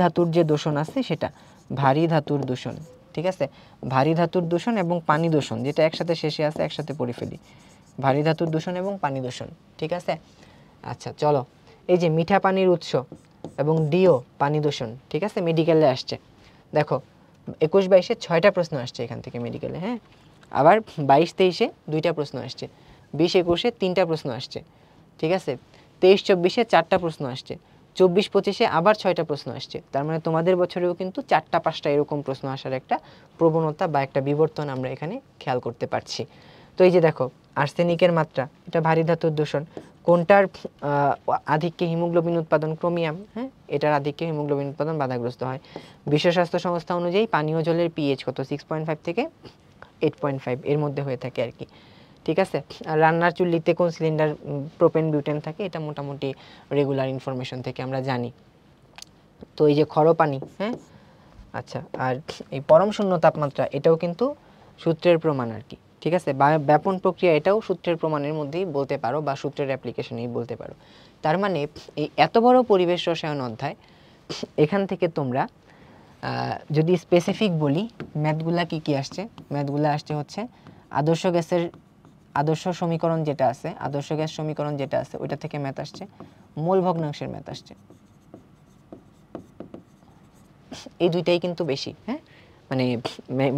ধাতুর যে দূষণ আছে সেটা, ভারী ধাতুর দূষণ। ঠিক আছে, ভারী ধাতুর দূষণ এবং পানি দূষণ, যেটা একসাথে শেষে আছে, একসাথে পড়ে ফেলি, ভারী ধাতুর দূষণ এবং পানি দূষণ। ঠিক আছে, আচ্ছা চলো, এই যে মিঠা পানির উৎস এবং ডিও পানি দূষণ। ঠিক আছে, মেডিকেলে আসছে। দেখো 21-22-এ 6টা প্রশ্ন আসছে এখান থেকে মেডিকেলে। হ্যাঁ, আবার 22-23-এ 2টা প্রশ্ন আসছে, 20-21-এ 3টা প্রশ্ন আসছে। ঠিক আছে, 23-24-এ 4টা প্রশ্ন আসছে, 24-25-এ আবার 6টা প্রশ্ন আসছে। তার মানে তোমাদের বছরেও কিন্তু 4টা-5টা এরকম প্রশ্ন আসার একটা প্রবণতা বা একটা বিবর্তন আমরা এখানে খেয়াল করতে পারছি। তো এই যে দেখো, আর্সেনিকের মাত্রা, এটা ভারী ধাতুর দূষণ। কোনটার আধিক্যে হিমোগ্লোবিন উৎপাদন? ক্রোমিয়াম। হ্যাঁ, এটার আধিক্যে হিমোগ্লোবিন উৎপাদন বাধাগ্রস্ত হয়। বিশ্ব স্বাস্থ্য সংস্থা অনুযায়ী পানীয় জলের পিএইচ কত? 6.5 থেকে 8.5 এর মধ্যে হয়ে থাকে আর কি। ঠিক আছে, আর রান্নার চুল্লিতে কোন সিলিন্ডার প্রোপেন বিউটেন থাকে? এটা মোটামুটি রেগুলার ইনফরমেশন থেকে আমরা জানি। তো এই যে খরো পানি, হ্যাঁ, আচ্ছা, আর এই পরম শূন্য তাপমাত্রা, এটাও কিন্তু সূত্রের প্রমাণ আর কি। ঠিক আছে, ব্যাপন প্রক্রিয়া, এটাও সূত্রের প্রমাণের মধ্যেই বলতে পারো বা সূত্রের অ্যাপ্লিকেশনেই বলতে পারো। তার মানে এই এত বড় পরিবেশ রসায়ন অধ্যায়, এখান থেকে তোমরা যদি স্পেসিফিক বলি, ম্যাথগুলা কি আসছে? ম্যাথগুলা আসছে হচ্ছে আদর্শ সমীকরণ যেটা আছে, আদর্শ গ্যাস সমীকরণ যেটা আছে, ওইটা থেকে ম্যাথ আসছে। মোল ভগ্নাংশের ম্যাথ আসছে। এই দুইটাই কিন্তু বেশি। হ্যাঁ, মানে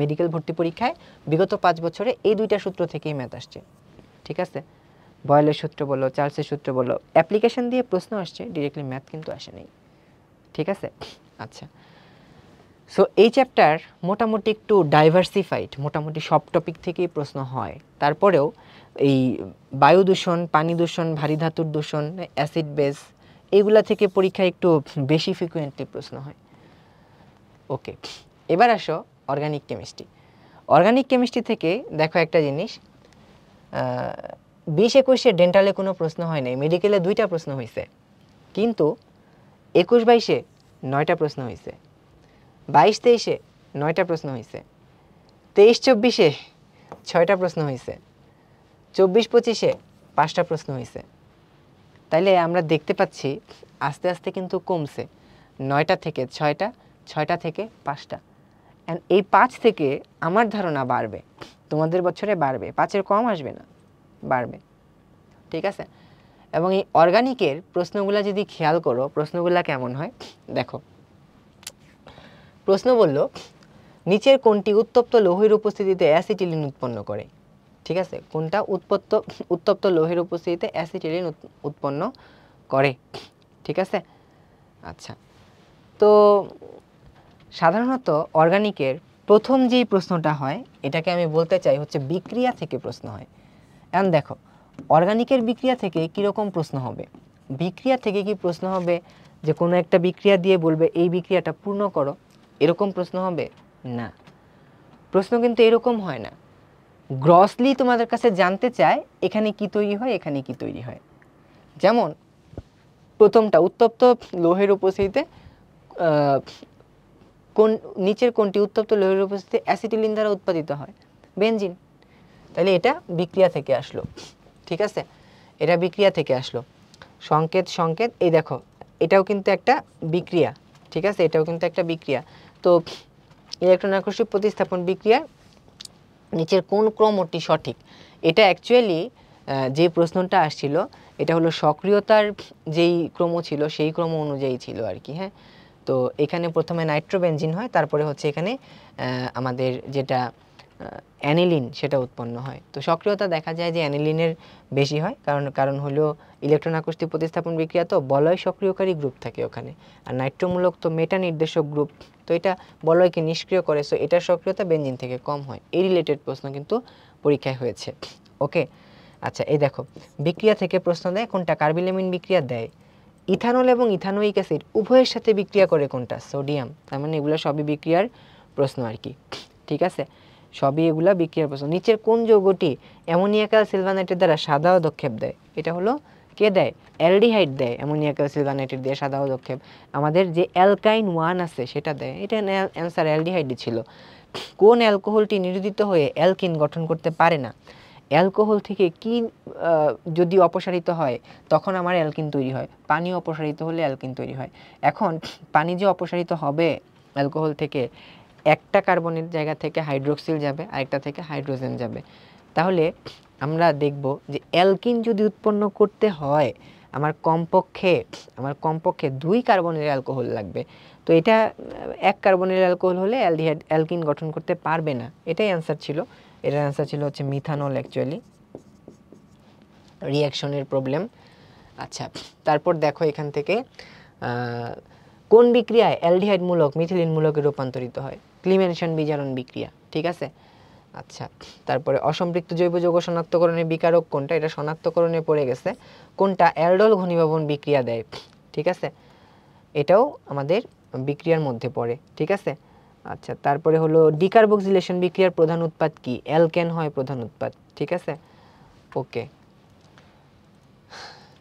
মেডিকেল ভর্তি পরীক্ষায় বিগত 5 বছরে এই দুইটা সূত্র থেকেই ম্যাথ আসছে। ঠিক আছে, বয়েলের সূত্র বলো, চার্লসের সূত্র বলো, অ্যাপ্লিকেশন দিয়ে প্রশ্ন আসছে, ডিরেক্টলি ম্যাথ কিন্তু আসে নাই। ঠিক আছে, আচ্ছা, সো এই চ্যাপ্টার মোটামুটি একটু ডাইভার্সিফাইড, মোটামুটি সব টপিক থেকেই প্রশ্ন হয়। তারপরেও এই বায়ু দূষণ, পানি দূষণ, ভারী ধাতুর দূষণ, অ্যাসিড বেস, এইগুলা থেকে পরীক্ষায় একটু বেশি ফ্রিকুয়েন্টলি প্রশ্ন হয়। ওকে, এবার আসো অর্গানিক কেমিস্ট্রি। অর্গানিক কেমিস্ট্রি থেকে দেখো একটা জিনিস, 20-21-এ ডেন্টালে কোনো প্রশ্ন হয় নাই, মেডিকেলে 2টা প্রশ্ন হয়েছে, কিন্তু 21-22-এ 9টা প্রশ্ন হয়েছে, 22-23-এ 9টা প্রশ্ন হয়েছে, 23-24-এ 6টা প্রশ্ন হয়েছে, 24-25-এ 5টা প্রশ্ন হয়েছে। তাইলে আমরা দেখতে পাচ্ছি আস্তে আস্তে কিন্তু কমছে, 9টা থেকে 6টা, 6টা থেকে 5টা, অ্যান্ড এই 5 থেকে আমার ধারণা বাড়বে, তোমাদের বছরে বাড়বে, 5-এর কম আসবে না, বাড়বে। ঠিক আছে, এবং এই অর্গানিকের প্রশ্নগুলো যদি খেয়াল করো, প্রশ্নগুলো কেমন হয় দেখো। প্রশ্ন বলল, নিচের কোনটি উত্তপ্ত লৌহের উপস্থিতিতে অ্যাসিটিলিন উৎপন্ন করে? ঠিক আছে, কোনটা উত্তপ্ত লৌহের উপস্থিতিতে অ্যাসিটিলিন উৎপন্ন করে? ঠিক আছে, আচ্ছা, তো সাধারণত অর্গানিকের প্রথম যেই প্রশ্নটা হয়, এটাকে আমি বলতে চাই হচ্ছে বিক্রিয়া থেকে প্রশ্ন হয়। এখন দেখো, অর্গানিকের বিক্রিয়া থেকে কীরকম প্রশ্ন হবে? বিক্রিয়া থেকে কি প্রশ্ন হবে যে কোনো একটা বিক্রিয়া দিয়ে বলবে এই বিক্রিয়াটা পূর্ণ করো, এরকম প্রশ্ন হবে না। প্রশ্ন কিন্তু এরকম হয় না, গ্রসলি তোমাদের কাছে জানতে চায় এখানে কি তৈরি হয়, এখানে কি তৈরি হয়। যেমন প্রথমটা, উত্তপ্ত লৌহের উপস্থিতিতে নিচের কোনটি উত্তপ্ত লৌহের উপস্থিতিতে অ্যাসিটিলিন দ্বারা উৎপাদিত হয়? বেনজিন। তাহলে এটা বিক্রিয়া থেকে আসলো। ঠিক আছে, এটা বিক্রিয়া থেকে আসলো। সংকেত, এই দেখো, এটাও কিন্তু একটা বিক্রিয়া। ঠিক আছে, এটাও কিন্তু একটা বিক্রিয়া। তো ইলেকট্রন আকর্ষণ প্রতিস্থাপন বিক্রিয়া নিচের কোন ক্রমটি সঠিক? এটা অ্যাকচুয়ালি যে প্রশ্নটা আসছিল, এটা হলো সক্রিয়তার যেই ক্রম ছিল সেই ক্রম অনুযায়ী ছিল আর কি। হ্যাঁ, তো এখানে প্রথমে নাইট্রোবেনজিন হয়, তারপরে হচ্ছে এখানে আমাদের যেটা অ্যানিলিন সেটা উৎপন্ন হয়। তো সক্রিয়তা দেখা যায় যে অ্যানিলিনের বেশি হয়, কারণ হলো ইলেকট্রন আকস্মিক প্রতিস্থাপন বিক্রিয়া তো বলয় সক্রিয়কারী গ্রুপ থাকে ওখানে, আর নাইট্রোমূলক তো মেটা নির্দেশক গ্রুপ, তো এটা বলয়কে নিষ্ক্রিয় করে, সো এটার সক্রিয়তা বেনজিন থেকে কম হয়। এই রিলেটেড প্রশ্ন কিন্তু পরীক্ষায় হয়েছে। ওকে, আচ্ছা এই দেখো বিক্রিয়া থেকে প্রশ্ন দেয় কোনটা কার্বিলামিন বিক্রিয়া দেয়, ইথানল এবং ইথানোয়িক অ্যাসিড উভয়ের সাথে বিক্রিয়া করে কোনটা, সোডিয়াম। তার মানে এগুলো সবই বিক্রিয়ার প্রশ্ন আর কি, ঠিক আছে, সবই এগুলা বিক্রিয়ার প্রশ্ন। নিচের কোন যৌগটি অ্যামোনিয়াকাল সিলভানাইটের দ্বারা সাদা পদক্ষেপ দেয়, এটা হলো কে দেয়, অ্যালডিহাইড দেয় অ্যামোনিয়াকাল সিলভানাইটের দিয়ে সাদা পদক্ষেপ। আমাদের যে অ্যালকাইন 1 আছে সেটা দেয়, এটা অ্যান্সার অ্যালডিহাইডই ছিল। কোন অ্যালকোহলটি নিরোধিত হয়ে অ্যালকিন গঠন করতে পারে না, অ্যালকোহল থেকে কি যদি অপসারিত হয় তখন আমার অ্যালকিন তৈরি হয়, পানি অপসারিত হলে অ্যালকিন তৈরি হয়। এখন পানি যে অপসারিত হবে অ্যালকোহল থেকে, একটা কার্বনের জায়গা থেকে হাইড্রোক্সিল যাবে, আরেকটা থেকে হাইড্রোজেন যাবে। তাহলে আমরা দেখব যে অ্যালকিন যদি উৎপন্ন করতে হয় আমার কমপক্ষে 2 কার্বনের অ্যালকোহল লাগবে। তো এটা 1 কার্বনের অ্যালকোহল হলে অ্যালকিন গঠন করতে পারবে না, এটাই অ্যান্সার ছিল। এটার অ্যান্সার ছিল হচ্ছে মিথানল, অ্যাকচুয়ালি রিঅ্যাকশনের প্রবলেম। আচ্ছা তারপর দেখো এখান থেকে কোন বিক্রিয়ায় অ্যালডিহাইড মূলক মিথিলিন মূলকে রূপান্তরিত হয়, ক্লিমেনশন বিজারণ বিক্রিয়া, ঠিক আছে। আচ্ছা তারপরে অসম্পৃক্ত জৈব যৌগ শনাক্তকরণের বিকারক কোনটা, এটা শনাক্তকরণে পড়ে গেছে। কোনটা অ্যালডোল ঘনীভবন বিক্রিয়া দেয়, ঠিক আছে, এটাও আমাদের বিক্রিয়ার মধ্যে পড়ে, ঠিক আছে। আচ্ছা তারপরে হলো ডিকার্বক্সিলেশন বিক্রিয়ার প্রধান উৎপাদ কি, অ্যালকেন হয় প্রধান উৎপাদ, ঠিক আছে। ওকে,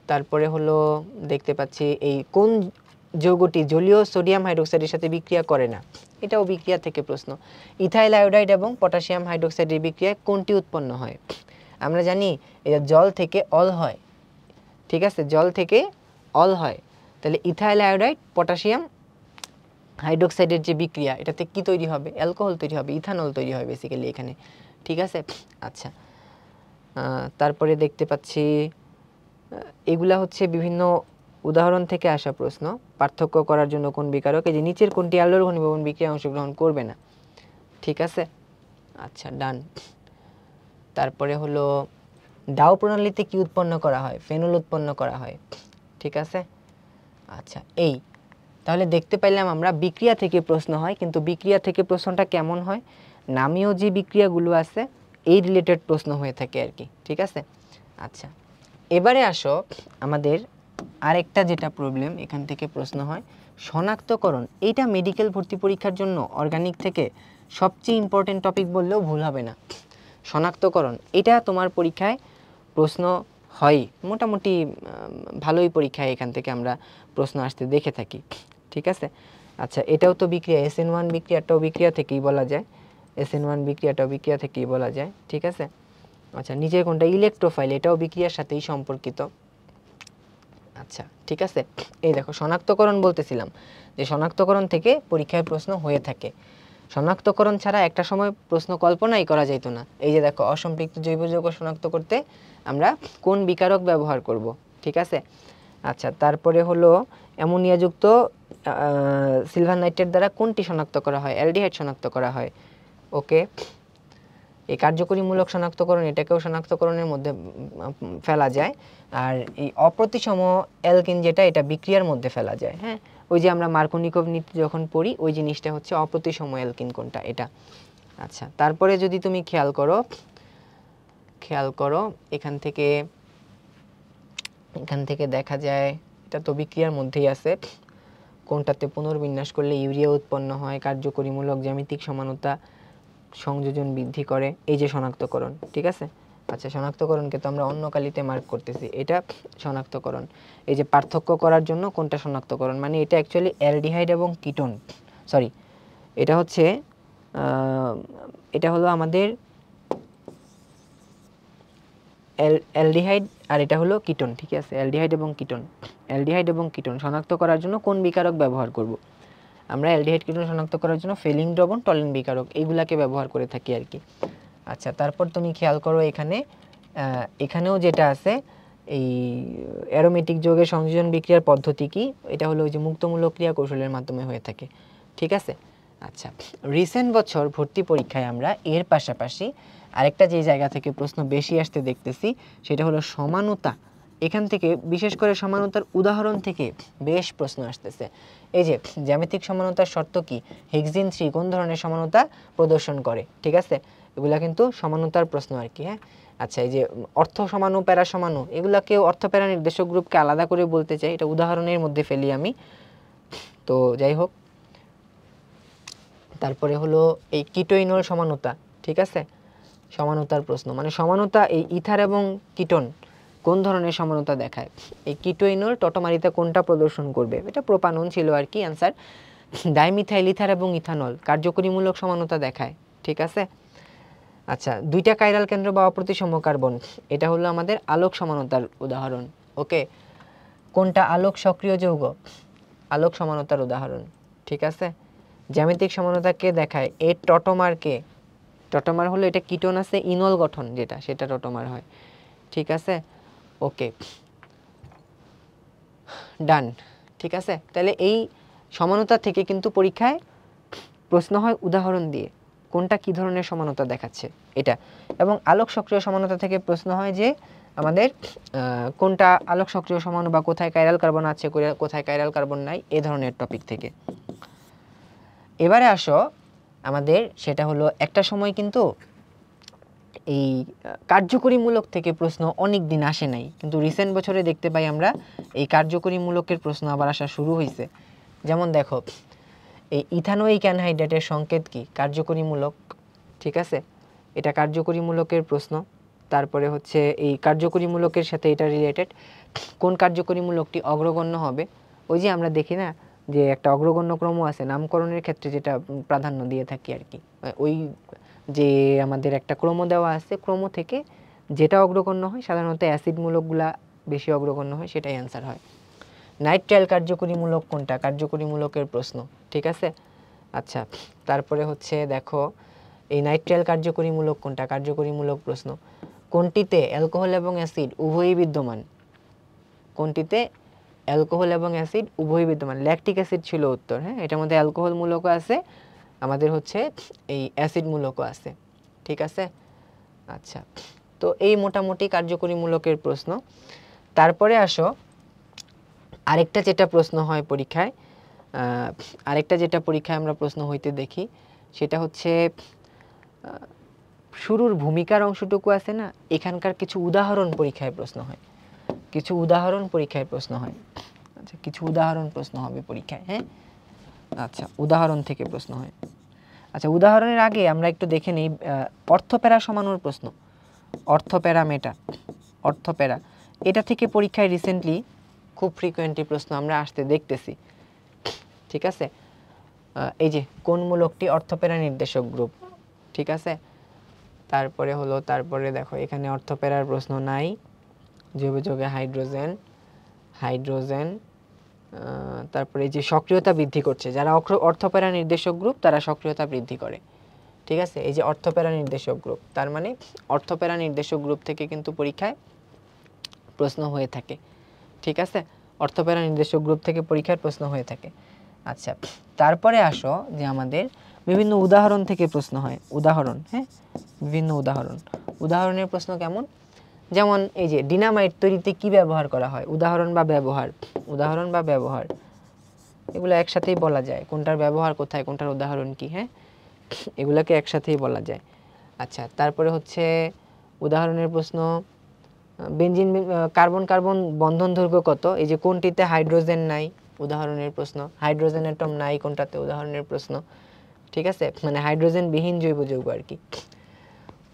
তারপরে হলো দেখতে পাচ্ছি এই কোন যৌগটি জলীয় সোডিয়াম হাইড্রোক্সাইডের সাথে বিক্রিয়া করে না, এটাও বিক্রিয়া থেকে প্রশ্ন। ইথাইল আয়োডাইড এবং পটাশিয়াম হাইড্রোক্সাইডের বিক্রিয়ায় কোনটি উৎপন্ন হয়, আমরা জানি এটা জল থেকে অল হয়, ঠিক আছে, জল থেকে অল হয়। তাহলে ইথাইল আয়োডাইড পটাশিয়াম হাইড্রোক্সাইডের যে বিক্রিয়া এটাতে কি তৈরি হবে, অ্যালকোহল তৈরি হবে, ইথানল তৈরি হয় বেসিক্যালি এখানে, ঠিক আছে। আচ্ছা তারপরে দেখতে পাচ্ছি এগুলা হচ্ছে বিভিন্ন উদাহরণ থেকে আসা প্রশ্ন। পার্থক্য করার জন্য কোন বিকারক, এই যে নিচের কোনটি অ্যালডোল ঘনীভবন বিক্রিয়ায় অংশগ্রহণ করবে না, ঠিক আছে। আচ্ছা ডান। তারপরে হলো ডাও প্রণালীতে কি উৎপন্ন করা হয়, ফেনল উৎপন্ন করা হয়, ঠিক আছে। আচ্ছা এই তাহলে দেখতে পাইলাম আমরা বিক্রিয়া থেকে প্রশ্ন হয়, কিন্তু বিক্রিয়া থেকে প্রশ্নটা কেমন হয়, নামীয় যে বিক্রিয়াগুলো আছে এই রিলেটেড প্রশ্ন হয়ে থাকে আর কি, ঠিক আছে। আচ্ছা এবারে আসো আমাদের আরেকটা যেটা প্রবলেম এখান থেকে প্রশ্ন হয় শনাক্তকরণ, এইটা মেডিকেল ভর্তি পরীক্ষার জন্য অর্গানিক থেকে সবচেয়ে ইম্পর্টেন্ট টপিক বললেও ভুল হবে না। শনাক্তকরণ এটা তোমার পরীক্ষায় প্রশ্ন হয়, মোটামুটি ভালোই পরীক্ষায় এখান থেকে আমরা প্রশ্ন আসতে দেখে থাকি, ঠিক আছে। আচ্ছা এটাও তো বিক্রিয়া, SN1 বিক্রিয়াটাও বিক্রিয়া থেকেই বলা যায়, SN1 বিক্রিয়াটাও বিক্রিয়া থেকেই বলা যায়, ঠিক আছে। আচ্ছা নিচের কোনটা ইলেকট্রোফাইল, এটাও বিক্রিয়ার সাথেই সম্পর্কিত। আচ্ছা ঠিক আছে, এই দেখো শনাক্তকরণ বলতেছিলাম যে শনাক্তকরণ থেকে পরীক্ষায় প্রশ্ন হয়ে থাকে। শনাক্তকরণ ছাড়া একটা সময় প্রশ্ন কল্পনাই করা যেত না। এই যে দেখো অসম্পৃক্ত জৈব যৌগ শনাক্ত করতে আমরা কোন বিকারক ব্যবহার করব, ঠিক আছে। আচ্ছা তারপরে হলো অ্যামোনিয়াযুক্ত সিলভার নাইট্রেট দ্বারা কোনটি শনাক্ত করা হয়, অ্যালডিহাইড শনাক্ত করা হয়। ওকে, এই কার্যকরীমূলক শনাক্তকরণ এটাকেও শনাক্তকরণের মধ্যে ফেলা যায়। আর এই অপ্রতিসম অ্যালকিন যেটা এটা বিক্রিয়ার মধ্যে ফেলা যায়। হ্যাঁ, ওই যে আমরা মার্কোনিকভ নীতি যখন পড়ি ওই জিনিসটা হচ্ছে অপ্রতিসম অ্যালকিন কোনটা এটা। আচ্ছা তারপরে যদি তুমি খেয়াল করো এখান থেকে দেখা যায় এটা তো বিক্রিয়ার মধ্যেই আছে, কোনটাতে পুনর্বিন্যাস করলে ইউরিয়া উৎপন্ন হয়, কার্যকরীমূলক জ্যামিতিক সমানতা সংযোজন বৃদ্ধি করে, এই যে শনাক্তকরণ, ঠিক আছে। আচ্ছা শনাক্তকরণকে তো আমরা অন্য কালিতে মার্ক করতেছি, এটা শনাক্তকরণ। এই যে পার্থক্য করার জন্য কোনটা শনাক্তকরণ, মানে এটা অ্যাকচুয়ালি অ্যালডিহাইড এবং কিটোন, সরি এটা হচ্ছে এটা হলো আমাদের অ্যালডিহাইড আর এটা হলো কিটোন, ঠিক আছে। অ্যালডিহাইড এবং কিটোন শনাক্ত করার জন্য কোন বিকারক ব্যবহার করব, আমরা অ্যালডিহাইড কিটোন শনাক্ত করার জন্য ফেলিং দ্রবণ, টলিন বিকারক এইগুলাকে ব্যবহার করে থাকি আর কি। আচ্ছা তারপর তুমি খেয়াল করো এখানেও যেটা আছে এই অ্যারোমেটিক যৌগের সংযোজন বিক্রিয়ার পদ্ধতি কি, এটা হলো ওই যে মুক্তমূলক ক্রিয়া কৌশলের মাধ্যমে হয়ে থাকে, ঠিক আছে। আচ্ছা, রিসেন্ট বছর ভর্তি পরীক্ষায় আমরা এর পাশাপাশি আরেকটা যে জায়গা থেকে প্রশ্ন বেশি আসতে দেখতেছি সেটা হলো সমানতা। এখান থেকে বিশেষ করে সমানতার উদাহরণ থেকে বেশ প্রশ্ন আসতেছে। এই যে জ্যামিতিক সমানতার শর্ত কি, হিগজিন 3 কোন ধরনের সমানতা প্রদর্শন করে, ঠিক আছে, এগুলা কিন্তু সমানতার প্রশ্ন আর কি। হ্যাঁ, আচ্ছা, এই যে অর্থ সমাণু প্যারা সমাণু এগুলাকে অর্থ প্যারা নির্দেশক গ্রুপকে আলাদা করে বলতে চাই, এটা উদাহরণের মধ্যে ফেলি আমি। তো যাই হোক, তারপরে হলো এই কিটোইনল সমানতা, ঠিক আছে, সমানতার প্রশ্ন, মানে সমানতা এই ইথার এবং কিটোন কোন ধরনের সমানতা দেখায়, এই কিটোইনল টটোমারিতে কোনটা প্রদর্শন করবে, এটা প্রোপানন ছিল আর কি অ্যান্সার। ডাইমিথাইল ইথার এবং ইথানল কার্যকরীমূলক সমানতা দেখায়, ঠিক আছে। আচ্ছা, দুইটা কাইরাল কেন্দ্র বা অপ্রতিসম কার্বন, এটা হলো আমাদের আলোক সমানতার উদাহরণ। ওকে, কোনটা আলোক সক্রিয় যৌগ, আলোক সমানতার উদাহরণ, ঠিক আছে। জ্যামিতিক সমানতা কে দেখায়, এ টটোমার কে, টটোমার হলো এটা কিটোন আছে ইনল গঠন যেটা, সেটা টটোমার হয়, ঠিক আছে। ওকে, ডান, ঠিক আছে। তাহলে এই সমানতা থেকে কিন্তু পরীক্ষায় প্রশ্ন হয় উদাহরণ দিয়ে কোনটা কি ধরনের সমানতা দেখাচ্ছে এটা, এবং আলোক সক্রিয় সমানতা থেকে প্রশ্ন হয় যে আমাদের কোনটা আলোক সক্রিয় সমাণু বা কোথায় কাইরাল কার্বন আছে কোথায় কাইরাল কার্বন নাই, এ ধরনের টপিক থেকে। এবারে আসো আমাদের সেটা হলো একটা সময় কিন্তু এই কার্যকরীমূলক থেকে প্রশ্ন অনেক দিন আসে নাই, কিন্তু রিসেন্ট বছরে দেখতে পাই আমরা এই কার্যকরীমূলকের প্রশ্ন আবার আসা শুরু হয়েছে। যেমন দেখো, এই ইথানোয়িক অ্যানহাইড্রেটের সংকেত কি, কার্যকরীমূলক, ঠিক আছে, এটা কার্যকরীমূলকের প্রশ্ন। তারপরে হচ্ছে এই কার্যকরীমূলকের সাথে এটা রিলেটেড, কোন কার্যকরীমূলকটি অগ্রগণ্য হবে, ওই যে আমরা দেখি না যে একটা অগ্রগণ্য ক্রম আছে নামকরণের ক্ষেত্রে যেটা প্রাধান্য দিয়ে থাকি আর কি, ওই যে আমাদের একটা ক্রম দেওয়া আছে, ক্রম থেকে যেটা অগ্রগণ্য হয় সাধারণত অ্যাসিডমূলকগুলা বেশি অগ্রগণ্য হয়, সেটাই অ্যান্সার হয়। নাইট্রাইল কার্যকরীমূলক কোনটা, কার্যকরীমূলকের প্রশ্ন, ঠিক আছে। আচ্ছা, তারপরে হচ্ছে দেখো এই নাইট্রাইল কার্যকরীমূলক কোনটা, কার্যকরীমূলক প্রশ্ন, কোনটিতে অ্যালকোহল এবং অ্যাসিড উভয়ই বিদ্যমান, কোনটিতে অ্যালকোহল এবং অ্যাসিড উভয়ই বিদ্যমান, ল্যাকটিক অ্যাসিড ছিল উত্তর। হ্যাঁ, এটার মধ্যে অ্যালকোহল মূলকও আছে, আমাদের হচ্ছে এই অ্যাসিড মূলকও আছে, ঠিক আছে। আচ্ছা, তো এই মোটামুটি কার্যকরীমূলকের প্রশ্ন। তারপরে আসো আরেকটা যেটা প্রশ্ন হয় পরীক্ষায়, আরেকটা যেটা পরীক্ষায় আমরা প্রশ্ন হইতে দেখি সেটা হচ্ছে শুরুর ভূমিকার অংশটুকু আছে না, এখানকার কিছু উদাহরণ পরীক্ষায় প্রশ্ন হয়, কিছু উদাহরণ পরীক্ষায় প্রশ্ন হয়। আচ্ছা, কিছু উদাহরণ প্রশ্ন হবে পরীক্ষায়। হ্যাঁ, আচ্ছা, উদাহরণ থেকে প্রশ্ন হয়। আচ্ছা, উদাহরণের আগে আমরা একটু দেখে নিই অর্থপ্যারা সমানুর প্রশ্ন, অর্থপ্যারা মেটা, অর্থপ্যারা, এটা থেকে পরীক্ষায় রিসেন্টলি খুব ফ্রিকোয়েন্টলি প্রশ্ন আমরা আসতে দেখতেছি, ঠিক আছে। এই যে কোন মূলকটি অর্থপ্যারা নির্দেশক গ্রুপ, ঠিক আছে। তারপরে হলো, তারপরে দেখো এখানে অর্থপ্যারার প্রশ্ন নাই, জৈব যৌগে হাইড্রোজেন, হাইড্রোজেন, তারপরে এই যে সক্রিয়তা বৃদ্ধি করছে, যারা অর্থপ্যারা নির্দেশক গ্রুপ তারা সক্রিয়তা বৃদ্ধি করে, ঠিক আছে। এই যে অর্থপ্যারা নির্দেশক গ্রুপ, তার মানে অর্থপ্যারা নির্দেশক গ্রুপ থেকে কিন্তু পরীক্ষায় প্রশ্ন হয়ে থাকে, ঠিক আছে, অর্থপ্যারা নির্দেশক গ্রুপ থেকে পরীক্ষার প্রশ্ন হয়ে থাকে। আচ্ছা, তারপরে আসো যে আমাদের বিভিন্ন উদাহরণ থেকে প্রশ্ন হয়, উদাহরণ, হ্যাঁ, বিভিন্ন উদাহরণ, উদাহরণের প্রশ্ন কেমন, যেমন এই যে ডিনামাইট তৈরিতে কি ব্যবহার করা হয়, উদাহরণ বা ব্যবহার, উদাহরণ বা ব্যবহার, এগুলো একসাথেই বলা যায়, কোনটার ব্যবহার কোথায় কোনটার উদাহরণ কি, হ্যাঁ, এগুলোকে একসাথেই বলা যায়। আচ্ছা, তারপরে হচ্ছে উদাহরণের প্রশ্ন, বেনজিন কার্বন কার্বন বন্ধন দৈর্ঘ্য কত, এই যে কোনটিতে হাইড্রোজেন নাই, উদাহরণের প্রশ্ন, হাইড্রোজেন অ্যাটম নাই কোনটাতে, উদাহরণের প্রশ্ন, ঠিক আছে, মানে হাইড্রোজেন বিহীন জৈব যৌগ আর কি।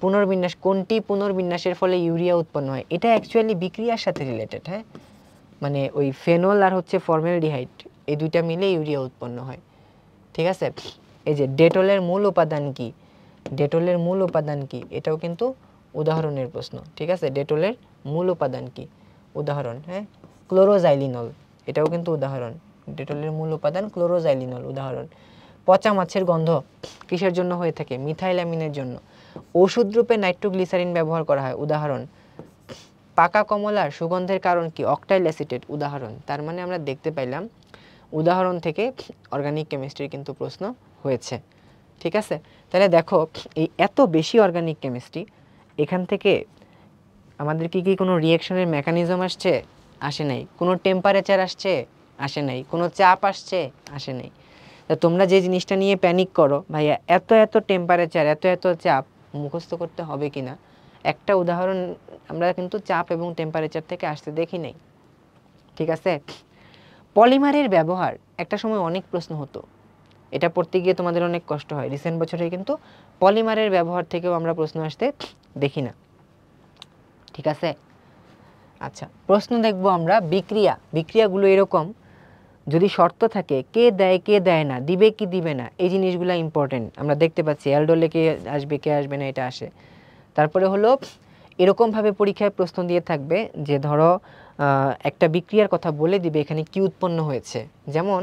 পুনর্বিন্যাস, কোনটি পুনর্বিন্যাসের ফলে ইউরিয়া উৎপন্ন হয়, এটা অ্যাকচুয়ালি বিক্রিয়ার সাথে রিলেটেড। হ্যাঁ, মানে ওই ফেনল আর হচ্ছে ফর্মালডিহাইড এই দুইটা মিলে ইউরিয়া উৎপন্ন হয়, ঠিক আছে। এই যে ডেটলের মূল উপাদান কি, ডেটলের মূল উপাদান কি, এটাও কিন্তু উদাহরণের প্রশ্ন, ঠিক আছে। ডেটলের মূল উপাদান কি, উদাহরণ, হ্যাঁ, ক্লোরোজাইলিনল, এটাও কিন্তু উদাহরণ, ডেটলের মূল উপাদান ক্লোরোজাইলিনল, উদাহরণ। পচা মাছের গন্ধ কিসের জন্য হয়ে থাকে, মিথাইল অ্যামিনের জন্য। ওষুধ রূপে নাইট্রোগ্লিসারিন ব্যবহার করা হয়, উদাহরণ। পাকা কমলার সুগন্ধের কারণ কি, অক্টাইল অ্যাসিটেট, উদাহরণ। তার মানে আমরা দেখতে পাইলাম উদাহরণ থেকে অর্গানিক কেমিস্ট্রির কিন্তু প্রশ্ন হয়েছে। ঠিক আছে, তাহলে দেখো এই এত বেশি অর্গানিক কেমিস্ট্রি, এখান থেকে আমাদের কি কোনো রিঅ্যাকশনের মেকানিজম আসছে? আসে নাই। কোনো টেম্পারেচার আসছে? আসে নাই। কোনো চাপ আসছে? আসে নাই। তা তোমরা যে জিনিসটা নিয়ে প্যানিক করো ভাইয়া, এত এত টেম্পারেচার, এত এত চাপ মুখস্থ করতে হবে কি না, একটা উদাহরণ আমরা কিন্তু চাপ এবং টেম্পারেচার থেকে আসতে দেখি নাই। ঠিক আছে, পলিমারের ব্যবহার একটা সময় অনেক প্রশ্ন হতো, এটা পড়তে গিয়ে তোমাদের অনেক কষ্ট হয়। রিসেন্ট বছরে কিন্তু পলিমারের ব্যবহার থেকেও আমরা প্রশ্ন আসতে দেখি না। ঠিক আছে, আচ্ছা প্রশ্ন দেখবো আমরা বিক্রিয়া। বিক্রিয়াগুলো এরকম, যদি শর্ত থাকে কে দেয় কে দেয় না, দিবে কি দিবে না, এই জিনিসগুলো ইম্পর্টেন্ট। আমরা দেখতে পাচ্ছি অ্যালডোলে কে আসবে কে আসবে না, এটা আসে। তারপরে হলো এরকমভাবে পরীক্ষায় প্রশ্ন দিয়ে থাকবে যে ধরো একটা বিক্রিয়ার কথা বলে দিবে এখানে কি উৎপন্ন হয়েছে, যেমন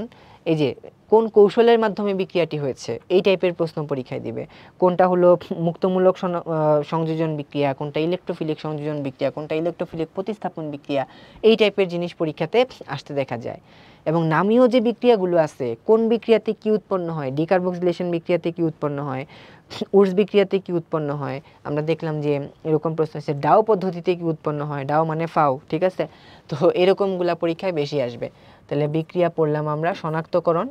এই যে কোন কৌশলের মাধ্যমে বিক্রিয়াটি হয়েছে, এই টাইপের প্রশ্ন পরীক্ষায় দিবে। কোনটা হলো মুক্তমূলক সংযোজন বিক্রিয়া, কোনটা ইলেকট্রোফিলিক সংযোজন বিক্রিয়া, কোনটা ইলেকট্রোফিলিক প্রতিস্থাপন বিক্রিয়া, এই টাইপের জিনিস পরীক্ষাতে আসতে দেখা যায়। এবং নামীয় যে বিক্রিয়াগুলো আছে, কোন বিক্রিয়াতে কি উৎপন্ন হয়, ডিকার্বক্সিলেশন বিক্রিয়াতে কি উৎপন্ন হয়, উর্স বিক্রিয়াতে কি উৎপন্ন হয়, আমরা দেখলাম যে এরকম প্রশ্ন আছে ডাও পদ্ধতিতে কি উৎপন্ন হয়, ডাও মানে ফাও। ঠিক আছে, তো এরকমগুলা পরীক্ষায় বেশি আসবে। তাহলে বিক্রিয়া পড়লাম আমরা। শনাক্তকরণ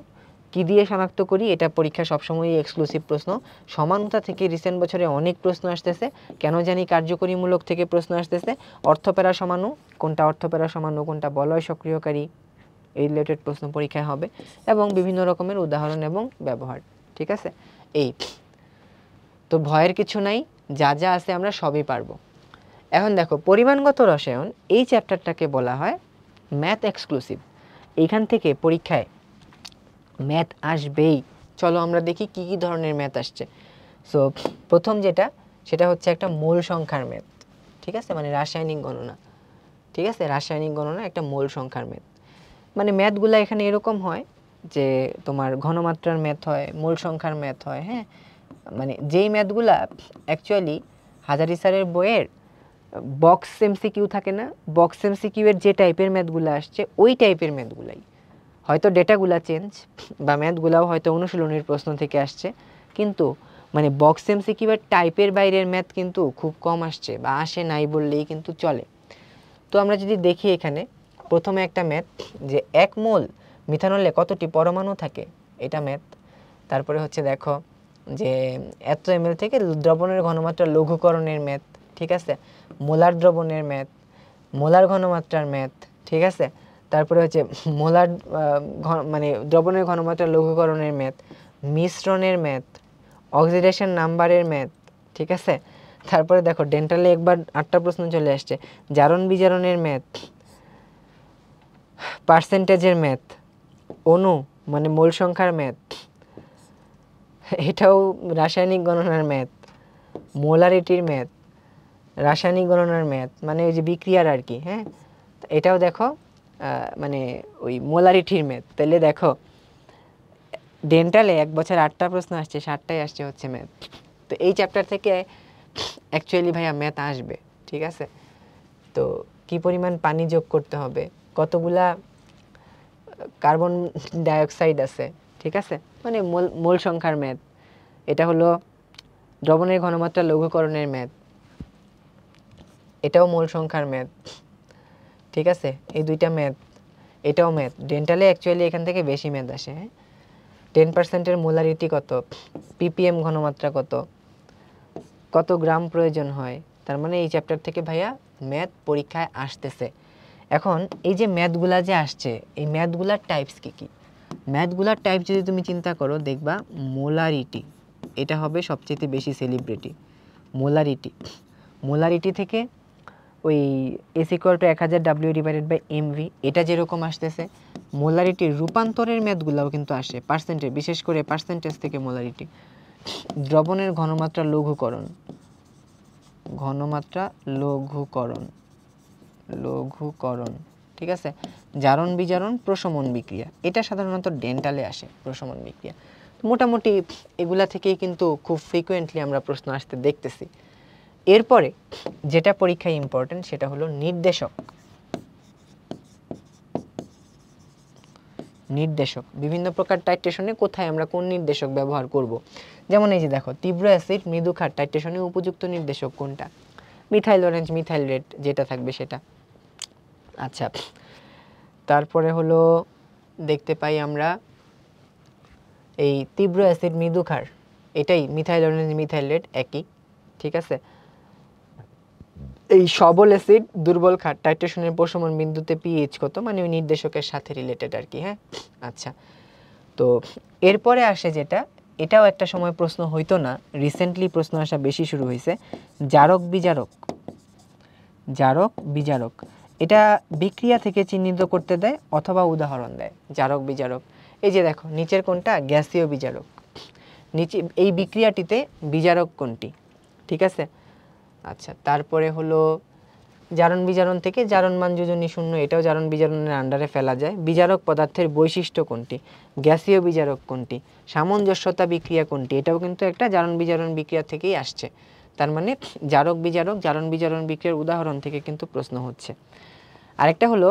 কি দিয়ে শনাক্ত করি, এটা পরীক্ষা সবসময়ই এক্সক্লুসিভ প্রশ্ন। সমানতা থেকে রিসেন্ট বছরে অনেক প্রশ্ন আসতেছে, কেন জানি কার্যকরীমূলক থেকে প্রশ্ন আসতেছে। অর্থপ্যারা সমাণু, কোনটা অর্থপ্যারা সমাণু, কোনটা বলয় সক্রিয়কারী, এই রিলেটেড প্রশ্ন পরীক্ষায় হবে, এবং বিভিন্ন রকমের উদাহরণ এবং ব্যবহার। ঠিক আছে, এই তো ভয়ের কিছু নাই, যা যা আছে আমরা সবই পারবো। এখন দেখো পরিমাণগত রসায়ন, এই চ্যাপ্টারটাকে বলা হয় ম্যাথ এক্সক্লুসিভ। এইখান থেকে পরীক্ষায় ম্যাথ আসবেই। চলো আমরা দেখি কি কি ধরনের ম্যাথ আসছে। সো প্রথম যেটা, সেটা হচ্ছে একটা মোল সংখ্যার ম্যাথ। ঠিক আছে, মানে রাসায়নিক গণনা। ঠিক আছে, রাসায়নিক গণনা একটা মোল সংখ্যার ম্যাথ। মানে ম্যাথগুলো এখানে এরকম হয় যে তোমার ঘনমাত্রার ম্যাথ হয়, মোল সংখ্যার ম্যাথ হয়। হ্যাঁ, মানে যেই ম্যাথগুলা অ্যাকচুয়ালি হাজারি স্যারের বইয়ের বক্স এমসিকিউ থাকে না, বক্স এমসিকিউ এর যে টাইপের ম্যাথগুলো আসছে ওই টাইপের ম্যাথগুলাই, হয়তো ডেটাগুলা চেঞ্জ বা ম্যাথগুলাও হয়তো অনুশীলনের প্রশ্ন থেকে আসছে, কিন্তু মানে বক্স এমসিকিউ এর টাইপের বাইরের ম্যাথ কিন্তু খুব কম আসছে বা আসে নাই বললেই কিন্তু চলে। তো আমরা যদি দেখি এখানে প্রথমে একটা ম্যাথ যে 1 মোল মিথানলে কতটি পরমাণু থাকে, এটা ম্যাথ। তারপরে হচ্ছে দেখো যে এত ml থেকে দ্রবণের ঘনমাত্রা লঘুকরণের ম্যাথ। ঠিক আছে, মোলার দ্রবণের ম্যাথ, মোলার ঘনমাত্রার ম্যাথ। ঠিক আছে, তারপরে হচ্ছে মোলার মানে দ্রবণের ঘনমাত্রা লঘুকরণের ম্যাথ, মিশ্রণের ম্যাথ, অক্সিডেশন নাম্বারের ম্যাথ। ঠিক আছে, তারপরে দেখো ডেন্টালে একবার 8টা প্রশ্ন চলে আসছে, জারণ বিজারণের ম্যাথ, পার্সেন্টেজের ম্যাথ, অণু মানে মোল সংখ্যার ম্যাথ, এটাও রাসায়নিক গণনার ম্যাথ, মোলারিটির ম্যাথ, রাসায়নিক গণনার ম্যাথ মানে ওই যে বিক্রিয়ার আর কি। হ্যাঁ, এটাও দেখো মানে ওই মোলারিটির ম্যাথ। তাহলে দেখো ডেন্টালে 1 বছর 8টা প্রশ্ন আসছে, 7টাই আসছে হচ্ছে ম্যাথ। তো এই চ্যাপ্টার থেকে অ্যাকচুয়ালি ভাইয়া ম্যাথ আসবে। ঠিক আছে, তো কি পরিমাণ পানি যোগ করতে হবে, কতগুলা কার্বন ডাইঅক্সাইড আছে। ঠিক আছে, মানে মোল সংখ্যার ম্যাথ। এটা হলো দ্রবণের ঘনমাত্রা লঘুকরণের ম্যাথ, এটাও মোল সংখ্যার ম্যাথ। ঠিক আছে, এই দুইটা ম্যাথ, এটাও ম্যাথ। ডেন্টালে অ্যাকচুয়ালি এখান থেকে বেশি ম্যাথ আসে। হ্যাঁ, 10% মোলারিটি কত, ppm ঘনমাত্রা কত, কত গ্রাম প্রয়োজন হয়, তার মানে এই চ্যাপ্টার থেকে ভাইয়া ম্যাথ পরীক্ষায় আসতেছে। এখন এই যে ম্যাথগুলা যে আসছে, এই ম্যাথগুলার টাইপস কি কি, ম্যাথগুলার টাইপ যদি তুমি চিন্তা করো দেখবা মোলারিটি, এটা হবে সবচেয়ে বেশি সেলিব্রিটি। মোলারিটি, মোলারিটি থেকে ওই S = 1000 W/mv, এটা যেরকম আসতেছে, মোলারিটির রূপান্তরের ম্যাথগুলাও কিন্তু আসে পার্সেন্টেজ, বিশেষ করে পার্সেন্টেজ থেকে মোলারিটি। দ্রবণের ঘনমাত্রা লঘুকরণ, ঘনমাত্রা লঘুকরণ, লঘুকরণ। ঠিক আছে, জারণ বিজারণ প্রশমন বিক্রিয়া, এটা সাধারণত ডেন্টালে আসে প্রশমন বিক্রিয়া। মোটামুটি এগুলা থেকেই কিন্তু খুব ফ্রিকোয়েন্টলি আমরা প্রশ্ন আসতে দেখতেছি। এরপরে যেটা পরীক্ষায় ইম্পর্টেন্ট সেটা হলো নির্দেশক। নির্দেশক, বিভিন্ন প্রকার টাইট্রেশনে কোথায় আমরা কোন নির্দেশক ব্যবহার করব। যেমন এই যে দেখো, তীব্র অ্যাসিড মৃদু ক্ষার টাইট্রেশনে উপযুক্ত নির্দেশক কোনটা? মিথাইল অরেঞ্জ, মিথাইল রেড, যেটা থাকবে সেটা। আচ্ছা, তারপরে হলো দেখতে পাই আমরা এই তীব্র অ্যাসিড মৃদু ক্ষার, এটাই মিথাইল অরেঞ্জ মিথাইল রেড একই, ঠিক আছে। এই সবল অ্যাসিড দুর্বল ক্ষার টাইট্রেশনের প্রশমন বিন্দুতে পিএইচ কত, মানে ওই নির্দেশকের সাথে রিলেটেড আর কি। হ্যাঁ, আচ্ছা, তো এরপরে আসে যেটা, এটাও একটা সময় প্রশ্ন হইতো না, রিসেন্টলি প্রশ্ন আসা বেশি শুরু হয়েছে, জারক বিজারক। জারক বিজারক এটা বিক্রিয়া থেকে চিহ্নিত করতে দেয় অথবা উদাহরণ দেয়। জারক বিজারক, এই যে দেখো নিচের কোনটা? গ্যাসীয় বিজারক। নিচে এই বিক্রিয়াটিতে বিজারক কোনটি, ঠিক আছে। আচ্ছা, তারপরে হলো জারণ বিজারণ থেকে জারণ মান যোজনী শূন্য, এটাও জারণ বিজারণের আন্ডারে ফেলা যায়। বিজারক পদার্থের বৈশিষ্ট্য কোনটি? গ্যাসীয় বিজারক কোনটি? সামঞ্জস্যতা বিক্রিয়া কোনটি? এটাও কিন্তু একটা জারণ বিজারণ বিক্রিয়া থেকেই আসছে। তার মানে জারক বিজারক জারণ বিজারণ বিক্রিয়ার উদাহরণ থেকে কিন্তু প্রশ্ন হচ্ছে। আরেকটা হলো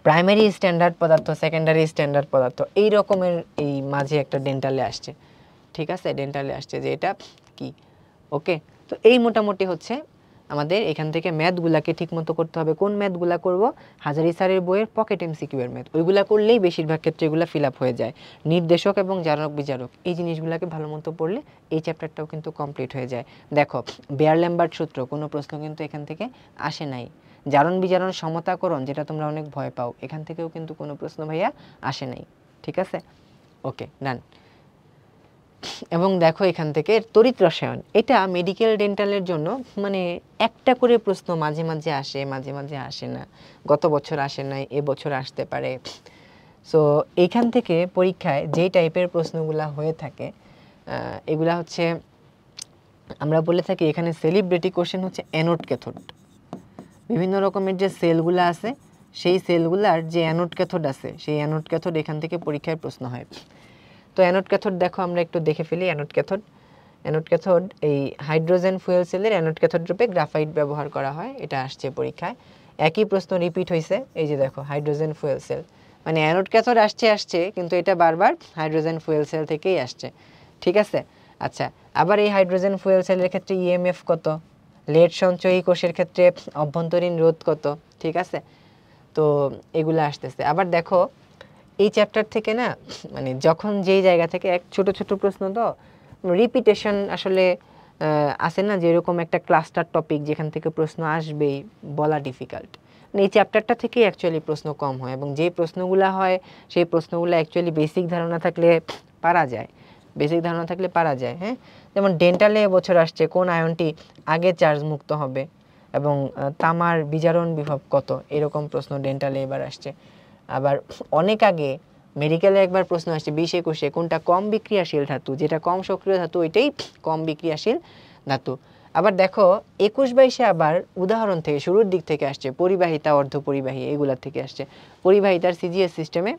প্রাইমারি স্ট্যান্ডার্ড পদার্থ, সেকেন্ডারি স্ট্যান্ডার্ড পদার্থ, এই রকমের এই মাঝে একটা ডেন্টালে আসছে, ঠিক আছে, ডেন্টালে আসছে যে এটা কি। ওকে, তো এই মোটামুটি হচ্ছে আমাদের এখান থেকে ম্যাথগুলাকে ঠিকমতো করতে হবে। কোন ম্যাথগুলা করব? হাজারি স্যারের বইয়ের পকেট এমসিকিউ এর ম্যাথ, ওইগুলা করলেই বেশিরভাগ ক্ষেত্রে এগুলো ফিল আপ হয়ে যায়। নির্দেশক এবং জারক বিজারক এই জিনিসগুলোকে ভালো মতো পড়লে এই চ্যাপ্টারটাও কিন্তু কমপ্লিট হয়ে যায়। দেখো, বেয়ার ল্যাম্বার্ট সূত্র কোনো প্রশ্ন কিন্তু এখান থেকে আসে নাই। জারণ বিজারণ সমতাকরণ, যেটা তোমরা অনেক ভয় পাও, এখান থেকেও কিন্তু কোনো প্রশ্ন ভাইয়া আসে নাই, ঠিক আছে। ওকে, ডান। এবং দেখো এখান থেকে তড়িৎ রসায়ন, এটা মেডিকেল ডেন্টালের জন্য মানে একটা করে প্রশ্ন মাঝে মাঝে আসে, মাঝে মাঝে আসে না। গত বছর আসে নাই, এবছর আসতে পারে। সো এইখান থেকে পরীক্ষায় যেই টাইপের প্রশ্নগুলা হয়ে থাকে এগুলা হচ্ছে আমরা বলে থাকি এখানে সেলিব্রিটি কোশ্চেন হচ্ছে অ্যানোড ক্যাথোড। বিভিন্ন রকমের যে সেলগুলো আছে সেই সেলগুলার যে অ্যানোড ক্যাথোড আছে সেই অ্যানোড ক্যাথোড এখান থেকে পরীক্ষায় প্রশ্ন হয়। তো অ্যানোড ক্যাথোড দেখো আমরা একটু দেখে ফেলি। অ্যানোড ক্যাথোড, অ্যানোড ক্যাথোড এই হাইড্রোজেন ফুয়েল সেলের অ্যানোড ক্যাথোড রূপে গ্রাফাইট ব্যবহার করা হয়, এটা আসছে পরীক্ষায়। একই প্রশ্ন রিপিট হয়েছে, এই যে দেখো হাইড্রোজেন ফুয়েল সেল, মানে অ্যানোড ক্যাথোড আসছে কিন্তু এটা বারবার হাইড্রোজেন ফুয়েল সেল থেকেই আসছে, ঠিক আছে। আচ্ছা, আবার এই হাইড্রোজেন ফুয়েল সেলের ক্ষেত্রে ইএমএফ কত, লেড সঞ্চয়ী কোষের ক্ষেত্রে অভ্যন্তরীণ রোধ কত, ঠিক আছে। তো এগুলো আসতেছে। আবার দেখো এই চ্যাপ্টার থেকে না মানে যখন যেই জায়গা থেকে এক ছোট ছোট প্রশ্ন, তো রিপিটেশন আসলে আসে না, যেরকম একটা ক্লাস্টার টপিক যেখান থেকে প্রশ্ন আসবেই বলা ডিফিকাল্ট। এই চ্যাপ্টারটা থেকেই অ্যাকচুয়ালি প্রশ্ন কম হয়, এবং যেই প্রশ্নগুলো হয় সেই প্রশ্নগুলো অ্যাকচুয়ালি বেসিক ধারণা থাকলে পারা যায়, বেসিক ধারণা থাকলে পারা যায়। হ্যাঁ, যেমন ডেন্টালে এবছর আসছে কোন আয়নটি আগে চার্জ মুক্ত হবে এবং তামার বিজারণ বিভব কত, এরকম প্রশ্ন ডেন্টালে এবার আসছে। আবার অনেক আগে মেডিকেলে একবার প্রশ্ন আসছে 20-21 কোনটা কম বিক্রিয়াশীল ধাতু, যেটা কম সক্রিয় ধাতু ওইটাই কম বিক্রিয়াশীল ধাতু। আবার দেখো 21-22 আবার উদাহরণ থেকে শুরুর দিক থেকে আসছে, পরিবাহিতা অর্ধপরিবাহী এগুলা থেকে আসছে। পরিবাহিতার সিজিএস সিস্টেমে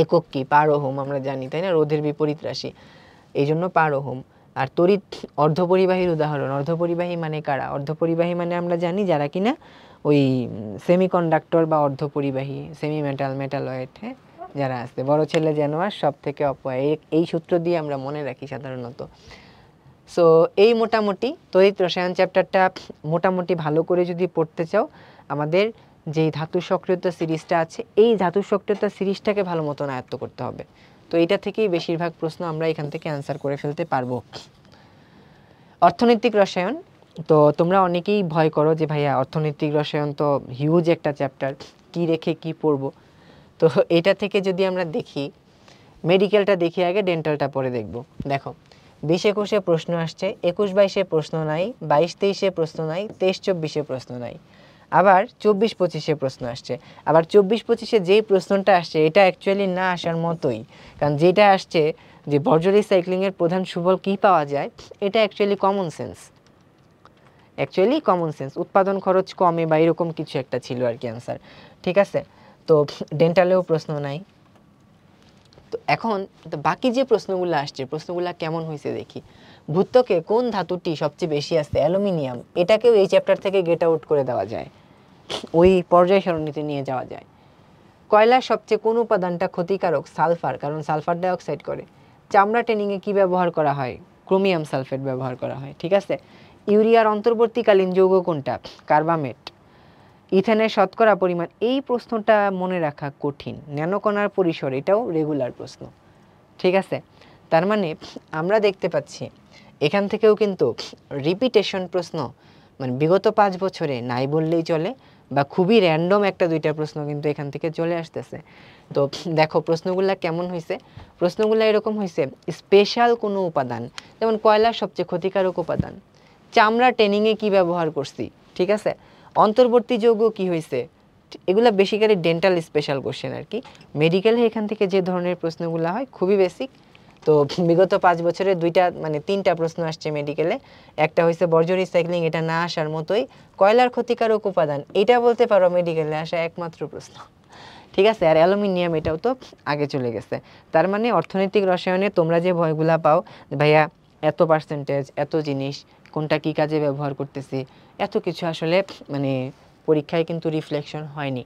একক কি? পার ওহম, আমরা জানি তাই না, রোধের বিপরীত রাশি, এই জন্য পার ওহম। আর তড়িৎ অর্ধপরিবাহীর উদাহরণ, অর্ধপরিবাহী মানে কারা? অর্ধপরিবাহী মানে আমরা জানি যারা কিনা ওই সেমিকন্ডাক্টর বা অর্ধপরিবাহী, সেমি মেটাল, মেটালয়েড, হ্যাঁ, যারা আছে। বড় ছেলে জানোয়ার সব থেকে অপয়া, এই সূত্র দিয়ে আমরা মনে রাখি সাধারণত। সো এই মোটামুটি তড়িৎ রসায়ন চ্যাপ্টারটা মোটামুটি ভালো করে যদি পড়তে চাও, আমাদের যেই ধাতু সক্রিয়তা সিরিজটা আছে এই ধাতু সক্রিয়তা সিরিজটাকে ভালো মতন আয়ত্ত করতে হবে। তো এটা থেকেই বেশিরভাগ প্রশ্ন আমরা এখান থেকে অ্যান্সার করে ফেলতে পারবো। অর্থনৈতিক রসায়ন, তো তোমরা অনেকেই ভয় করো যে ভাইয়া অর্থনৈতিক রসায়ন তো হিউজ একটা চ্যাপ্টার, কি রেখে কি পড়বো। তো এটা থেকে যদি আমরা দেখি, মেডিকেলটা দেখি আগে, ডেন্টালটা পরে দেখব। দেখো 20-21 প্রশ্ন আসছে, 21-22 প্রশ্ন নাই, 22-23 প্রশ্ন নাই, 23-24 প্রশ্ন নাই। আবার 24-25 প্রশ্ন আসছে। আবার 24-25 যেই প্রশ্নটা আসছে এটা অ্যাকচুয়ালি না আসার মতোই, কারণ যেটা আসছে যে বর্জ্য রিসাইক্লিংয়ের প্রধান সুফল কী পাওয়া যায়, এটা অ্যাকচুয়ালি কমন সেন্স, উৎপাদন খরচ কমে বা এরকম কিছু একটা ছিল আর কি অ্যান্সার, ঠিক আছে। তো ডেন্টালেও প্রশ্ন নাই। তো এখন তো বাকি যে প্রশ্নগুলো আসছে, প্রশ্নগুলো কেমন হয়েছে দেখি। ভূত্বকে কোন ধাতুটি সবচেয়ে বেশি আছে? অ্যালুমিনিয়াম। এটাকেও এই চ্যাপ্টার থেকে গেট আউট করে দেওয়া যায়, ওই পর্যায় সারণীতে নিয়ে যাওয়া যায়। কয়লার সবচেয়ে কোন উপাদানটা ক্ষতিকারক? সালফার, কারণ সালফার ডাইঅক্সাইড করে। চামড়া ট্যানিংয়ে কি ব্যবহার করা হয়? ক্রোমিয়াম সালফেট ব্যবহার করা হয়। ঠিক আছে। ইউরিয়ার অন্তর্বর্তীকালীন যৌগ কোনটা? কার্বামেট। ইথেনের শতকরা পরিমাণ, এই প্রশ্নটা মনে রাখা কঠিন। ন্যানোকণার পরিসর, এটাও রেগুলার প্রশ্ন। ঠিক আছে। তার মানে আমরা দেখতে পাচ্ছি এখান থেকেও কিন্তু রিপিটেশন প্রশ্ন মানে বিগত 5 বছরে নাই বললেই চলে, বা খুবই র্যান্ডম একটা দুইটা প্রশ্ন কিন্তু এখান থেকে চলে আসতেছে। তো দেখো প্রশ্নগুলা কেমন হয়েছে। প্রশ্নগুলা এরকম হয়েছে, স্পেশাল কোনো উপাদান, যেমন কয়লার সবচেয়ে ক্ষতিকারক উপাদান, চামড়া ট্যানিংয়ে কি ব্যবহার করছি। ঠিক আছে। অন্তর্বর্তী যৌগ কি হয়েছে। এগুলা বেসিক্যালি ডেন্টাল স্পেশাল কোশ্চেন আর কি। মেডিকেলে এখান থেকে যে ধরনের প্রশ্নগুলো হয় খুবই বেসিক। তো বিগত 5 বছরে 3টা প্রশ্ন আসছে মেডিকেলে। একটা হয়েছে বর্জ্য রিসাইক্লিং, এটা না আসার মতোই। কয়লার ক্ষতিকারক উপাদান, এটা বলতে পারো মেডিকেলে আসা একমাত্র প্রশ্ন। ঠিক আছে। আর অ্যালুমিনিয়াম, এটাও তো আগে চলে গেছে। তার মানে অর্থনৈতিক রসায়নে তোমরা যে ভয়গুলা পাও, ভাইয়া এত পার্সেন্টেজ, এত জিনিস, কোনটা কি কাজে ব্যবহার করতেছি, এত কিছু আসলে পরীক্ষায় কিন্তু রিফ্লেকশন হয়নি।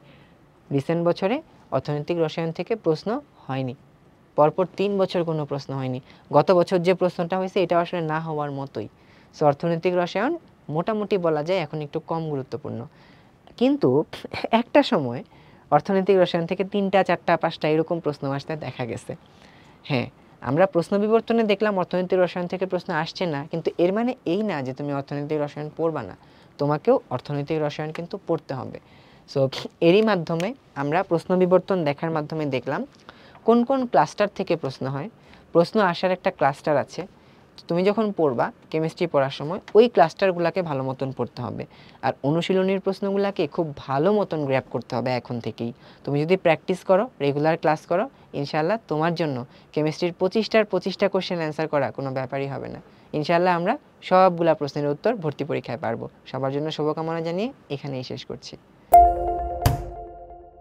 রিসেন্ট বছরে অর্থনৈতিক রসায়ন থেকে প্রশ্ন হয়নি। পরপর 3 বছর কোনো প্রশ্ন হয়নি। গত বছর যে প্রশ্নটা হয়েছে এটা আসলে না হওয়ার মতোই। সো অর্থনৈতিক রসায়ন মোটামুটি বলা যায় এখন একটু কম গুরুত্বপূর্ণ। কিন্তু একটা সময় অর্থনৈতিক রসায়ন থেকে 3টা 4টা 5টা এরকম প্রশ্ন আসতে দেখা গেছে। হ্যাঁ, আমরা প্রশ্ন বিবর্তনে দেখলাম অর্থনৈতিক রসায়ন থেকে প্রশ্ন আসছে না, কিন্তু এর মানে এই না যে তুমি অর্থনৈতিক রসায়ন পড়বা না। তোমাকেও অর্থনৈতিক রসায়ন কিন্তু পড়তে হবে। সো এরই মাধ্যমে আমরা প্রশ্ন বিবর্তন দেখার মাধ্যমে দেখলাম কোন কোন ক্লাস্টার থেকে প্রশ্ন হয়। প্রশ্ন আসার একটা ক্লাস্টার আছে। তুমি যখন পড়বা কেমিস্ট্রি পড়ার সময় ওই ক্লাস্টারগুলোকে ভালো মতন পড়তে হবে। আর অনুশীলনীর প্রশ্নগুলোকে খুব ভালো মতন গ্র্যাব করতে হবে এখন থেকেই। তুমি যদি প্র্যাকটিস করো, রেগুলার ক্লাস করো, ইনশাআল্লাহ তোমার জন্য কেমিস্ট্রির 25টা কোশ্চেন অ্যান্সার করা কোনো ব্যাপারই হবে না। ইনশাআল্লাহ আমরা সবগুলা প্রশ্নের উত্তর ভর্তি পরীক্ষায় পারবো। সবার জন্য শুভকামনা জানিয়ে এখানেই শেষ করছি।